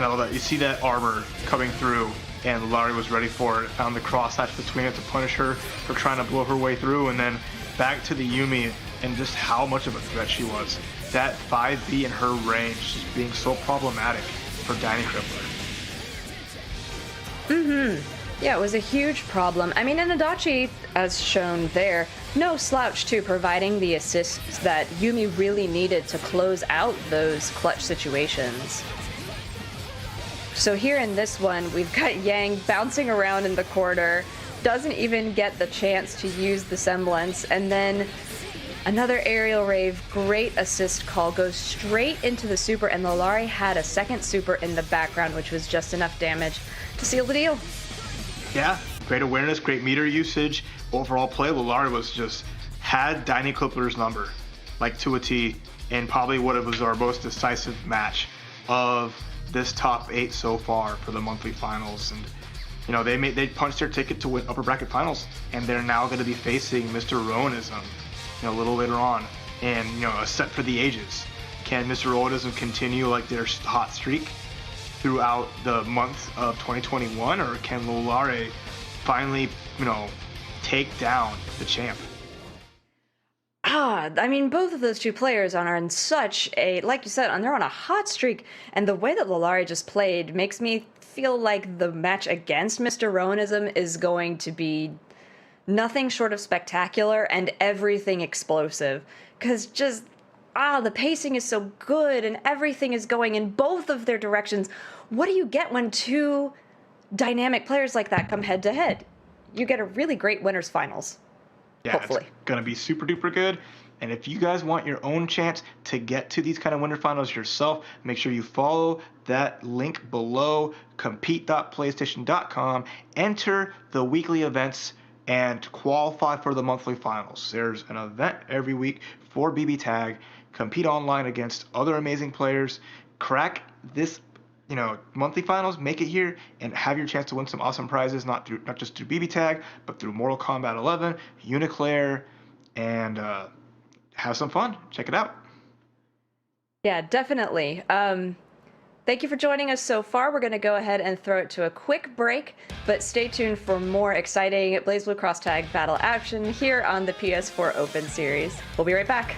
I love that. You see that armor coming through, and Lolaire was ready for it. Found the crosshatch between it to punish her for trying to blow her way through, and then back to the Yumi and just how much of a threat she was. That 5B in her range just being so problematic for Diney Crippler. Yeah, it was a huge problem. I mean, and Adachi, as shown there, no slouch too, providing the assists that Yumi really needed to close out those clutch situations. So here in this one, we've got Yang bouncing around in the corner, doesn't even get the chance to use the Semblance, and then another aerial rave, great assist call, goes straight into the super, and Lolaire had a second super in the background, which was just enough damage to seal the deal. Yeah, Great awareness, great meter usage, overall play. Lolari was just had Danny Clippler's number, like to a T, and probably what it was our most decisive match of this top 8 so far for the monthly finals. And you know, they punched their ticket to win upper bracket finals, and they're now going to be facing Mr. Rowanism, you know, a little later on, and you know, a set for the ages. Can Mr. Rowanism continue like their hot streak throughout the month of 2021, or can Lolari finally, you know, take down the champ? I mean, both of those two players are on such a, like you said, they're on a hot streak, and the way that Lolari just played makes me feel like the match against Mr. Rowanism is going to be nothing short of spectacular and everything explosive, because just, the pacing is so good and everything is going in both of their directions. What do you get when two dynamic players like that come head to head? You get a really great winners finals. Yeah, hopefully. It's gonna be super duper good. And if you guys want your own chance to get to these kind of winter finals yourself, make sure you follow that link below, compete.playstation.com, enter the weekly events, and qualify for the monthly finals. There's an event every week for BBTAG. Compete online against other amazing players, crack this, you know, monthly finals, make it here, and have your chance to win some awesome prizes, not just through BBTAG, but through Mortal Kombat 11, Uniclair, and have some fun. Check it out. Yeah, definitely. Thank you for joining us so far. We're going to go ahead and throw it to a quick break, but stay tuned for more exciting BlazBlue Cross Tag battle action here on the PS4 Open Series. We'll be right back.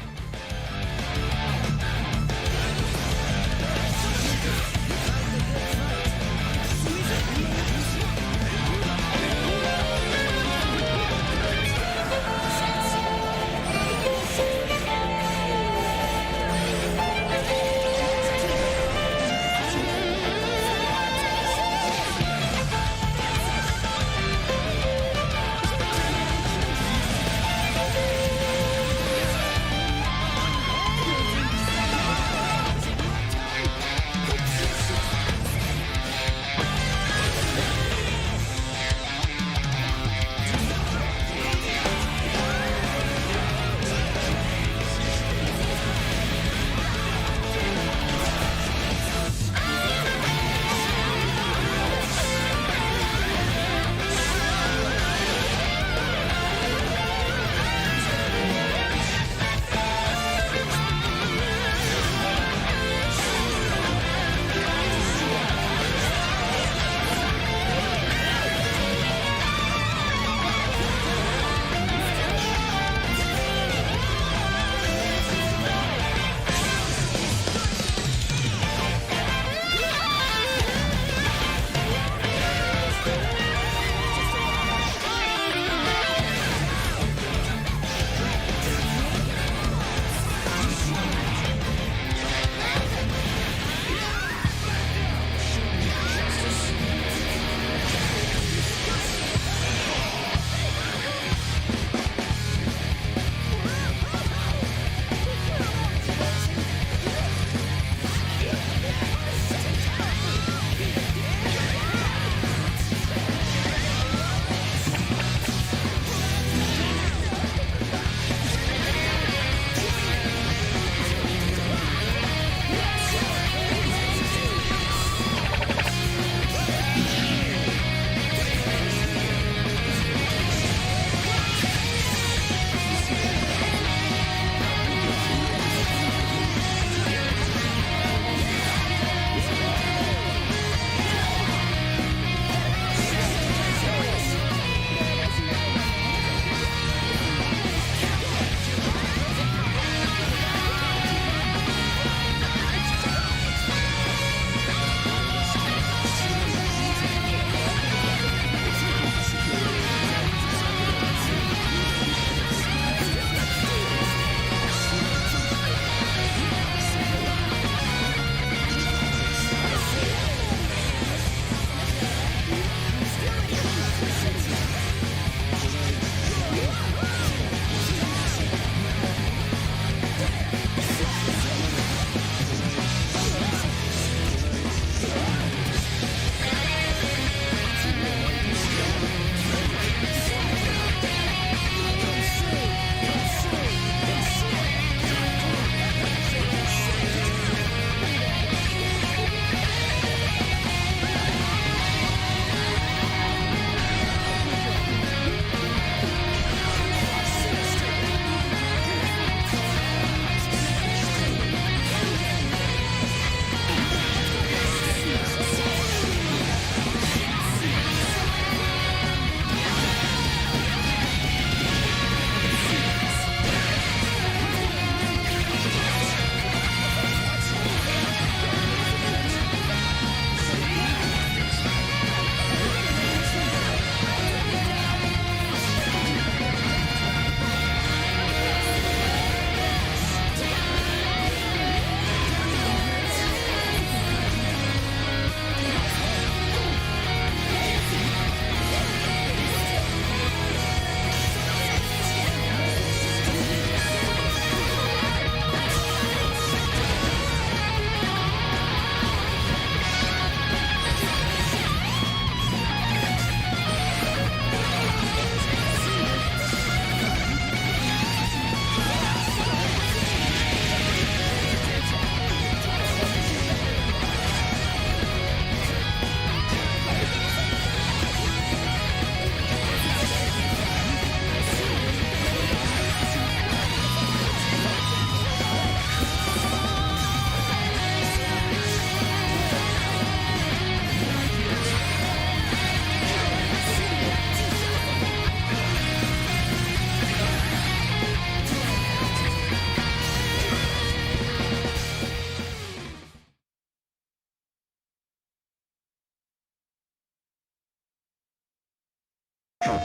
And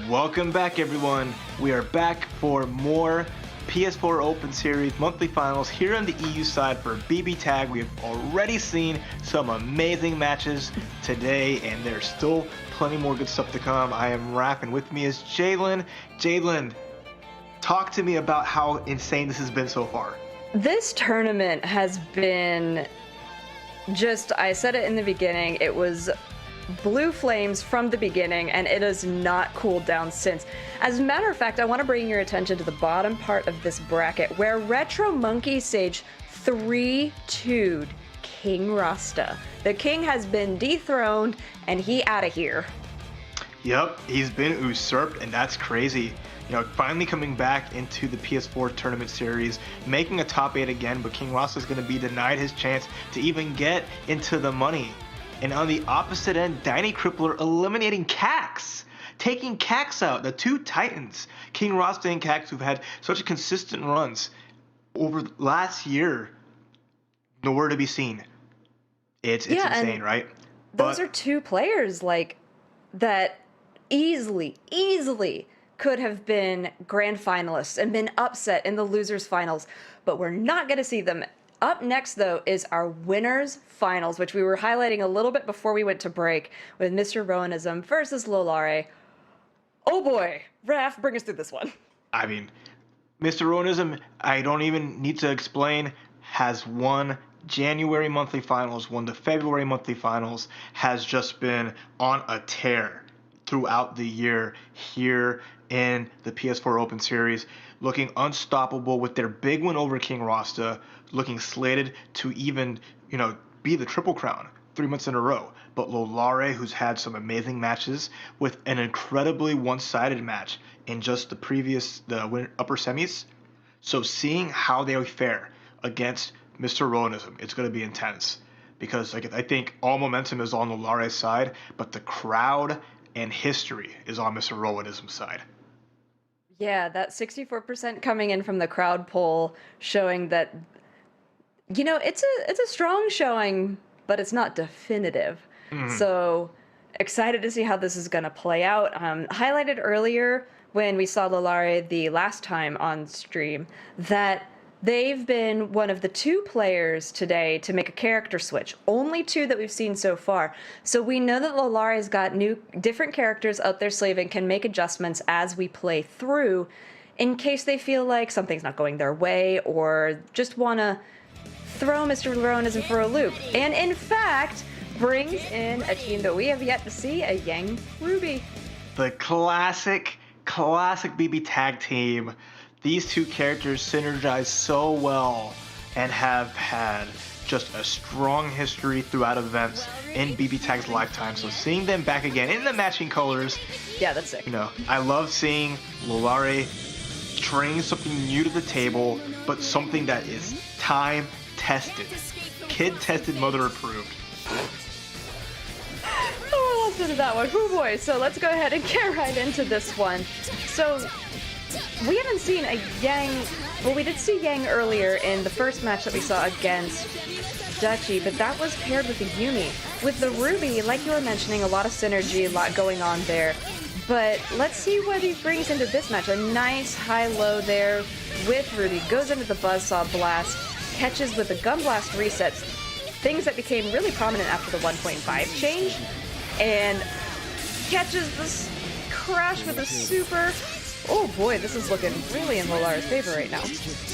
welcome back, everyone. We are back for more PS4 Open Series monthly finals here on the EU side for BBTAG. We have already seen some amazing matches today, and there's still plenty more good stuff to come. I am Raph, and with me is Jalen. Jalen, talk to me about how insane this has been so far. This tournament has been just, I said it in the beginning, it was blue flames from the beginning, and it has not cooled down since. As a matter of fact, I want to bring your attention to the bottom part of this bracket, where Retro Monkey Sage 3-2'd King Rasta. The king has been dethroned, and he out of here. Yep, he's been usurped, and that's crazy. You know, finally coming back into the PS4 tournament series, making a top 8 again, but King Rasta is going to be denied his chance to even get into the money. And on the opposite end, Diny Crippler eliminating Cax, taking Cax out, the two titans, King Rasta and Cax, who've had such consistent runs over last year, nowhere to be seen. It's insane, right? Those are two players like that easily could have been grand finalists and been upset in the losers finals, but we're not going to see them. Up next, though, is our winners finals, which we were highlighting a little bit before we went to break with Mr. Rowanism versus Lolare. Oh boy, Raph, bring us through this one. I mean, Mr. Rowanism, I don't even need to explain, has won January monthly finals, won the February monthly finals, has just been on a tear throughout the year here in the PS4 Open Series, looking unstoppable with their big win over King Rasta, looking slated to even, be the Triple Crown 3 months in a row. But Lolare, who's had some amazing matches with an incredibly one-sided match in just the upper semis. So seeing how they fare against Mr. Rowanism, it's going to be intense. Because I think all momentum is on Lolare's side, but the crowd and history is on Mr. Rowanism's side. Yeah, that 64% coming in from the crowd poll showing that, it's a strong showing, but it's not definitive. Mm-hmm. So excited to see how this is going to play out. Highlighted earlier when we saw Lolare the last time on stream that they've been one of the two players today to make a character switch. Only two that we've seen so far. So we know that Lolare's got different characters out their sleeve and can make adjustments as we play through in case they feel like something's not going their way or just want to throw Mr. Rowanism for a loop. And in fact, brings in a team that we have yet to see, a Yang Ruby. The classic BB tag team. These two characters synergize so well and have had just a strong history throughout events in BBTAG's lifetime. So seeing them back again in the matching colors. Yeah, that's sick. I love seeing Lolare bring something new to the table, but something that is time-tested. Kid-tested, mother-approved. Oh, let's into that one. Oh boy, so let's go ahead and get right into this one. So we haven't seen a Yang, well, we did see Yang earlier in the first match that we saw against Duchy, but that was paired with the Yumi. With the Ruby, like you were mentioning, a lot of synergy, a lot going on there. But let's see what he brings into this match. A nice high-low there with Ruby. Goes into the Buzzsaw Blast, catches with the Gun Blast resets, things that became really prominent after the 1.5 change, and catches this Crash with a super. Oh boy, this is looking really in Lolare's favor right now.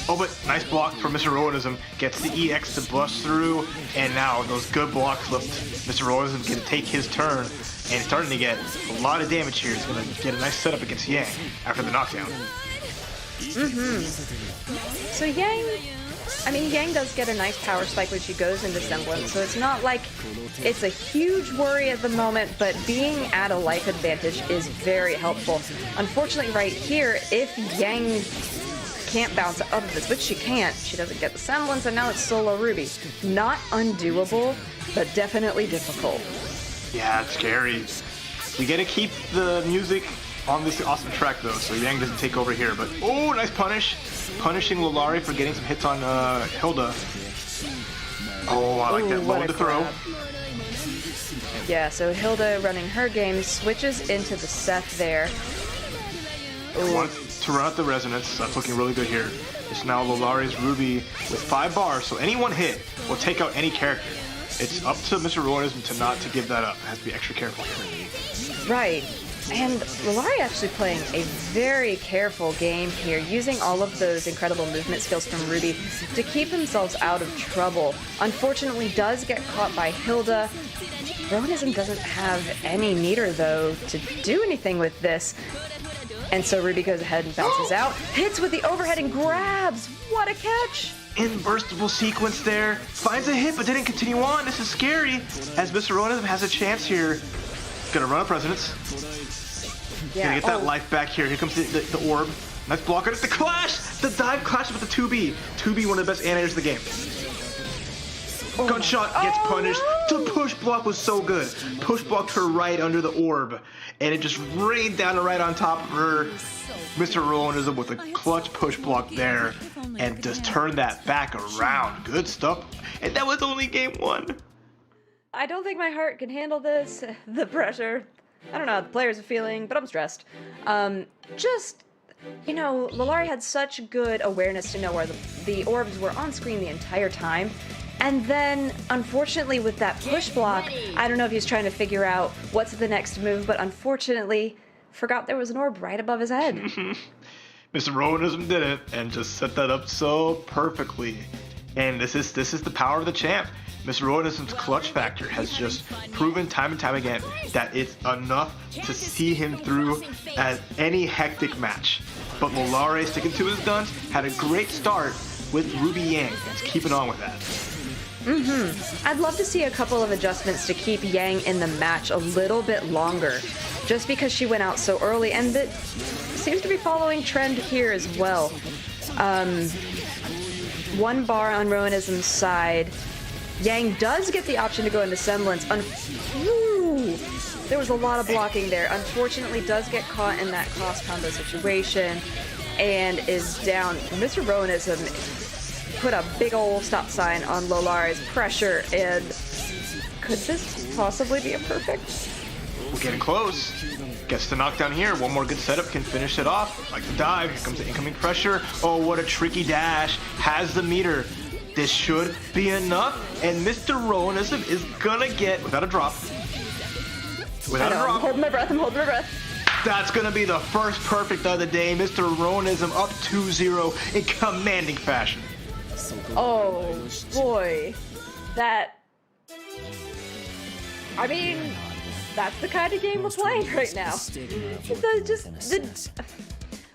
Oh, but nice block from Mr. Rowanism. Gets the EX to bust through, and now those good blocks let Mr. Rowanism can take his turn, and he's starting to get a lot of damage here. He's going to get a nice setup against Yang after the knockdown. So Yang does get a nice power spike when she goes into Semblance, so it's not like it's a huge worry at the moment, but being at a life advantage is very helpful. Unfortunately, right here, if Yang can't bounce out of this, which she can't, she doesn't get the Semblance, and now it's solo Ruby. Not undoable, but definitely difficult. Yeah, it's scary. We gotta keep the music on this awesome track though, so Yang doesn't take over here. But oh, nice punish, punishing Lolari for getting some hits on Hilda. Oh, I like that low to throw. Yeah, so Hilda running her game switches into the Seth there. Wants to run out the resonance. That's looking really good here. It's now Lolari's Ruby with 5 bars, so any one hit will take out any character. It's up to Mr. Ruinism to give that up. It has to be extra careful here. Right. And Lolari actually playing a very careful game here, using all of those incredible movement skills from Ruby to keep themselves out of trouble. Unfortunately, does get caught by Hilda. Ruinism doesn't have any meter, though, to do anything with this. And so Ruby goes ahead and bounces out, hits with the overhead and grabs. What a catch! Inburstable sequence there. Finds a hit, but didn't continue on. This is scary, as Mr. Ruinism has a chance here. Gonna run up Resonance. Yeah. Gonna get that life back here. Here comes the orb. Nice blocker. It's the clash! The dive clash with the 2B. 2B, one of the best animators in the game. Gunshot gets punished. No! The push block was so good. Push blocked her right under the orb, and it just rained down right on top of her. Mr. Ruinism with a clutch push block there, and just turned that back around. Good stuff. And that was only game 1. I don't think my heart can handle this. The pressure. I don't know how the players are feeling, but I'm stressed. Lolari had such good awareness to know where the orbs were on screen the entire time. And then, unfortunately, with that push block, I don't know if he's trying to figure out what's the next move, but unfortunately, forgot there was an orb right above his head. Mr. Ruinism did it and just set that up so perfectly. And this is the power of the champ. Mr. Ruinism's clutch factor has just proven time and time again that it's enough to see him through at any hectic match. But Lolari, sticking to his guns, had a great start with Ruby Yang, and he's keeping on with that. I'd love to see a couple of adjustments to keep Yang in the match a little bit longer, just because she went out so early, and that seems to be following trend here as well. 1 bar on Ruinism's side. Yang does get the option to go into Semblance. There was a lot of blocking there. Unfortunately, does get caught in that cross combo situation and is down. Mr. Ruinism put a big old stop sign on Lolari's pressure, and could this possibly be a perfect? We're getting close. Gets the knockdown here. One more good setup can finish it off. Like the dive. Here comes the incoming pressure. Oh, what a tricky dash. Has the meter. This should be enough. And Mr. Ruinism is gonna get, without a drop. I'm holding my breath. That's gonna be the first perfect of the day. Mr. Ruinism up 2-0 in commanding fashion. Oh boy, that's the kind of game we're playing right now.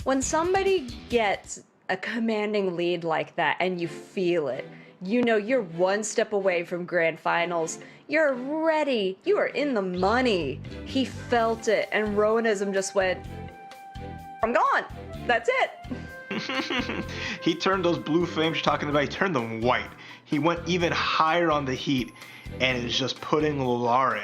When somebody gets a commanding lead like that and you feel it, you know you're one step away from grand finals. You're ready. You are in the money. He felt it, and Ruinism just went, I'm gone. That's it. He turned those blue flames you're talking about, he turned them white. He went even higher on the heat, and is just putting Lolari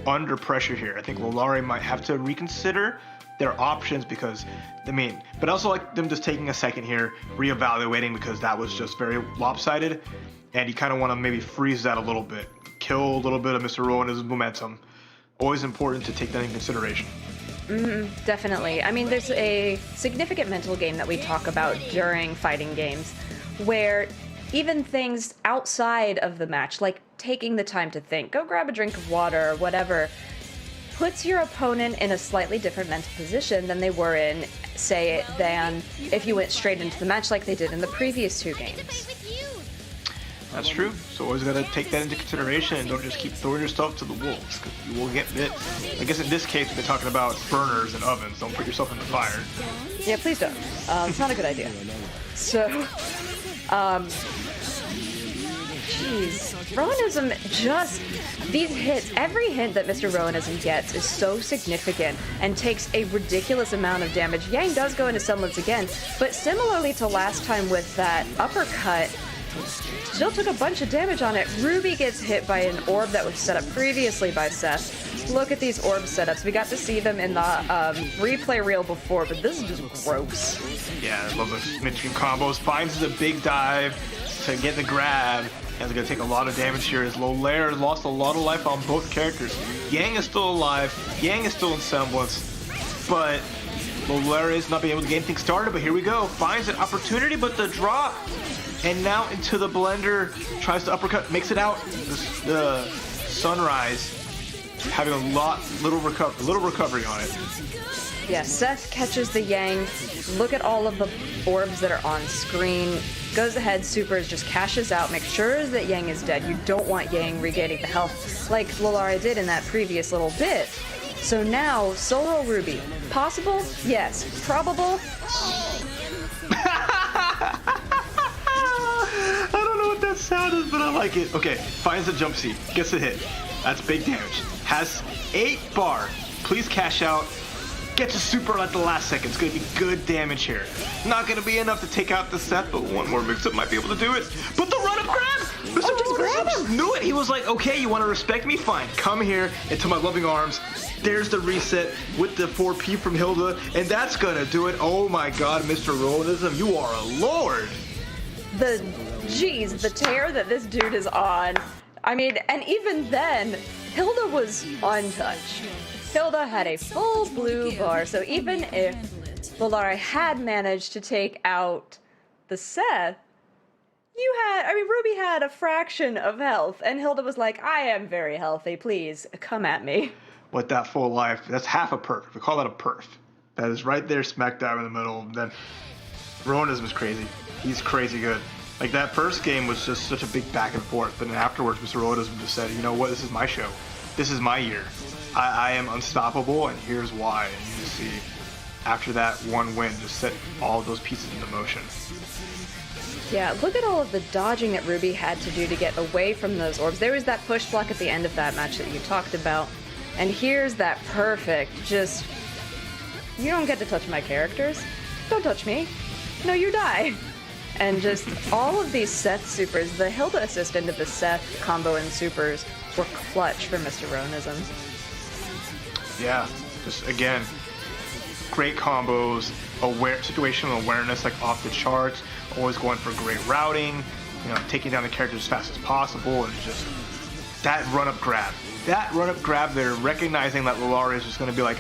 under pressure here. I think Lolari might have to reconsider their options because, but I also like them just taking a second here, reevaluating, because that was just very lopsided, and you kind of want to maybe freeze that a little bit, kill a little bit of Mr. Ruinism's momentum. Always important to take that in consideration. Definitely. There's a significant mental game that we talk about during fighting games where even things outside of the match, like taking the time to think, go grab a drink of water or whatever, puts your opponent in a slightly different mental position than they were in, than if you went straight into the match like they did in the previous 2 games. That's true. So always got to take that into consideration and don't just keep throwing yourself to the wolves, because you will get bit. I guess in this case we've been talking about burners and ovens. Don't put yourself in the fire. Yeah, please don't. It's not a good idea. So, Ruinism these hits, every hit that Mr. Ruinism gets is so significant and takes a ridiculous amount of damage. Yang does go into Semblance again, but similarly to last time with that uppercut, still took a bunch of damage on it. Ruby gets hit by an orb that was set up previously by Seth. Look at these orb setups. We got to see them in the replay reel before, but this is just gross. Yeah, I love those mid-stream combos. Finds the big dive to get the grab. And it's going to take a lot of damage here as Lolaire has lost a lot of life on both characters. Yang is still alive. Yang is still in semblance. But Lolaire is not being able to get anything started. But here we go. Finds an opportunity, but the drop. And now into the blender. Tries to uppercut. Makes it out. The Sunrise having a little recovery on it. Yeah, Seth catches the Yang. Look at all of the orbs that are on screen. Goes ahead, supers, just cashes out, makes sure that Yang is dead. You don't want Yang regaining the health like Lolaire did in that previous little bit. So now, solo Ruby. Possible? Yes. Probable? I don't know what that sound is, but I like it. Okay, finds the jump seat, gets a hit. That's big damage. Has 8 bar. Please cash out. Gets a super at the last second. It's going to be good damage here. Not going to be enough to take out the Seth, but one more mix-up might be able to do it. But the run-up grab! Mr. Just grab him! Knew it. He was like, okay, you want to respect me? Fine. Come here into my loving arms. There's the reset with the 4P from Hilda, and that's going to do it. Oh my god, Mr. Ronism, you are a lord! The tear that this dude is on. I mean, and even then, Hilda was untouched. Hilda had a full blue bar, so even if Lolaire had managed to take out the Seth, Ruby had a fraction of health, and Hilda was like, I am very healthy, please, come at me. With that full life, that's half a perf. We call that a perf. That is right there, smack dab in the middle. And then Ronism is crazy. He's crazy good. Like, that first game was just such a big back and forth, but then afterwards, Mr. Ronism just said, you know what, this is my show. This is my year. I am unstoppable, and here's why. And you just see, after that one win, just set all of those pieces into motion. Yeah, look at all of the dodging that Ruby had to do to get away from those orbs. There was that push block at the end of that match that you talked about. And here's that perfect, just, you don't get to touch my characters. Don't touch me. No, you die. And just all of these Seth supers, the Hilda assist into the Seth combo and supers were clutch for Mr. Ronism. Yeah, just again, great combos, situational awareness like off the charts, always going for great routing, taking down the characters as fast as possible, and just that run-up grab. That run-up grab there, recognizing that Lolaire is just going to be like,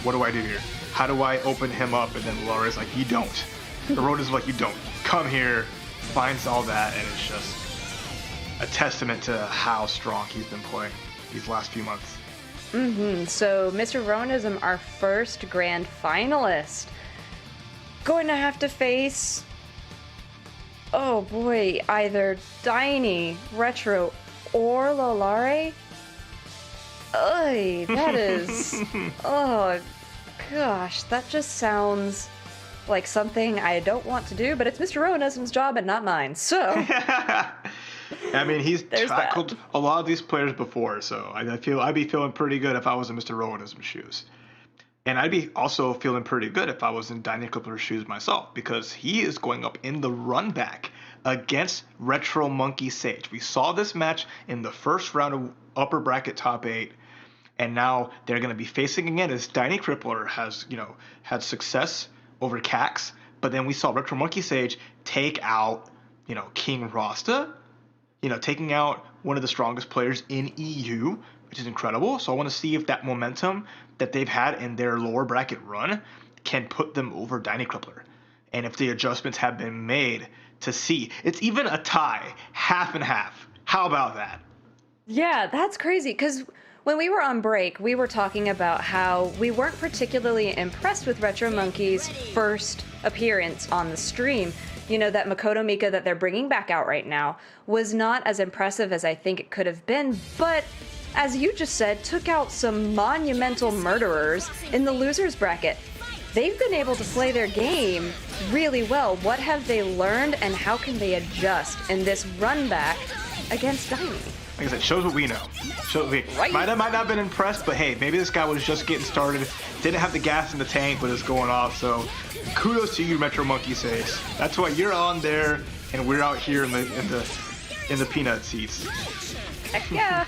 what do I do here? How do I open him up? And then Lolaire is like, you don't. The road is like, you don't. Come here, finds all that, and it's just a testament to how strong he's been playing these last few months. So, Mr. Ronism, our first grand finalist, going to have to face, oh boy, either Diny, Retro, or Lolaire. That is, oh gosh, that just sounds like something I don't want to do, but it's Mr. Ronism's job and not mine, so. I mean, he's tackled a lot of these players before, so I'd be feeling pretty good if I was in Mr. Ronism's shoes. And I'd be also feeling pretty good if I was in Diny Crippler's shoes myself, because he is going up in the run back against Retro Monkey Sage. We saw this match in the first round of upper bracket top 8, and now they're going to be facing again as Diny Crippler has, had success over Cax, but then we saw Retro Monkey Sage take out, King Rasta, taking out one of the strongest players in EU, which is incredible. So I want to see if that momentum that they've had in their lower bracket run can put them over Diny Crippler. And if the adjustments have been made to see. It's even a tie, half and half. How about that? Yeah, that's crazy, because when we were on break, we were talking about how we weren't particularly impressed with Retro Monkey's first appearance on the stream. That Makoto Mika that they're bringing back out right now was not as impressive as I think it could have been, but as you just said, took out some monumental murderers in the losers bracket. They've been able to play their game really well. What have they learned, and how can they adjust in this run back against Diny? Like I said, shows what we know. Right. Might not have been impressed, but hey, maybe this guy was just getting started, didn't have the gas in the tank, but it's going off. So kudos to you, Retro Monkey Sage. That's why you're on there, and we're out here in the peanut seats. Heck yeah.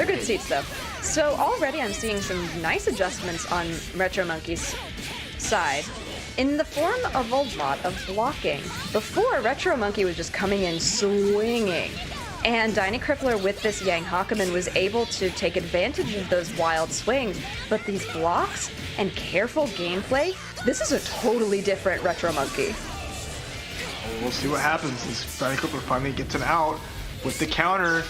They're good seats, though. So already I'm seeing some nice adjustments on Retro Monkey's side in the form of a lot of blocking. Before, Retro Monkey was just coming in swinging. And Dyna Crippler with this Yang Hakumen was able to take advantage of those wild swings, but these blocks and careful gameplay, this is a totally different Retro Monkey. We'll see what happens as Dyna Crippler finally gets an out with the counter,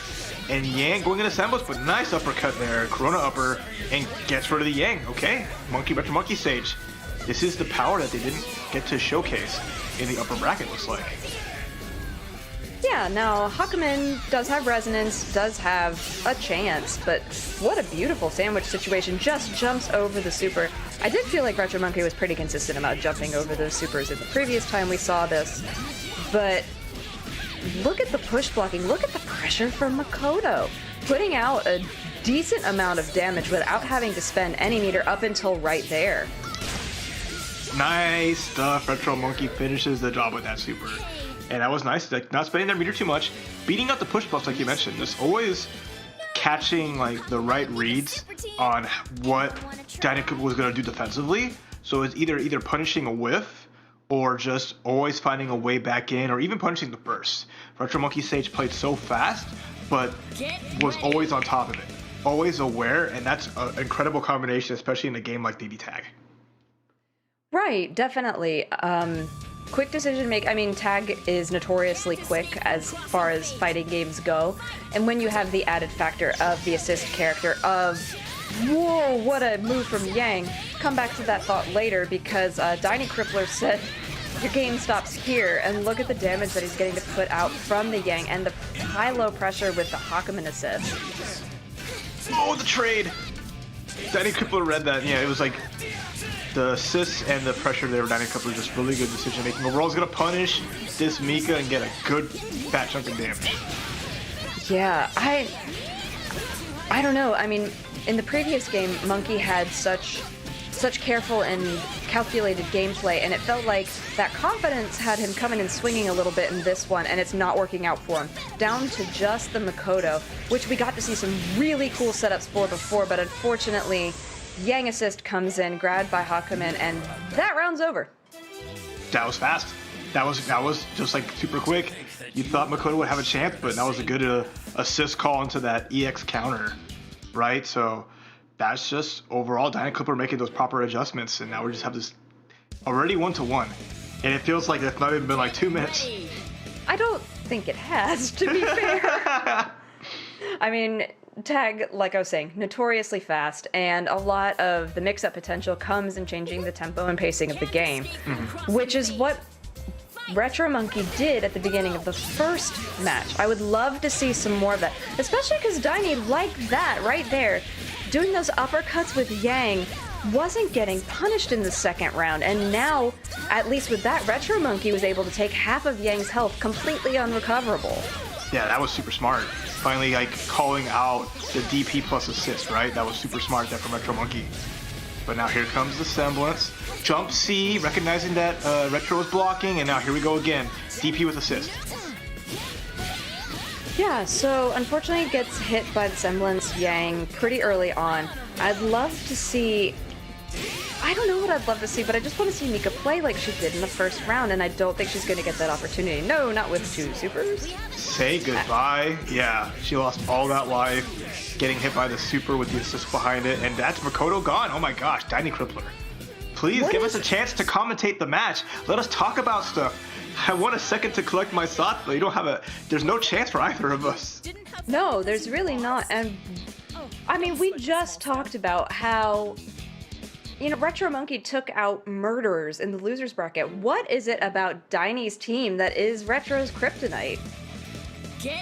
and Yang going into Semblance, but nice uppercut there, Corona upper, and gets rid of the Yang. Okay, Retro Monkey stage. This is the power that they didn't get to showcase in the upper bracket, looks like. Yeah, now Hakumen does have resonance, does have a chance, but what a beautiful sandwich situation. Just jumps over the super. I did feel like Retro Monkey was pretty consistent about jumping over those supers in the previous time we saw this, but look at the push blocking, look at the pressure from Makoto, putting out a decent amount of damage without having to spend any meter up until right there. Nice stuff. Retro Monkey finishes the job with that super. And that was nice, like not spending their meter too much, beating out the push buffs like you mentioned, just always catching like the right reads on what Dyna Crippler was going to do defensively. So it's either punishing a whiff or just always finding a way back in, or even punishing the burst. Retro Monkey Sage played so fast, but was always on top of it, always aware, and that's an incredible combination, especially in a game like BBTAG. Right, definitely. Quick decision make. I mean, Tag is notoriously quick as far as fighting games go, and when you have the added factor of the assist character of, whoa, what a move from Yang. Come back to that thought later, because Dyna Crippler said your game stops here, and look at the damage that he's getting to put out from the Yang and the high-low pressure with the Hakumen assist. Oh, the trade! Dyna Crippler read that. Yeah, it was like the assists and the pressure there. Dyna Crippler just really good decision making. Overall, is gonna punish this Mika and get a good fat chunk of damage. Yeah, I don't know. I mean, in the previous game, Monkey had such careful and calculated gameplay, and it felt like that confidence had him coming and swinging a little bit in this one, and it's not working out for him. Down to just the Makoto, which we got to see some really cool setups for before, but unfortunately, Yang assist comes in, grabbed by Hakumen, and that round's over. That was fast. That was just like super quick. You thought Makoto would have a chance, but that was a good assist call into that EX counter, right? So that's just overall Dyna Crippler making those proper adjustments, and now we just have this already 1-1, and it feels like it's not even been like 2 minutes. I don't think it has, to be fair. I mean, Tag, like I was saying, notoriously fast, and a lot of the mix-up potential comes in changing the tempo and pacing of the game, which is what Retro Monkey did at the beginning of the first match. I would love to see some more of that, especially because Dyna, like that right there, doing those uppercuts with Yang, wasn't getting punished in the second round, and now, at least with that, Retro Monkey was able to take half of Yang's health completely unrecoverable. Yeah, that was super smart. Finally, like, calling out the DP plus assist, right? That was super smart there from Retro Monkey. But now here comes the Semblance. Jump C, recognizing that Retro was blocking, and now here we go again. DP with assist. Yeah, so unfortunately it gets hit by the Semblance Yang pretty early on. I'd love to see... I don't know what I'd love to see, but I just want to see Mika play like she did in the first round, and I don't think she's going to get that opportunity. No, not with 2 supers. Say goodbye. Yeah, she lost all that life, getting hit by the super with the assist behind it, and that's Makoto gone. Oh my gosh, Dyna Crippler. Please give us a chance to commentate the match. Let us talk about stuff. I want a second to collect my thoughts, but you don't have there's no chance for either of us. No, there's really not, and I mean, we just talked about how, you know, Retro Monkey took out Murderers in the losers bracket. What is it about Dyna's team that is Retro's kryptonite?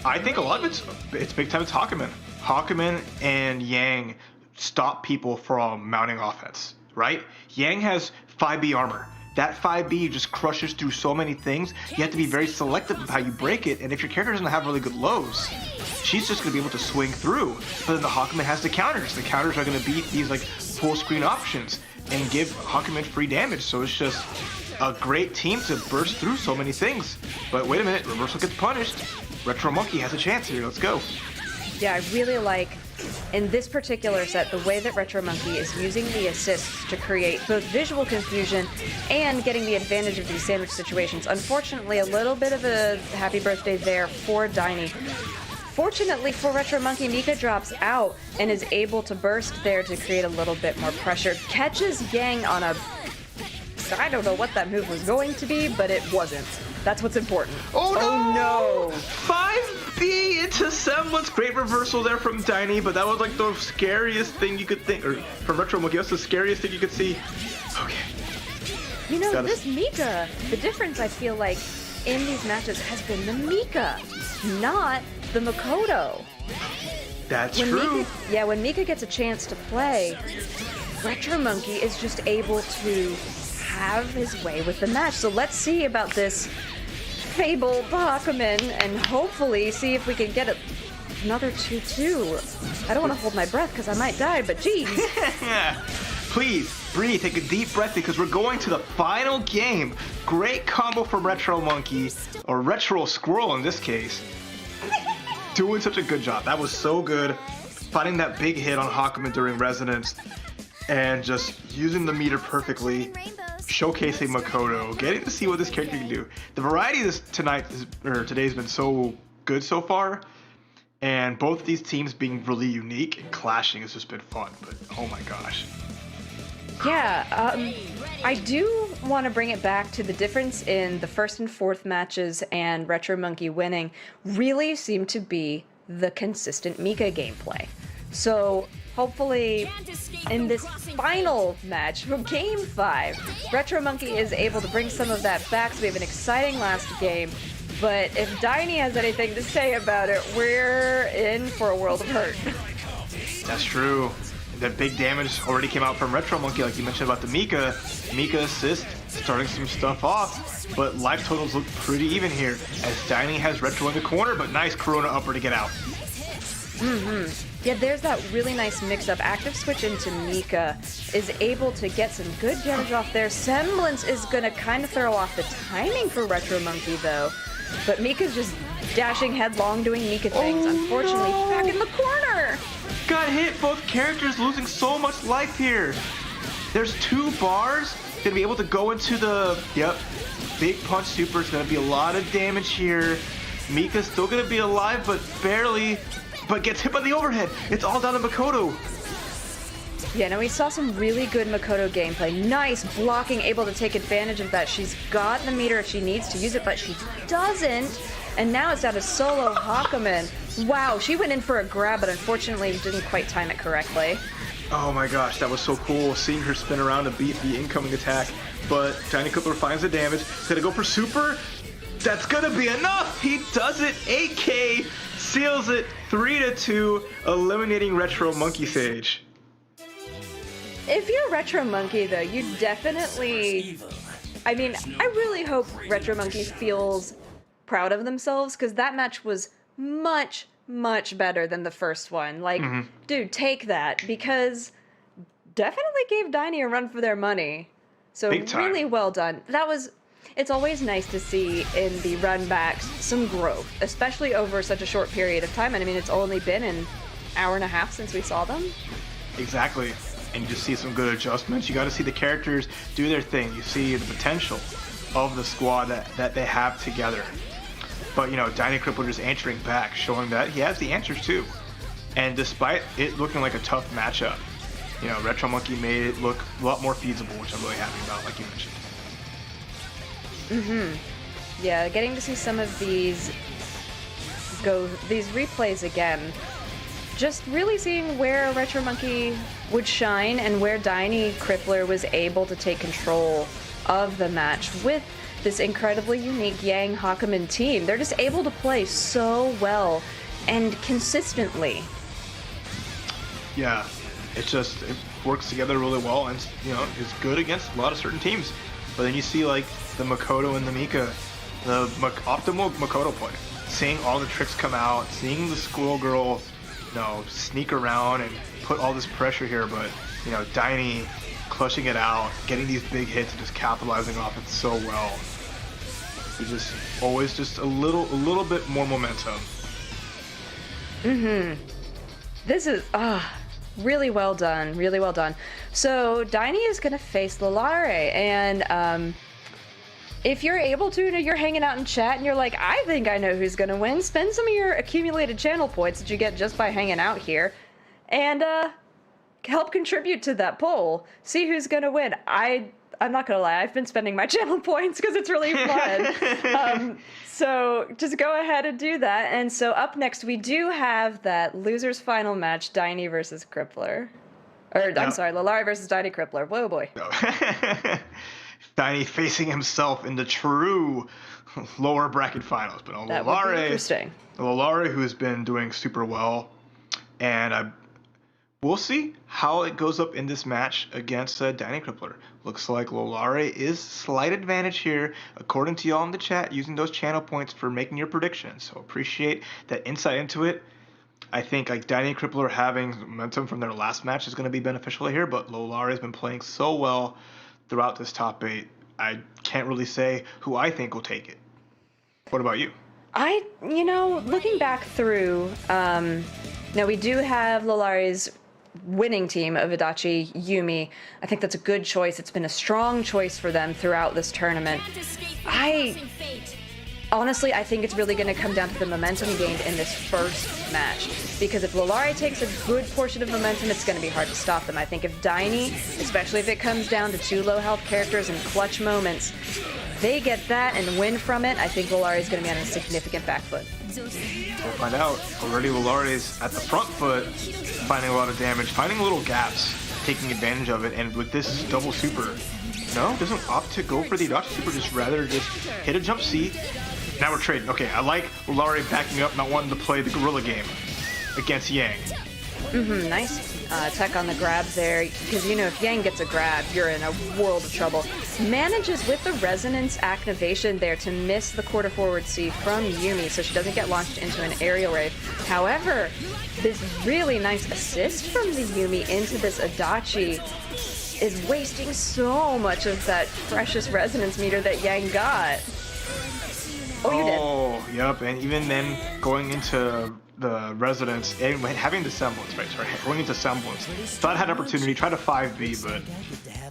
I think a lot of it's big time. It's Hakumen. Hakumen and Yang stop people from mounting offense, right? Yang has 5B armor. That 5B just crushes through so many things. You have to be very selective of how you break it, and if your character doesn't have really good lows, she's just going to be able to swing through. But then the Hakumen has the counters. The counters are going to beat these like full screen options and give Hakumen free damage. So it's just a great team to burst through so many things. But wait a minute, Reversal gets punished. Retro Monkey has a chance here. Let's go. Yeah, I really like, in this particular set, the way that Retro Monkey is using the assists to create both visual confusion and getting the advantage of these sandwich situations. Unfortunately, a little bit of a happy birthday there for Diney. Fortunately for Retro Monkey, Mika drops out and is able to burst there to create a little bit more pressure. Catches Yang on a... I don't know what that move was going to be, but it wasn't. That's what's important. Oh no! Oh no! 5B into Semblance. Great reversal there from Diney, but that was like the scariest thing you could think, or from Retro Monkey, that's the scariest thing you could see. Okay. You know, this Mika, the difference I feel like in these matches has been the Mika, not the Makoto. That's true. When Mika gets a chance to play, Retro Monkey is just able to have his way with the match. So let's see about this Fable Bakuman and hopefully see if we can get another 2-2. I don't want to hold my breath because I might die, but geez. Please, breathe, take a deep breath because we're going to the final game. Great combo from Retro Monkey, or Retro Squirrel in this case. Doing such a good job. That was so good. Finding that big hit on Hakumen during Resonance and just using the meter perfectly. Showcasing Makoto, getting to see what this character can do. The variety today has been so good so far, and both of these teams being really unique and clashing has just been fun. But oh my gosh. Yeah, I do want to bring it back to the difference in the first and fourth matches and Retro Monkey winning really seemed to be the consistent Mika gameplay. So hopefully in this final match for Game 5, Retro Monkey is able to bring some of that back so we have an exciting last game. But if Diney has anything to say about it, we're in for a world of hurt. That's true. That big damage already came out from Retro Monkey, like you mentioned about the Mika. Mika assist starting some stuff off, but life totals look pretty even here as Diney has Retro in the corner, but nice Corona upper to get out. Yeah, there's that really nice mix-up. Active switch into Mika is able to get some good damage off there. Semblance is going to kind of throw off the timing for Retro Monkey, though. But Mika's just dashing headlong, doing Mika things. Unfortunately, back in the corner. Got hit. Both characters losing so much life here. There's 2 bars. Gonna be able to go into the... Yep. Big punch super. It's gonna be a lot of damage here. Mika's still gonna be alive, but barely... But gets hit by the overhead. It's all down to Makoto. Yeah, no, we saw some really good Makoto gameplay. Nice blocking, able to take advantage of that. She's got the meter if she needs to use it, but she doesn't. And now it's down to solo Hakumen. Wow, she went in for a grab, but unfortunately didn't quite time it correctly. Oh my gosh, that was so cool, seeing her spin around to beat the incoming attack. But Tiny Clipper finds the damage. Gonna go for super. That's gonna be enough. He does it. 8K seals it. 3-2, eliminating Retro Monkey Sage. If you're Retro Monkey, though, you definitely... I mean, I really hope Retro Monkey feels proud of themselves, because that match was much, much better than the first one. Like, dude, take that, because definitely gave Diney a run for their money. So really well done. That was... It's always nice to see in the run backs some growth, especially over such a short period of time. And I mean, it's only been an hour and a half since we saw them. Exactly. And you just see some good adjustments. You got to see the characters do their thing. You see the potential of the squad that they have together. But, you know, Diney Cripple just answering back, showing that he has the answers too. And despite it looking like a tough matchup, you know, Retro Monkey made it look a lot more feasible, which I'm really happy about, like you mentioned. Yeah, getting to see some of these replays again, just really seeing where Retro Monkey would shine and where Diney Crippler was able to take control of the match with this incredibly unique Yang Hakumen team. They're just able to play so well and consistently. Yeah, it works together really well, and you know, it's good against a lot of certain teams. But then you see like the Makoto and the Mika, the optimal Makoto play. Seeing all the tricks come out, seeing the Squirrel Girl, you know, sneak around and put all this pressure here, but you know, Diney clutching it out, getting these big hits and just capitalizing off it so well. He just always just a little bit more momentum. This is really well done, really well done. So Diney is going to face Lalare, and if you're able to, you're hanging out in chat and you're like, I think I know who's going to win, spend some of your accumulated channel points that you get just by hanging out here, and help contribute to that poll. See who's going to win. I'm not gonna lie, I've been spending my channel points because it's really fun. So just go ahead and do that. And so up next, we do have that loser's final match, Diney versus Crippler. I'm sorry, Lalare versus Diney Crippler. Whoa, boy. No. Diney facing himself in the true lower bracket finals. But that would be interesting. Lalare, who has been doing super well, and we'll see how it goes up in this match against Diney Crippler. Looks like Lalare is slight advantage here, according to y'all in the chat, using those channel points for making your predictions. So appreciate that insight into it. I think like Diney Crippler having momentum from their last match is going to be beneficial here, but Lalare has been playing so well throughout this top 8. I can't really say who I think will take it. What about you? Looking back through, now we do have Lalare's winning team of Adachi, Yumi. I think that's a good choice. It's been a strong choice for them throughout this tournament. Honestly, I think it's really going to come down to the momentum gained in this first match. Because if Lalare takes a good portion of momentum, it's going to be hard to stop them. I think if Diney, especially if it comes down to 2 low health characters and clutch moments, they get that and win from it, I think Lalare is going to be on a significant back foot. We'll find out. Already Lalare is at the front foot, finding a lot of damage, finding little gaps, taking advantage of it, and with this double super, doesn't opt to go for the Adachi super, just rather just hit a jump C. Now we're trading. Okay, I like Lalare backing up, not wanting to play the gorilla game against Yang. Nice tech on the grab there, because if Yang gets a grab, you're in a world of trouble. Manages with the resonance activation there to miss the quarter forward C from Yumi, so she doesn't get launched into an aerial raid. However, this really nice assist from the Yumi into this Adachi is wasting so much of that precious resonance meter that Yang got. Oh, yep, and even then going into the residence and having the semblance, going into semblance. Thought I had opportunity, tried a 5B, but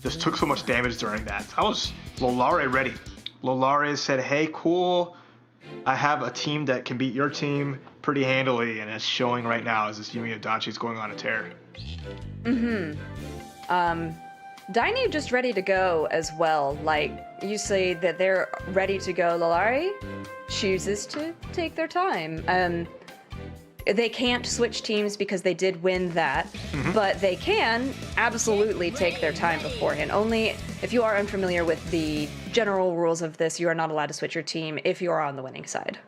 just took so much damage during that. I was Lalare ready. Lalare said, hey, cool, I have a team that can beat your team pretty handily, and it's showing right now as this Yumi Adachi is going on a tear. Diney just ready to go as well. Like, you say that they're ready to go. Lalare chooses to take their time. They can't switch teams because they did win that, but they can absolutely take their time beforehand. Only if you are unfamiliar with the general rules of this, you are not allowed to switch your team if you are on the winning side.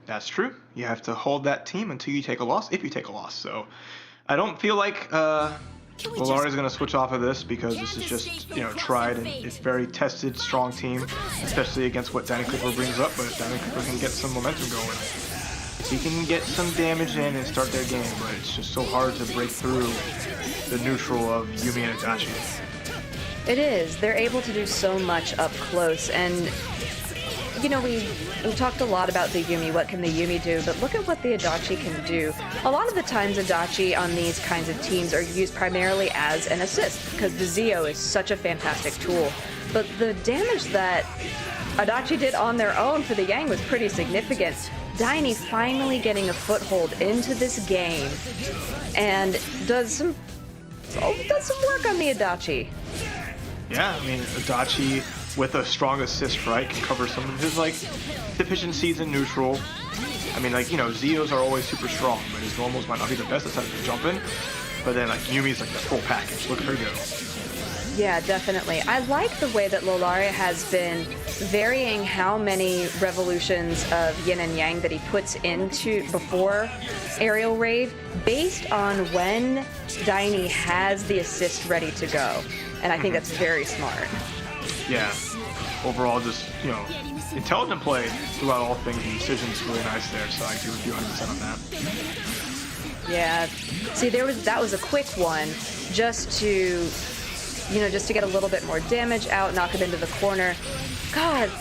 That's true. You have to hold that team until you take a loss, if you take a loss. So I don't feel like Lalare is going to switch off of this because this is just, tried and it's very tested, strong team, especially against what Diney Crippler brings up, but Diney Crippler can get some momentum going. He can get some damage in and start their game, but it's just so hard to break through the neutral of Yumi and Adachi. It is. They're able to do so much up close, and we talked a lot about the Yumi, what can the Yumi do, but look at what the Adachi can do. A lot of the times Adachi on these kinds of teams are used primarily as an assist, because the Zio is such a fantastic tool. But the damage that Adachi did on their own for the Yang was pretty significant. Diney finally getting a foothold into this game and does some work on the Adachi. Yeah, I mean, Adachi with a strong assist, can cover some of his, deficiencies in neutral. I mean, Zios are always super strong, but his normals might not be the best at jumping. But then, Yumi's, the full package. Look at her go. Yeah, definitely. I like the way that Lalare has been varying how many revolutions of Yin and Yang that he puts into before aerial rave based on when Diney has the assist ready to go. And I think that's very smart. Yeah. Overall, just, intelligent play throughout all things, and decisions really nice there, so I agree with you 100% on that. Yeah. See, that was a quick one just to get a little bit more damage out, knock it into the corner. God,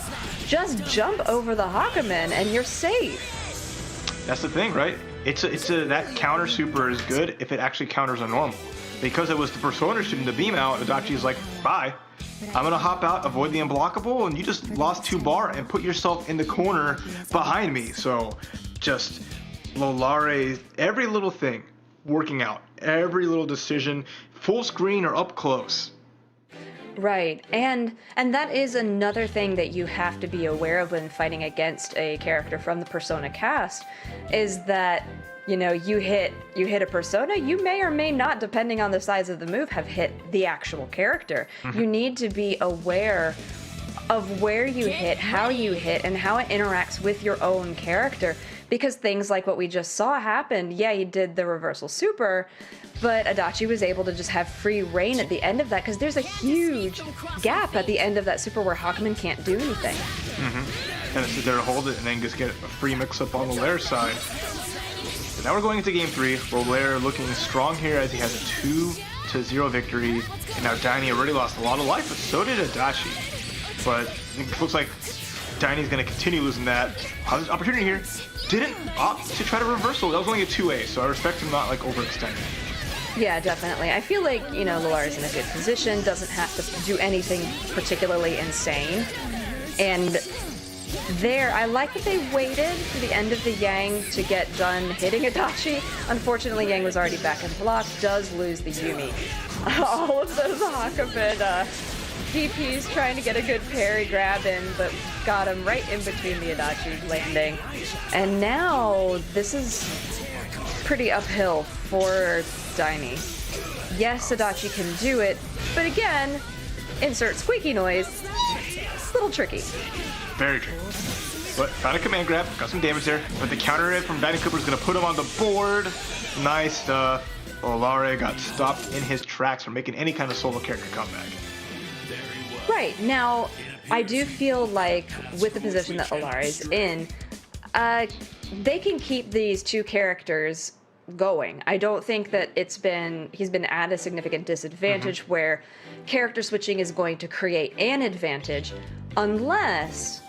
just jump over the Hakumen and you're safe. That's the thing, right? that counter super is good if it actually counters a normal. Because it was the Persona shooting the beam out, Adachi's like, bye. I'm gonna hop out, avoid the unblockable, and you just lost 2 bar and put yourself in the corner behind me. So just Lolare, every little thing working out, every little decision, full screen or up close. Right, and that is another thing that you have to be aware of when fighting against a character from the Persona cast, is that, you know, you hit a Persona, you may or may not, depending on the size of the move, have hit the actual character. Mm-hmm. You need to be aware of where you hit, how you hit, and how it interacts with your own character. Because things like what we just saw happened, yeah, he did the reversal super, but Adachi was able to just have free reign at the end of that, because there's a huge gap at the end of that super where Hakumen can't do anything. Mm-hmm. And sit there to hold it and then just get a free mix-up on Lolaire's side. So now we're going into game 3. Lolaire looking strong here as he has a 2-0 victory. And now Daini already lost a lot of life, but so did Adachi. But it looks like Daini's going to continue losing that. Opportunity here. Didn't opt to try to reversal. That was only a 2A, so I respect him not like overextending. Yeah, definitely. I feel like, you know, Lolaire's in a good position, doesn't have to do anything particularly insane. And there, I like that they waited to the end of the Yang to get done hitting Adachi. Unfortunately, Yang was already back in block, does lose the Yumi. All of those Hakumen DPs trying to get a good parry grab in, but got him right in between the Adachi landing. And now, this is pretty uphill for Daini. Yes, Adachi can do it, but again, insert squeaky noise, it's a little tricky. Very tricky. But found a command grab, got some damage there, but the counter hit from Daini Cooper is going to put him on the board. Nice stuff. Lolare got stopped in his tracks from making any kind of solo character comeback. Right, now, I do feel like with the position that Lolare's in, they can keep these two characters going. I don't think that he's been at a significant disadvantage where character switching is going to create an advantage unless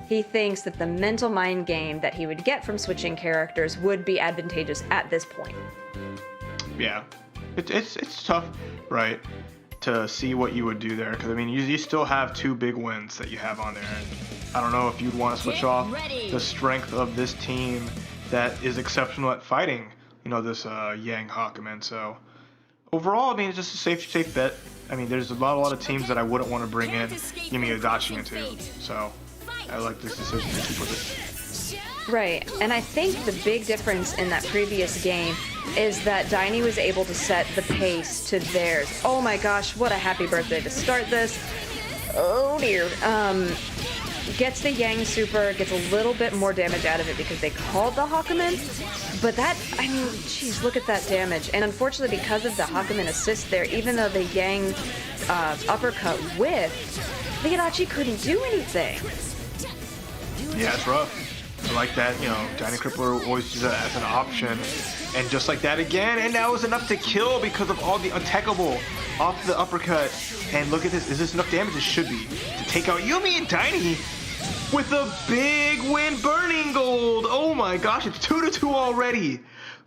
he thinks that the mental mind game that he would get from switching characters would be advantageous at this point. Yeah, it's tough, right, to see what you would do there, because I mean you still have 2 big wins that you have on there. And I don't know if you'd want to switch off the strength of this team that is exceptional at fighting, you know, this Yang Hakumen. So overall, I mean, it's just a safe bet. I mean, there's a lot of teams that I wouldn't want to bring in Yumi Adachi into. So I like this decision to keep with it. Right, and I think the big difference in that previous game is that Daini was able to set the pace to theirs. Oh my gosh, what a happy birthday to start this. Oh dear. Gets the Yang super, gets a little bit more damage out of it because they called the Hakumen, but that, I mean, geez, look at that damage. And unfortunately, because of the Hakumen assist there, even though the Yang uppercut whiffed, the Adachi couldn't do anything. Yeah, it's rough. I like that, you know, Daini Crippler always uses that as an option. And just like that again, and that was enough to kill because of all the untechable off the uppercut. And look at this, is this enough damage? It should be. To take out Yumi and Daini with a big win, burning gold. Oh my gosh, it's 2-2 already.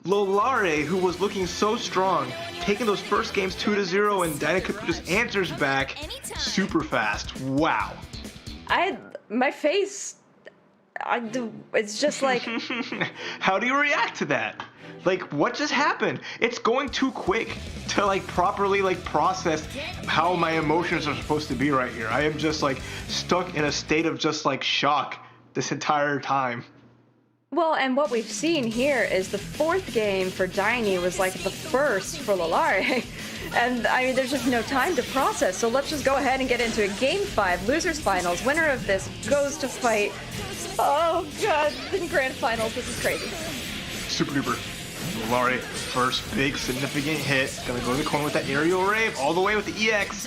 Lolare, who was looking so strong, taking those first games 2-0, and Daini Crippler just answers back super fast. Wow. My face, it's just like... How do you react to that? Like, what just happened? It's going too quick to, like, properly, like, process how my emotions are supposed to be right here. I am just, like, stuck in a state of just, like, shock this entire time. Well, and what we've seen here is the 4th game for Daini was, like, the first for Lolare. And, I mean, there's just no time to process, so let's just go ahead and get into it. Game 5, losers finals. Winner of this goes to fight... Oh, God, in grand finals. This is crazy. Super duper. Lolare, first big significant hit. Gonna go to the corner with that aerial rave all the way with the EX.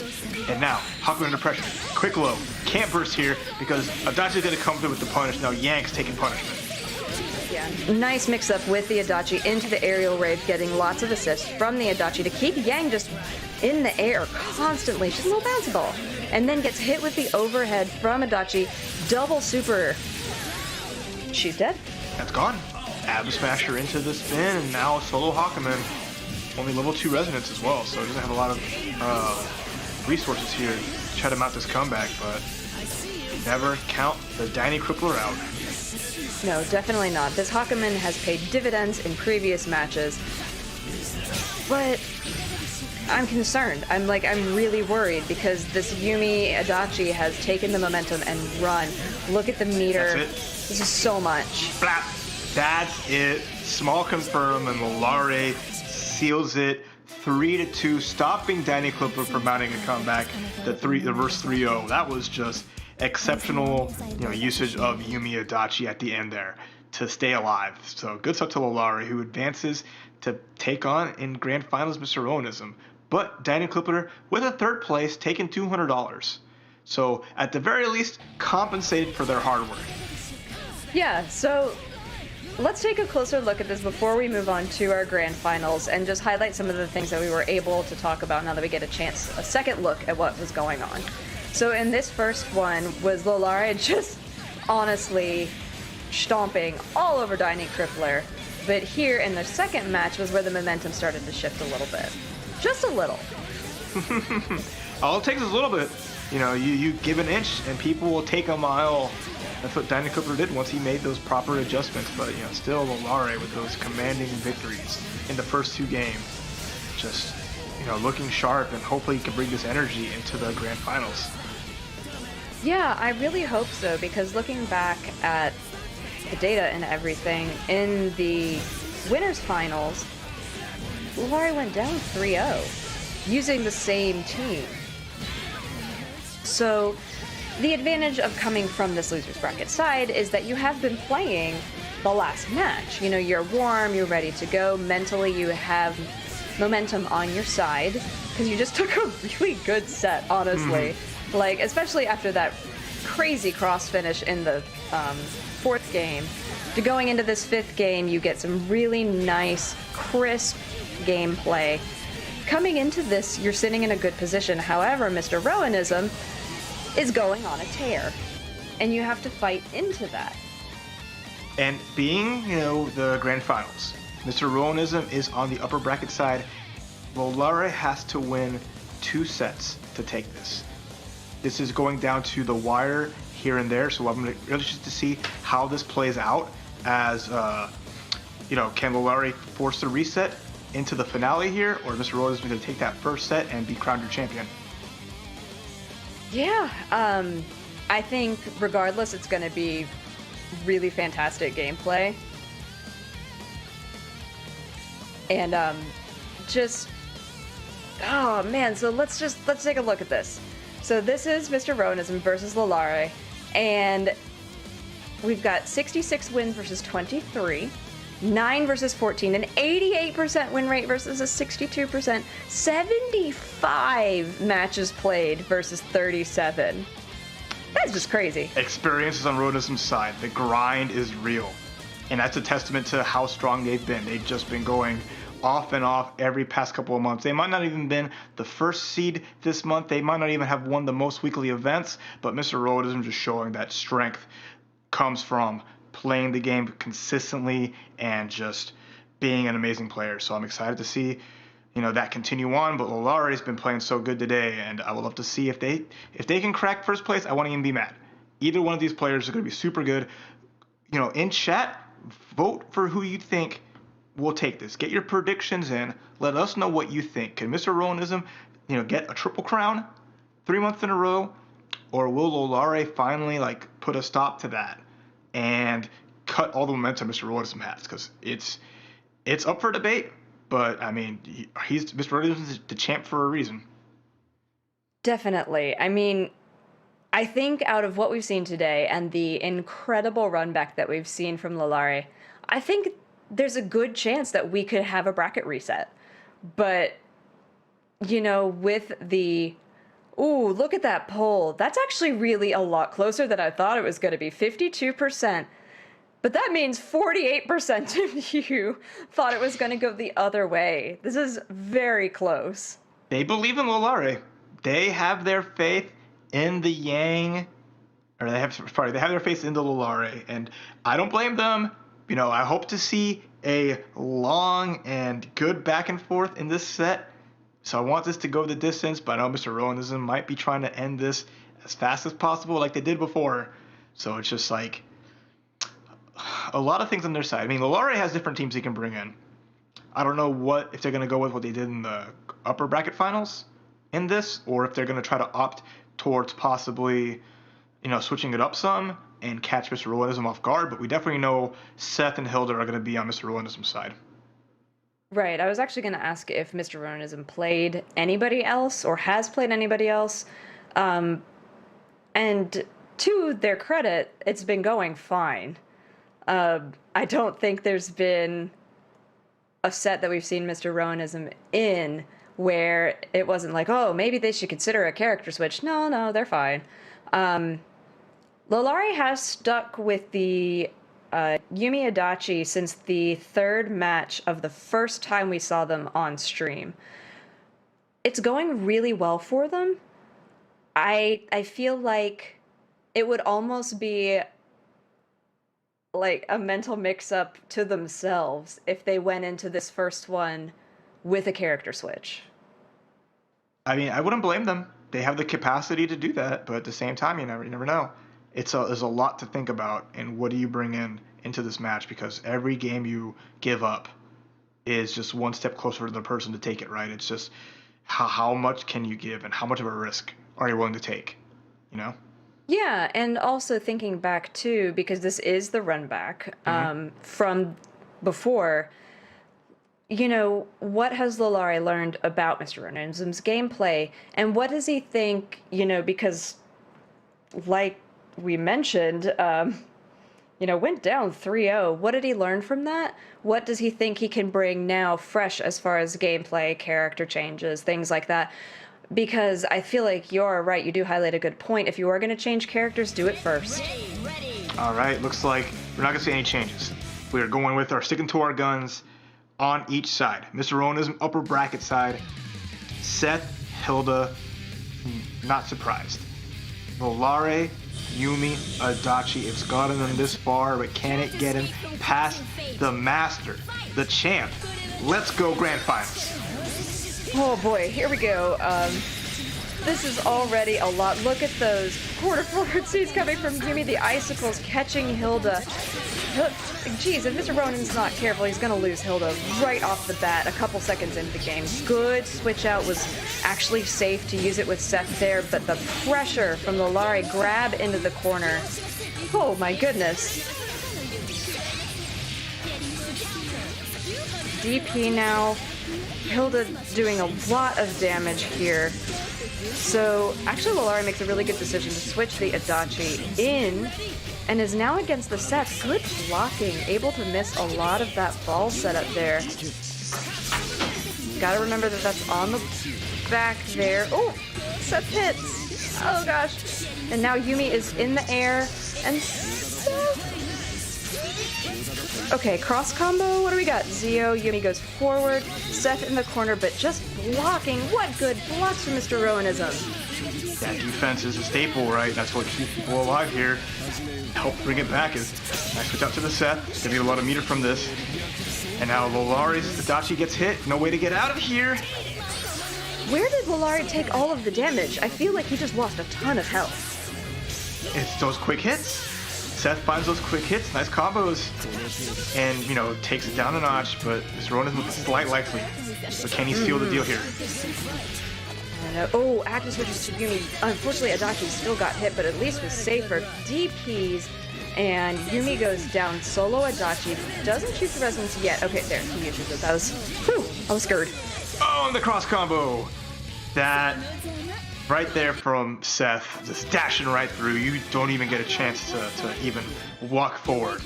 And now, Hakumen under pressure. Quick low. Can't burst here because Adachi's gonna come through with the punish. Now Yang's taking punishment. Yeah, nice mix-up with the Adachi into the aerial rave, getting lots of assists from the Adachi to keep Yang just in the air constantly. She's a little bouncy ball. And then gets hit with the overhead from Adachi. Double super. She's dead. That's gone. Ab Smasher into the spin, and now solo Hakumen. Only level 2 resonance as well, so he doesn't have a lot of resources here to try to mount this comeback, but never count the Danny Crippler out. No, definitely not. This Hakumen has paid dividends in previous matches, but I'm concerned. I'm really worried because this Yumi Adachi has taken the momentum and run. Look at the meter. That's it. This is so much. Blap. That's it. Small confirm, and Lolare seals it 3-2, stopping Danny Clipper from mounting a comeback. The reverse 3-0. That was just exceptional, usage of Yumi Adachi at the end there to stay alive. So good stuff to Lolare, who advances to take on in Grand Finals Mr. Rowanism. But Danny Clipper with a third place, taking $200. So at the very least, compensated for their hard work. Yeah, so let's take a closer look at this before we move on to our grand finals and just highlight some of the things that we were able to talk about now that we get a second look at what was going on. So in this first one was Lolare just honestly stomping all over Danny Crippler. But here in the second match was where the momentum started to shift a little bit. Just a little. All it takes is a little bit. You give an inch and people will take a mile. That's what Danny Cooper did once he made those proper adjustments. But, still Lolare with those commanding victories in the first 2 games. Just, looking sharp, and hopefully he can bring this energy into the grand finals. Yeah, I really hope so, because looking back at the data and everything, in the winners finals, Lolare went down 3-0 using the same team. So the advantage of coming from this loser's bracket side is that you have been playing the last match. You're warm, you're ready to go. Mentally, you have momentum on your side because you just took a really good set, honestly. Especially after that crazy cross finish in the 4th game. To going into this 5th game, you get some really nice, crisp gameplay. Coming into this, you're sitting in a good position. However, Mr. Rowanism is going on a tear, and you have to fight into that. And being, the grand finals, Mr. Rowanism is on the upper bracket side. Lolare has to win 2 sets to take this. This is going down to the wire here and there, so I'm really interested to see how this plays out as, can Lolare force the reset into the finale here, or Mr. Rowanism is going to take that first set and be crowned your champion? Yeah, I think regardless, it's going to be really fantastic gameplay. And oh man, so let's take a look at this. So this is Mr. Rowanism versus Lolare, and we've got 66 wins versus 23. 9 versus 14, an 88% win rate versus a 62%, 75 matches played versus 37. That's just crazy. Experience is on Rowanism's side. The grind is real. And that's a testament to how strong they've been. They've just been going off and off every past couple of months. They might not even been the first seed this month. They might not even have won the most weekly events. But Mr. Rowanism just showing that strength comes from playing the game consistently and just being an amazing player. So I'm excited to see, that continue on. But Lolare's been playing so good today, and I would love to see if they can crack first place. I won't even be mad. Either one of these players are going to be super good. In chat, vote for who you think will take this. Get your predictions in. Let us know what you think. Can Mr. Rowanism, get a triple crown 3 months in a row, or will Lolare finally put a stop to that and cut all the momentum Mr. Rowanism has? Because it's up for debate, but I mean, he's Mr. Rowanism is the champ for a reason. Definitely. I mean, I think out of what we've seen today and the incredible run back that we've seen from Lolare, I think there's a good chance that we could have a bracket reset. But, with the ooh, look at that poll. That's actually really a lot closer than I thought it was going to be. 52%. But that means 48% of you thought it was going to go the other way. This is very close. They believe in Lolare. They have their faith in the Yang, or they have their faith in the Lolare, and I don't blame them. I hope to see a long and good back and forth in this set. So I want this to go the distance, but I know Mr. Rowanism might be trying to end this as fast as possible like they did before. So it's just like a lot of things on their side. I mean, Lolare has different teams he can bring in. I don't know if they're going to go with what they did in the upper bracket finals in this, or if they're going to try to opt towards possibly, switching it up some and catch Mr. Rowanism off guard. But we definitely know Seth and Hilda are going to be on Mr. Rowanism's side. Right. I was actually going to ask if Mr. Rowanism played anybody else or has played anybody else. And to their credit, it's been going fine. I don't think there's been a set that we've seen Mr. Rowanism in where it wasn't like, oh, maybe they should consider a character switch. No, they're fine. Lolare has stuck with the Yumi Adachi since the third match of the first time we saw them on stream. It's going really well for them. I feel like it would almost be like a mental mix-up to themselves if they went into this first one with a character switch. I mean, I wouldn't blame them. They have the capacity to do that, but at the same time, you never know. There's a lot to think about, and what do you bring into this match? Because every game you give up is just one step closer to the person to take it, right? It's just how much can you give, and how much of a risk are you willing to take, Yeah, and also thinking back too, because this is the run back from before, what has Lolare learned about Mr. Rowanism's gameplay, and what does he think, because like we mentioned, went down 3-0. What did he learn from that? What does he think he can bring now fresh as far as gameplay, character changes, things like that? Because I feel like you're right, you do highlight a good point. If you are going to change characters, do it first. All right, looks like we're not going to see any changes. We are going with sticking to our guns on each side. Mr. Rowanism, upper bracket side. Seth, Hilda, not surprised. Lolare, Yumi, Adachi. It's gotten them this far, but can it get him past the master, the champ? Let's go grand finals. Oh boy, here we go. This is already a lot. Look at those quarter forward seats coming from Yumi, the icicles catching Hilda. Geez, if Mr. Ronin's not careful, he's going to lose Hilda right off the bat a couple seconds into the game. Good switch out, was actually safe to use it with Seth there, but the pressure from Lolare grab into the corner. Oh my goodness. DP now. Hilda doing a lot of damage here. So actually Lolare makes a really good decision to switch the Adachi in and is now against the Seth. Good blocking, able to miss a lot of that ball setup there. Gotta remember that that's on the back there. Oh, Seth hits. Oh gosh. And now Yumi is in the air and okay, cross combo, what do we got? Zio, Yumi goes forward, Seth in the corner, but just blocking. What good blocks from Mr. Rowanism. That defense is a staple, right? That's what keeps people alive here. Help bring it back is nice switch out to the Seth. Gonna get a lot of meter from this. And now Lolare's Adachi gets hit. No way to get out of here. Where did Lolare take all of the damage? I feel like he just lost a ton of health. It's those quick hits. Seth finds those quick hits, nice combos, and, takes it down a notch, but Mr. Ronan with a slight life lead. But can he seal the deal here? Oh, active switches to Yumi. Unfortunately, Adachi still got hit, but at least was safer. DPs, and Yumi goes down solo. Adachi doesn't choose the resonance yet. Okay, there, he uses it. That was, whew, I was scared. Oh, and the cross combo! That right there from Seth, just dashing right through. You don't even get a chance to even walk forward.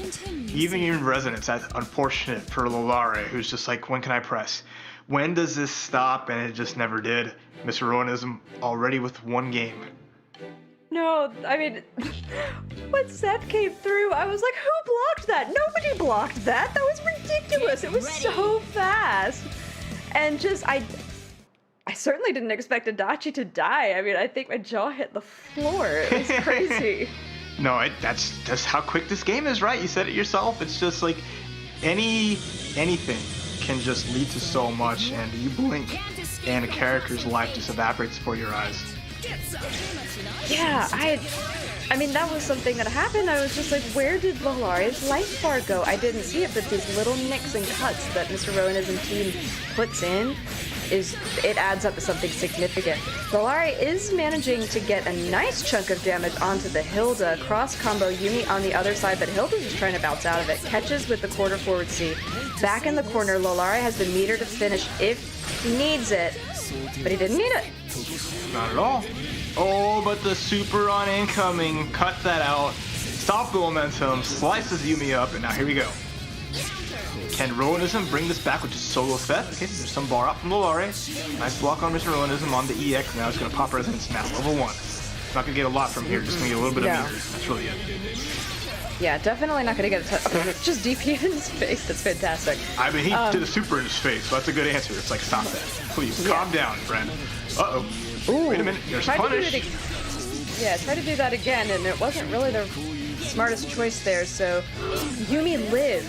Even in resonance, that's unfortunate for Lolare, who's just like, when can I press? When does this stop? And it just never did. Mr. Rowanism already with one game. No, I mean, when Seth came through, I was like, who blocked that? Nobody blocked that. That was ridiculous. It was so fast. And just, I certainly didn't expect Adachi to die. I mean, I think my jaw hit the floor. It was crazy. No, that's just how quick this game is, right? You said it yourself. It's just like anything can just lead to so much, and you blink, and a character's life just evaporates before your eyes. Yeah, I mean, that was something that happened. I was just like, where did Lolari's life bar go? I didn't see it, but these little nicks and cuts that Mr. Rowanism team puts in, it adds up to something significant. Lolari is managing to get a nice chunk of damage onto the Hilda. Cross combo Yumi on the other side, but Hilda's just trying to bounce out of it. Catches with the quarter forward C. Back in the corner, Lolari has the meter to finish if he needs it, but he didn't need it. Not at all. Oh, but the super on incoming. Cut that out. Stop the momentum. Slices Yumi up, and now here we go. Can Rowanism bring this back with just solo Seth? Okay, there's some bar up from Lolari. Nice block on Mr. Rowanism on the EX. Now it's going to pop resonance now. Level 1. Not going to get a lot from here. Just going to get a little bit of meters. That's really it. Yeah, definitely not going to get a ton. Just DP in his face. That's fantastic. I mean, he did a super in his face, so that's a good answer. It's like, stop that. Please, calm down, friend. Uh-oh. Ooh. Wait a minute. There's punish. Tried to do that again, and it wasn't really the smartest choice there, so Yumi lived.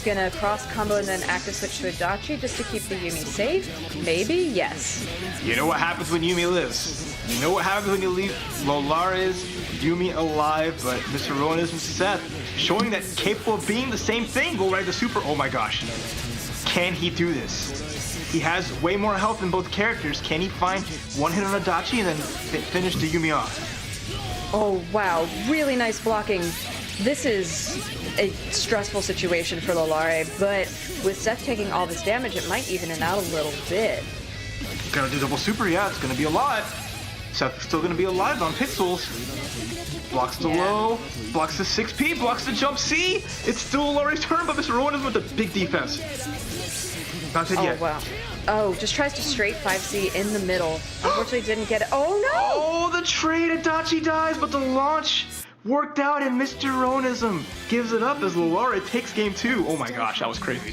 Gonna cross combo and then active switch to Adachi just to keep the Yumi safe? Maybe? Yes. You know what happens when Yumi lives. You know what happens when you leave Lolari's Yumi alive, but Mr. Rowanism Seth showing that capable of being the same thing. Go right to super. Oh my gosh. Can he do this? He has way more health than both characters. Can he find one hit on Adachi and then finish the Yumi off? Oh wow, really nice blocking. This is a stressful situation for Lolari, but with Seth taking all this damage, it might even it out a little bit. Gonna do double super, yeah, it's gonna be a lot. Seth is still gonna be alive on pixels. Blocks the low, blocks the 6P, blocks the jump C. It's still Lolari's turn, but Mr. Rowanism with a big defense. Not dead yet. Oh, wow. Oh, just tries to straight 5C in the middle. Unfortunately didn't get it. Oh no! Oh, the trade, Adachi dies, but the launch worked out, and Mr. Rowanism gives it up as Lolari takes game 2. Oh my gosh, that was crazy.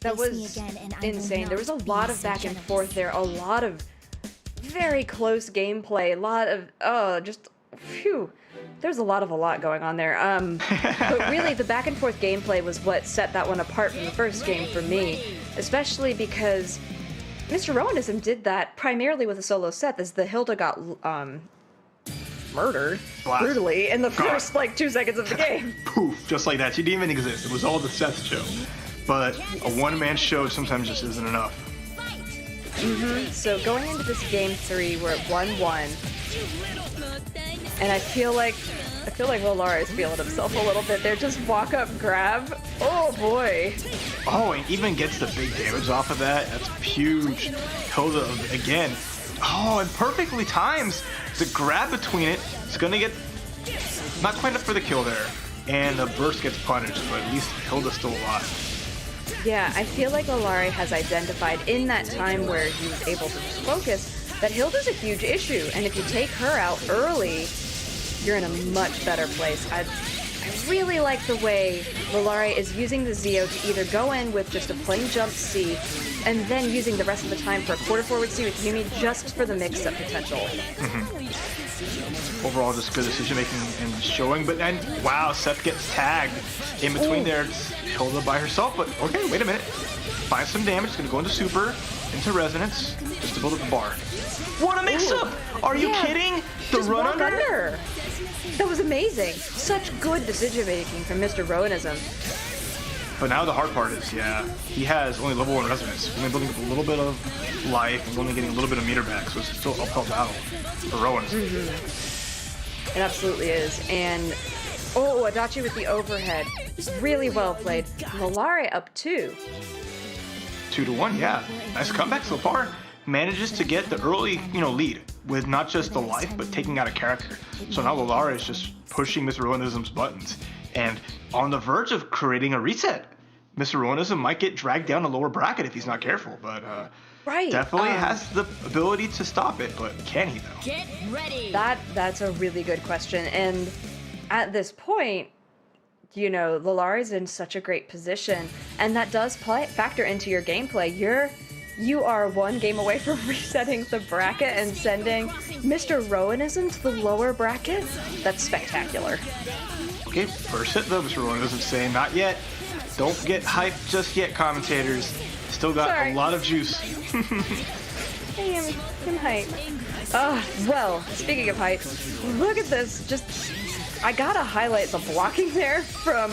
That was insane. There was a lot of back and forth there, a lot of very close gameplay, a lot of, just, phew. There's a lot going on there. But really, the back and forth gameplay was what set that one apart from the first game for me, especially because Mr. Rowanism did that primarily with a solo Seth, as the Hilda got, murdered brutally in the first 2 seconds of the game. Poof, just like that. She didn't even exist. It was all the Seth show. But a one-man show sometimes just isn't enough. So going into this game 3, we're at 1-1, and I feel like Lolari is feeling himself a little bit there. Just walk up, grab. Oh boy. Oh, and even gets the big damage off of that. That's huge. Hilda again. Oh, and perfectly times the grab between it. It's gonna get not quite up for the kill there, and the burst gets punished, but at least Hilda's still alive. Yeah, I feel like Lolari has identified in that time where he was able to just focus that Hilda's a huge issue, and if you take her out early, you're in a much better place. I really like the way Lolari is using the Zeo to either go in with just a plain jump C, and then using the rest of the time for a quarter forward C with Yumi just for the mix-up potential. Overall, just good decision making and showing, but then wow, Seth gets tagged in between there. It's Hilda by herself, but okay, wait a minute. Finds some damage, it's gonna go into super, into resonance, just to build up the bar. What a mix-up! Are you kidding? The just run walk under? That was amazing. Such good decision making from Mr. Rowanism. But now the hard part is, he has only level 1 resonance. Only building up a little bit of life and only getting a little bit of meter back, so it's still an uphill battle for Rowanism. It absolutely is. And Adachi with the overhead. Really well played. Lolari up 2. 2-1, yeah. Nice comeback so far. Manages to get the early, lead with not just the life, but taking out a character. So now Lolari is just pushing Mr. Rowanism's buttons and on the verge of creating a reset. Mr. Rowanism might get dragged down a lower bracket if he's not careful, but definitely has the ability to stop it. But can he though? Get ready. That's a really good question. And at this point, Lolari's in such a great position, and that does factor into your gameplay. you are one game away from resetting the bracket and sending Mr. Rowanism to the lower bracket. That's spectacular. Okay, first hit though, Mr. Rowanism saying not yet. Don't get hyped just yet, commentators. Still got a lot of juice. Hey, I'm hype. Well, speaking of hype, look at this. I gotta highlight the blocking there from,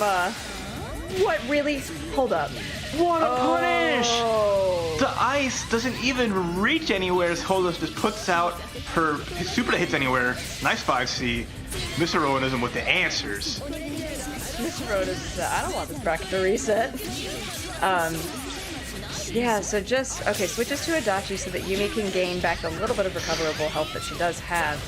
what really? Hold up. What a punish! The ice doesn't even reach anywhere as Holdos just puts out his super that hits anywhere. Nice 5C. Mr. Rowanism with the answers. Mr. Rowanism, I don't want this bracket to reset. Yeah, so switches to Adachi so that Yumi can gain back a little bit of recoverable health that she does have.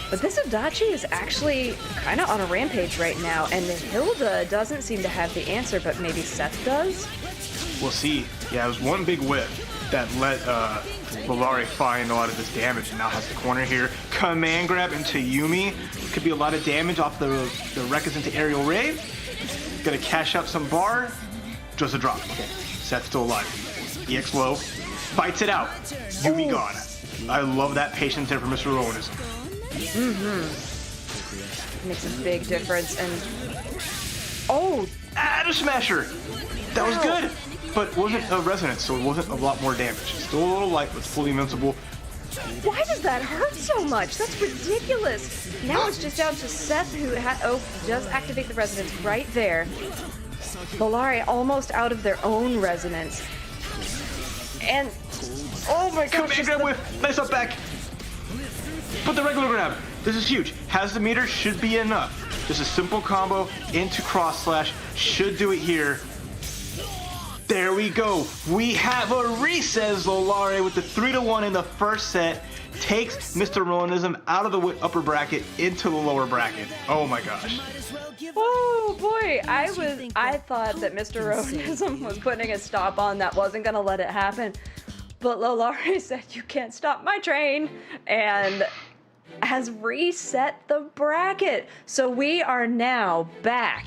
But this Adachi is actually kind of on a rampage right now, and Hilda doesn't seem to have the answer, but maybe Seth does? We'll see. Yeah, it was one big whip that let Volare find a lot of this damage, and now has the corner here. Command grab into Yumi. Could be a lot of damage off the Rekkas into Aerial Rave. Gonna cash out some bar. Just a drop. Okay. Seth's still alive. EX low. Fights it out. Yumi gone. I love that patience there for Mr. Rowanism. Makes a big difference, and Adder Smasher! That was good, but wasn't a resonance, so it wasn't a lot more damage. Still a little light, but fully invincible. Why does that hurt so much? That's ridiculous. Now it's just down to Seth, who just activate the resonance right there. Volare almost out of their own resonance. And, oh my gosh. Command grab whiff. Nice up back. Put the regular grab. This is huge. Has the meter, should be enough. Just a simple combo into cross slash. Should do it here. There we go. We have a reset. Volare with the 3-1 in the first set. Takes Mr. Rowanism out of the upper bracket into the lower bracket. Oh my gosh. Oh boy, I thought that Mr. Rowanism was putting a stop on that, wasn't gonna let it happen. But Volare said, "You can't stop my train," and has reset the bracket. So we are now back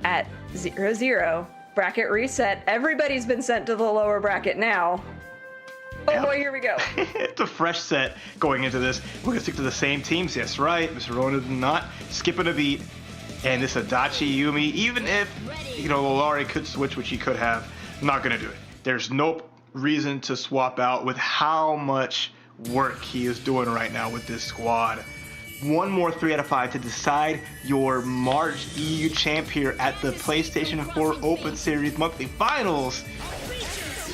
at 0-0. Bracket reset. Everybody's been sent to the lower bracket now. Oh boy, here we go. It's a fresh set going into this. We're gonna stick to the same teams. Yes, right. Mr. Rowanism not skipping a beat. And this Adachi Yumi, even if, Volare could switch, which he could have, not gonna do it. There's no reason to swap out with how much work he is doing right now with this squad. One more 3 out of 5 to decide your March EU champ here at the PlayStation 4 Open Series Monthly Finals.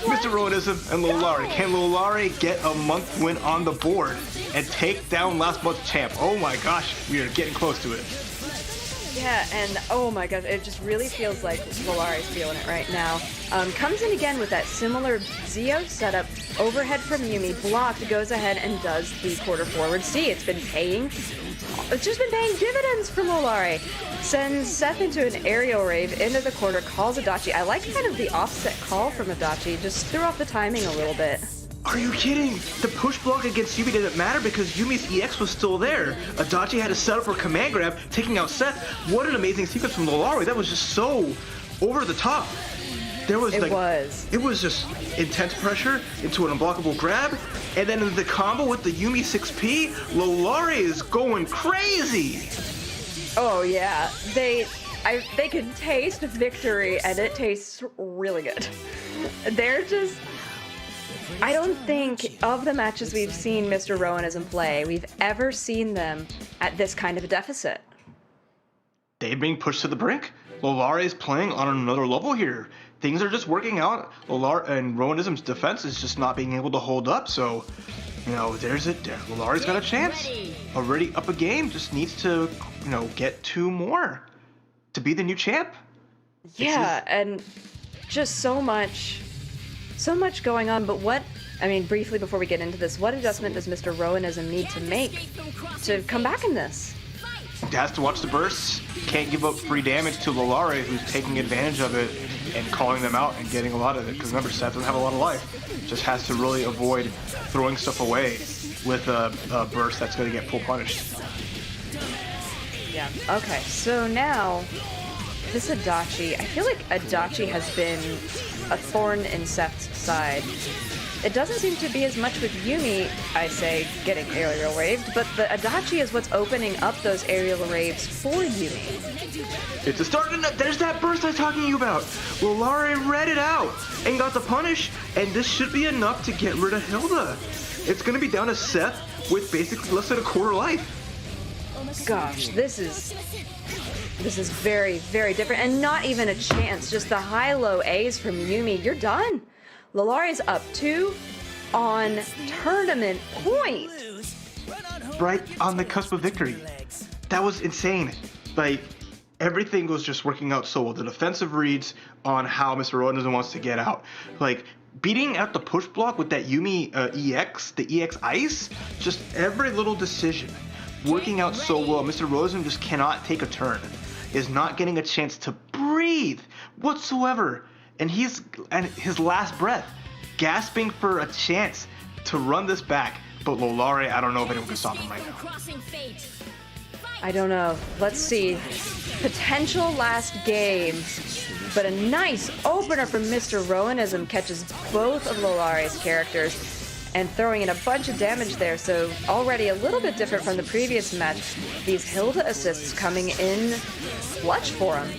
Mr. Rowanism and Volare. Can Volare get a month win on the board and take down last month's champ? Oh my gosh, we are getting close to it. Yeah, and oh my gosh, it just really feels like Volare's feeling it right now. Comes in again with that similar Zeo setup. Overhead from Yumi, blocked, goes ahead and does the quarter forward C. It's just been paying dividends for Volare. Sends Seth into an aerial rave into the corner, calls Adachi. I like kind of the offset call from Adachi, just threw off the timing a little bit. Are you kidding? The push block against Yumi didn't matter because Yumi's EX was still there. Adachi had to set up for command grab, taking out Seth. What an amazing sequence from Volare. That was just so over the top. It was just intense pressure into an unblockable grab, and then in the combo with the Yumi 6P, Volare is going crazy. Oh yeah, they can taste victory, and it tastes really good. They're just, I don't think of the matches we've seen Mr. Rowanism play, we've ever seen them at this kind of a deficit. They're being pushed to the brink. Volare is playing on another level here. Things are just working out. Rowanism's defense is just not being able to hold up. So, there's it. Volare's got a chance. Already up a game. Just needs to, get 2 more to be the new champ. Yeah, and just so much going on. But briefly before we get into this, what adjustment does Mr. Rowanism need to make to come back in this? He has to watch the bursts. Can't give up free damage to Volare, who's taking advantage of it and calling them out and getting a lot of it. Because remember, Seth doesn't have a lot of life. Just has to really avoid throwing stuff away with a burst that's going to get full punished. Yeah. Okay. So now, this Adachi, I feel like Adachi has been a thorn in Seth's side. It doesn't seem to be as much with Yumi, I say, getting aerial raved, but the Adachi is what's opening up those aerial raves for Yumi. It's a start, and there's that burst I was talking to you about. Lolare read it out and got the punish, and this should be enough to get rid of Hilda. It's gonna be down to Seth with basically less than a quarter life. Gosh, this is very, very different, and not even a chance. Just the high-low A's from Yumi. You're done. Lolare's up 2 on tournament point. Right on the cusp of victory. That was insane. Like, everything was just working out so well. The defensive reads on how Mr. Roden wants to get out. Like, beating out the push block with that Yumi EX, the EX Ice, just every little decision working out so well. Mr. Rosen just cannot take a turn. Is not getting a chance to breathe whatsoever. And his last breath, gasping for a chance to run this back. But Lolare, I don't know if anyone can stop him right now. I don't know. Let's see. Potential last game. But a nice opener from Mr. Rowanism catches both of Lolare's characters and throwing in a bunch of damage there. So already a little bit different from the previous match. These Hilda assists coming in clutch for him.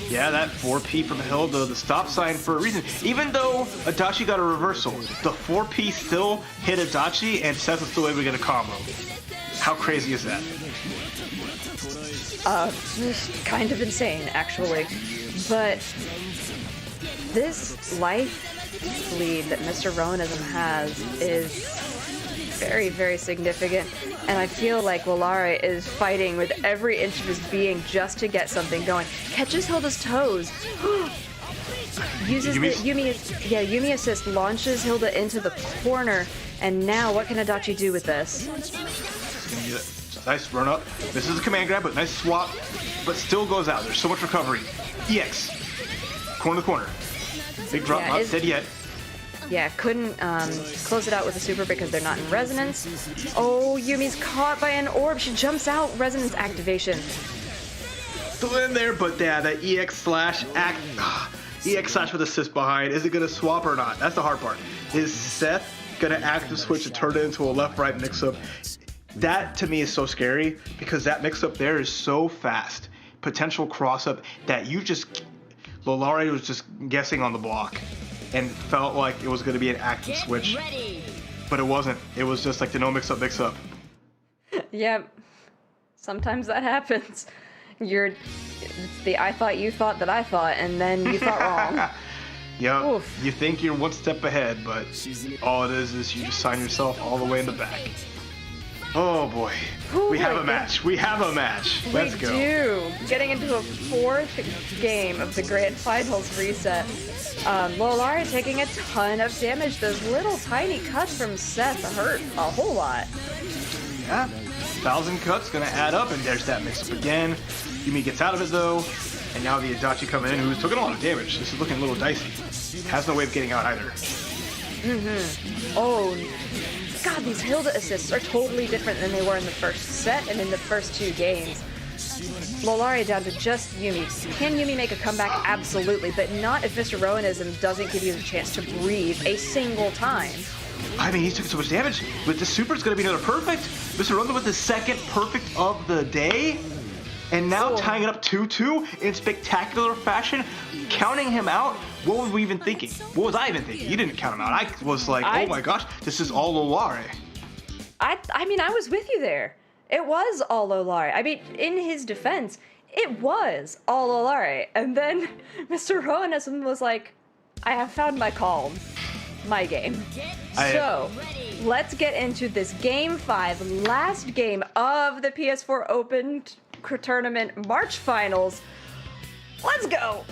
Yeah, that 4P from Hilda, the stop sign for a reason. Even though Adachi got a reversal, the 4P still hit Adachi and Seth was still able to get a combo. How crazy is that? Kind of insane, actually. But this life lead that Mr. Rowanism has is very, very significant, and I feel like Lolare is fighting with every inch of his being just to get something going. Catches Hilda's toes. Uses the Yumi assist, launches Hilda into the corner, and now what can Adachi do with this? Nice run up. This is a command grab, but nice swap, but still goes out. There's so much recovery. EX. Corner to corner. Big drop, not dead yet. Yeah, couldn't close it out with a super because they're not in resonance. Oh, Yumi's caught by an orb. She jumps out. Resonance activation. Still in there, but yeah, that EX slash with assist behind. Is it going to swap or not? That's the hard part. Is Seth going to active switch and turn it into a left-right mix-up? That, to me, is so scary because that mix-up there is so fast. Potential cross-up that Lolare was just guessing on the block and felt like it was going to be an active switch. But it wasn't. It was just like the no mix-up. Yep. Sometimes that happens. You're the I thought you thought that I thought, and then you thought wrong. Yep. Oof. You think you're one step ahead, but all it is you just sign yourself all the way in the back. Oh boy. We have a match. Let's go. We do. Getting into a 4th game of the Grand Finals reset. Lolare taking a ton of damage. Those little tiny cuts from Seth hurt a whole lot. Yeah, 1,000 cuts gonna add up, and there's that mix-up again. Yumi gets out of it though, and now the Adachi coming in, who's taking a lot of damage. This is looking a little dicey. Has no way of getting out either. Oh, God, these Hilda assists are totally different than they were in the first set and in the first 2 games. Lolare down to just Yumi. Can Yumi make a comeback? Absolutely, but not if Mr. Rowanism doesn't give you the chance to breathe a single time. I mean, he's taking so much damage, but this super is going to be another perfect. Mr. Rowanism with his 2nd perfect of the day, and now tying it up 2-2 in spectacular fashion, counting him out. What were we even thinking? What was I even thinking? You didn't count him out. I was like, oh my gosh, this is all Lolare. I mean, I was with you there. It was all Lolare. I mean, in his defense, it was all Lolare. And then Mr. Rowanism was like, I have found my calm. My game. So, let's get into this Game 5, last game of the PS4 Open Tournament March Finals. Let's go!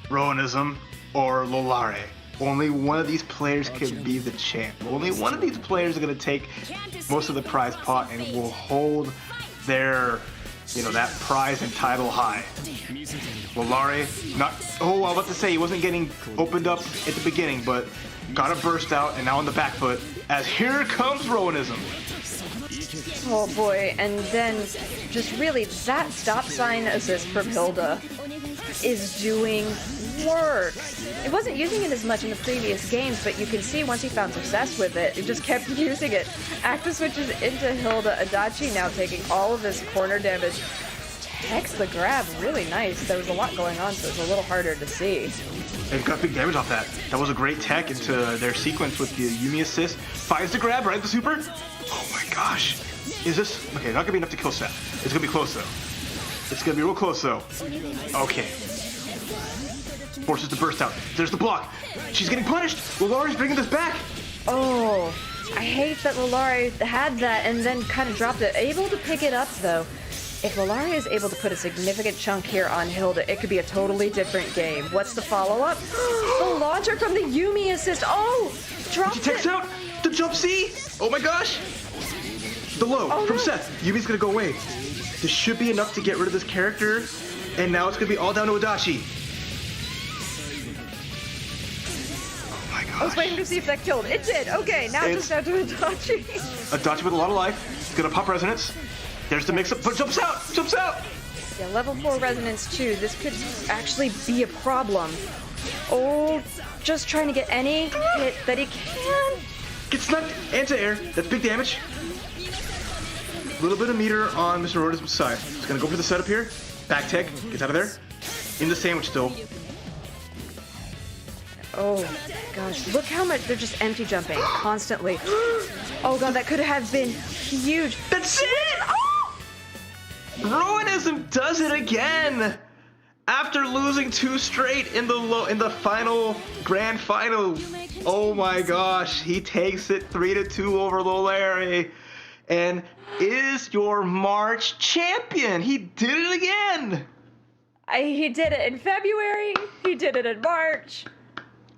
Rowanism or Lolare. Only one of these players can be the champ. Only one of these players is going to take most of the prize pot and will hold their, that prize and title high. Lolare, I was about to say he wasn't getting opened up at the beginning, but got a burst out and now on the back foot as here comes Rowanism. Oh boy, and then just really that stop sign assist from Hilda. is doing work. It wasn't using it as much in the previous games, but you can see once he found success with it, he just kept using it. Active switches into Hilda. Adachi now taking all of his corner damage. Techs the grab really nice. There was a lot going on, so it was a little harder to see. They've got big damage off that. That was a great tech into their sequence with the Yumi assist. Finds the grab, right? The super? Oh my gosh. Is this... Okay, not gonna be enough to kill Seth. It's gonna be close though. It's gonna be real close though. Okay. Forces to burst out. There's the block. She's getting punished. Lalari's bringing this back. Oh, I hate that Lalari had that and then kind of dropped it. Able to pick it up though. If Lalari is able to put a significant chunk here on Hilda, it could be a totally different game. What's the follow-up? The launcher from the Yumi assist. Oh, dropped it. She takes out the jump C. Oh my gosh. The low from Seth. Yumi's gonna go away. This should be enough to get rid of this character. And now it's gonna be all down to Adachi. Oh my gosh. I was waiting to see if that killed. It did. Okay, now it's just down to Adachi. Adachi with a lot of life. He's gonna pop resonance. There's the mix-up, but jumps out! Jumps out! Yeah, level 4 resonance too. This could actually be a problem. Oh, just trying to get any hit that he can. Get snuck! Anti-air. That's big damage. A little bit of meter on Mr. Roda's side. He's gonna go for the setup here. Back tech. Gets out of there. In the sandwich still. Oh, gosh. Look how much they're just empty jumping constantly. Oh, God, that could have been huge. That's it! Oh! Ruinism does it again! After losing 2 straight in the final grand final. Oh my gosh, he takes it 3-2 over Lolare and is your March champion. He did it again. He did it in February. He did it in March.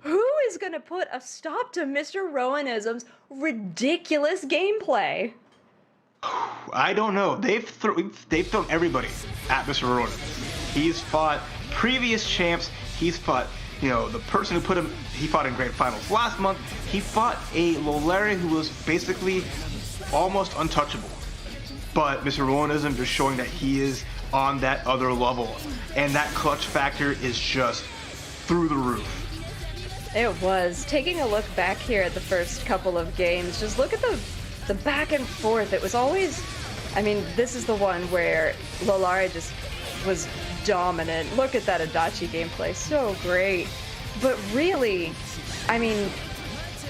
Who is going to put a stop to Mr. Rowanism's ridiculous gameplay? I don't know. They've thrown everybody at Mr. Rowan. He's fought previous champs. He's fought, the person who put him. He fought in grand finals last month. He fought a Lolare who was basically almost untouchable. But Mr. Rowanism just showing that he is on that other level, and that clutch factor is just through the roof. It was. Taking a look back here at the first couple of games, just look at the back and forth. It was always, this is the one where Lolare just was dominant. Look at that Adachi gameplay, so great. But really,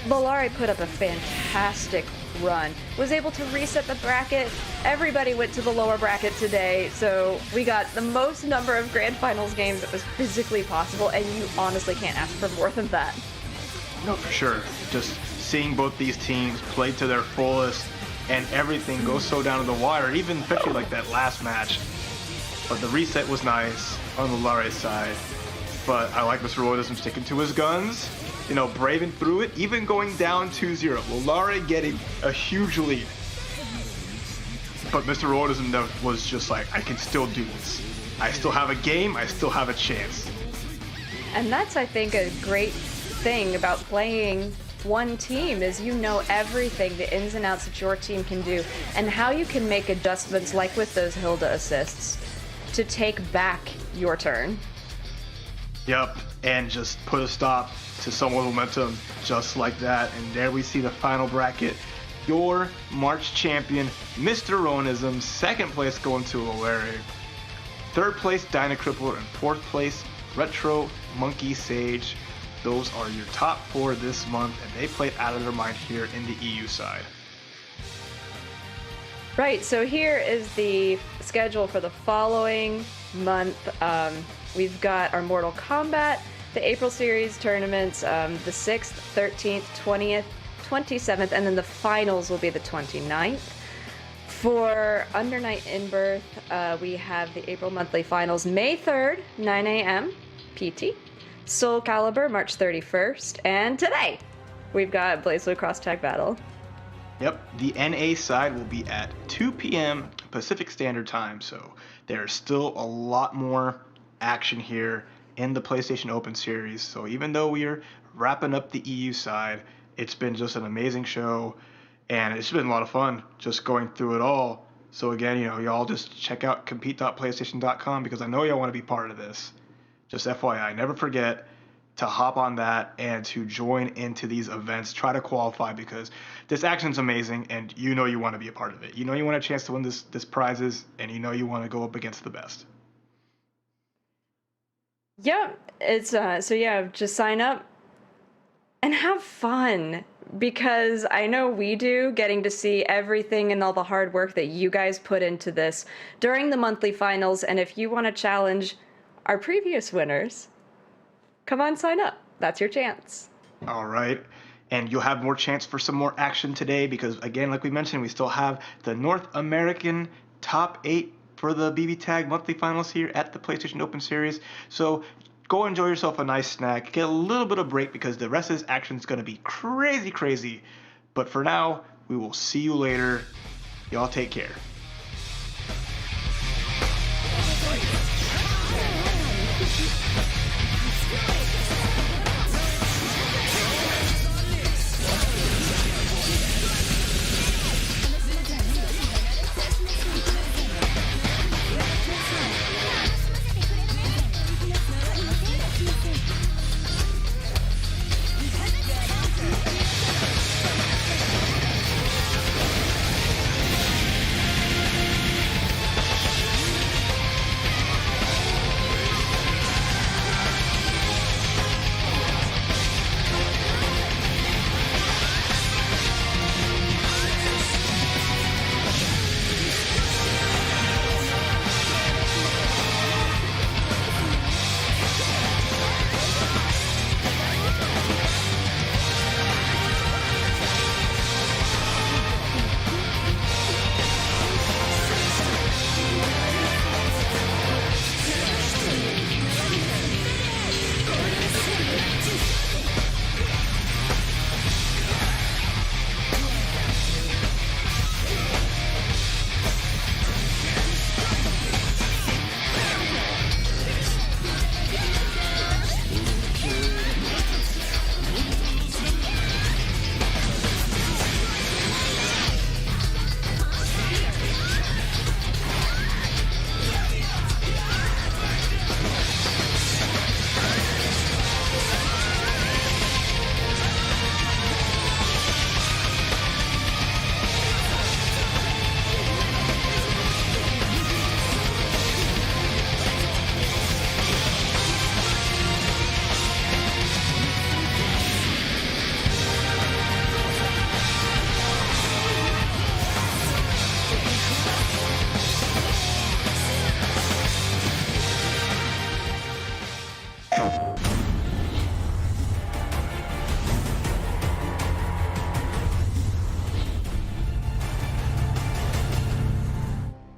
Lolare put up a fantastic run. Was able to reset the bracket. Everybody went to the lower bracket today, so we got the most number of grand finals games that was physically possible, and you honestly can't ask for more than that. No, for sure. Just seeing both these teams play to their fullest and everything go so down to the wire, even especially like that last match. But the reset was nice on the Lolare's side. But I like Mr. Rowanism sticking to his guns, braving through it, even going down 2-0. Lolare getting a huge lead. But Mr. Rowanism was just like, I can still do this. I still have a game, I still have a chance. And that's, I think, a great thing about playing one team is everything, the ins and outs that your team can do, and how you can make adjustments like with those Hilda assists to take back your turn. Yep, and just put a stop to someone's momentum just like that. And there we see the final bracket. Your March champion, Mr. Rowanism, second place going to Lolare. Third place, Dyna Crippler, and fourth place, Retro Monkey Sage. Those are your top 4 this month, and they played out of their mind here in the EU side. Right, so here is the schedule for the following month. We've got our Mortal Kombat, the April series tournaments, the 6th, 13th, 20th, 27th, and then the finals will be the 29th. For Under Night in Birth, we have the April monthly finals, May 3rd, 9 a.m. PT. Soul Calibur, March 31st, and today we've got BlazBlue Cross Tag Battle. Yep, the NA side will be at 2 p.m. Pacific Standard Time, so there's still a lot more action here in the PlayStation Open Series. So even though we're wrapping up the EU side, it's been just an amazing show, and it's been a lot of fun just going through it all. So again, y'all just check out compete.playstation.com because I know y'all want to be part of this. Just FYI, never forget to hop on that and to join into these events. Try to qualify because this action's amazing and you know you want to be a part of it. You know you want a chance to win this prizes and you know you want to go up against the best. Yeah, it's so yeah, just sign up and have fun because I know we do, getting to see everything and all the hard work that you guys put into this during the monthly finals. And if you want to challenge our previous winners, come on, sign up. That's your chance. All right. And you'll have more chance for some more action today because, again, like we mentioned, we still have the North American top 8 for the BBTAG monthly finals here at the PlayStation Open Series. So go enjoy yourself a nice snack. Get a little bit of break because the rest of this action is going to be crazy, crazy. But for now, we will see you later. Y'all take care.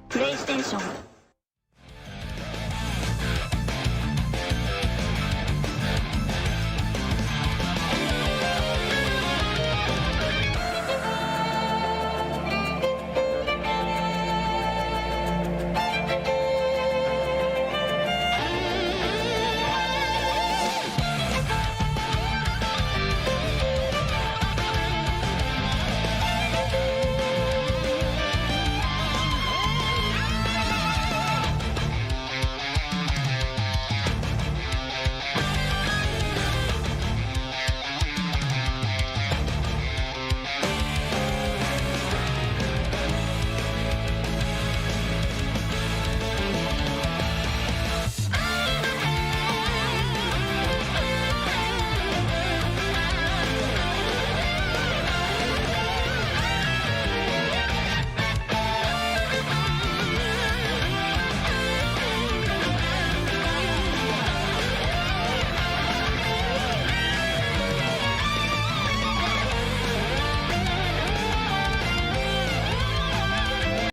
PlayStation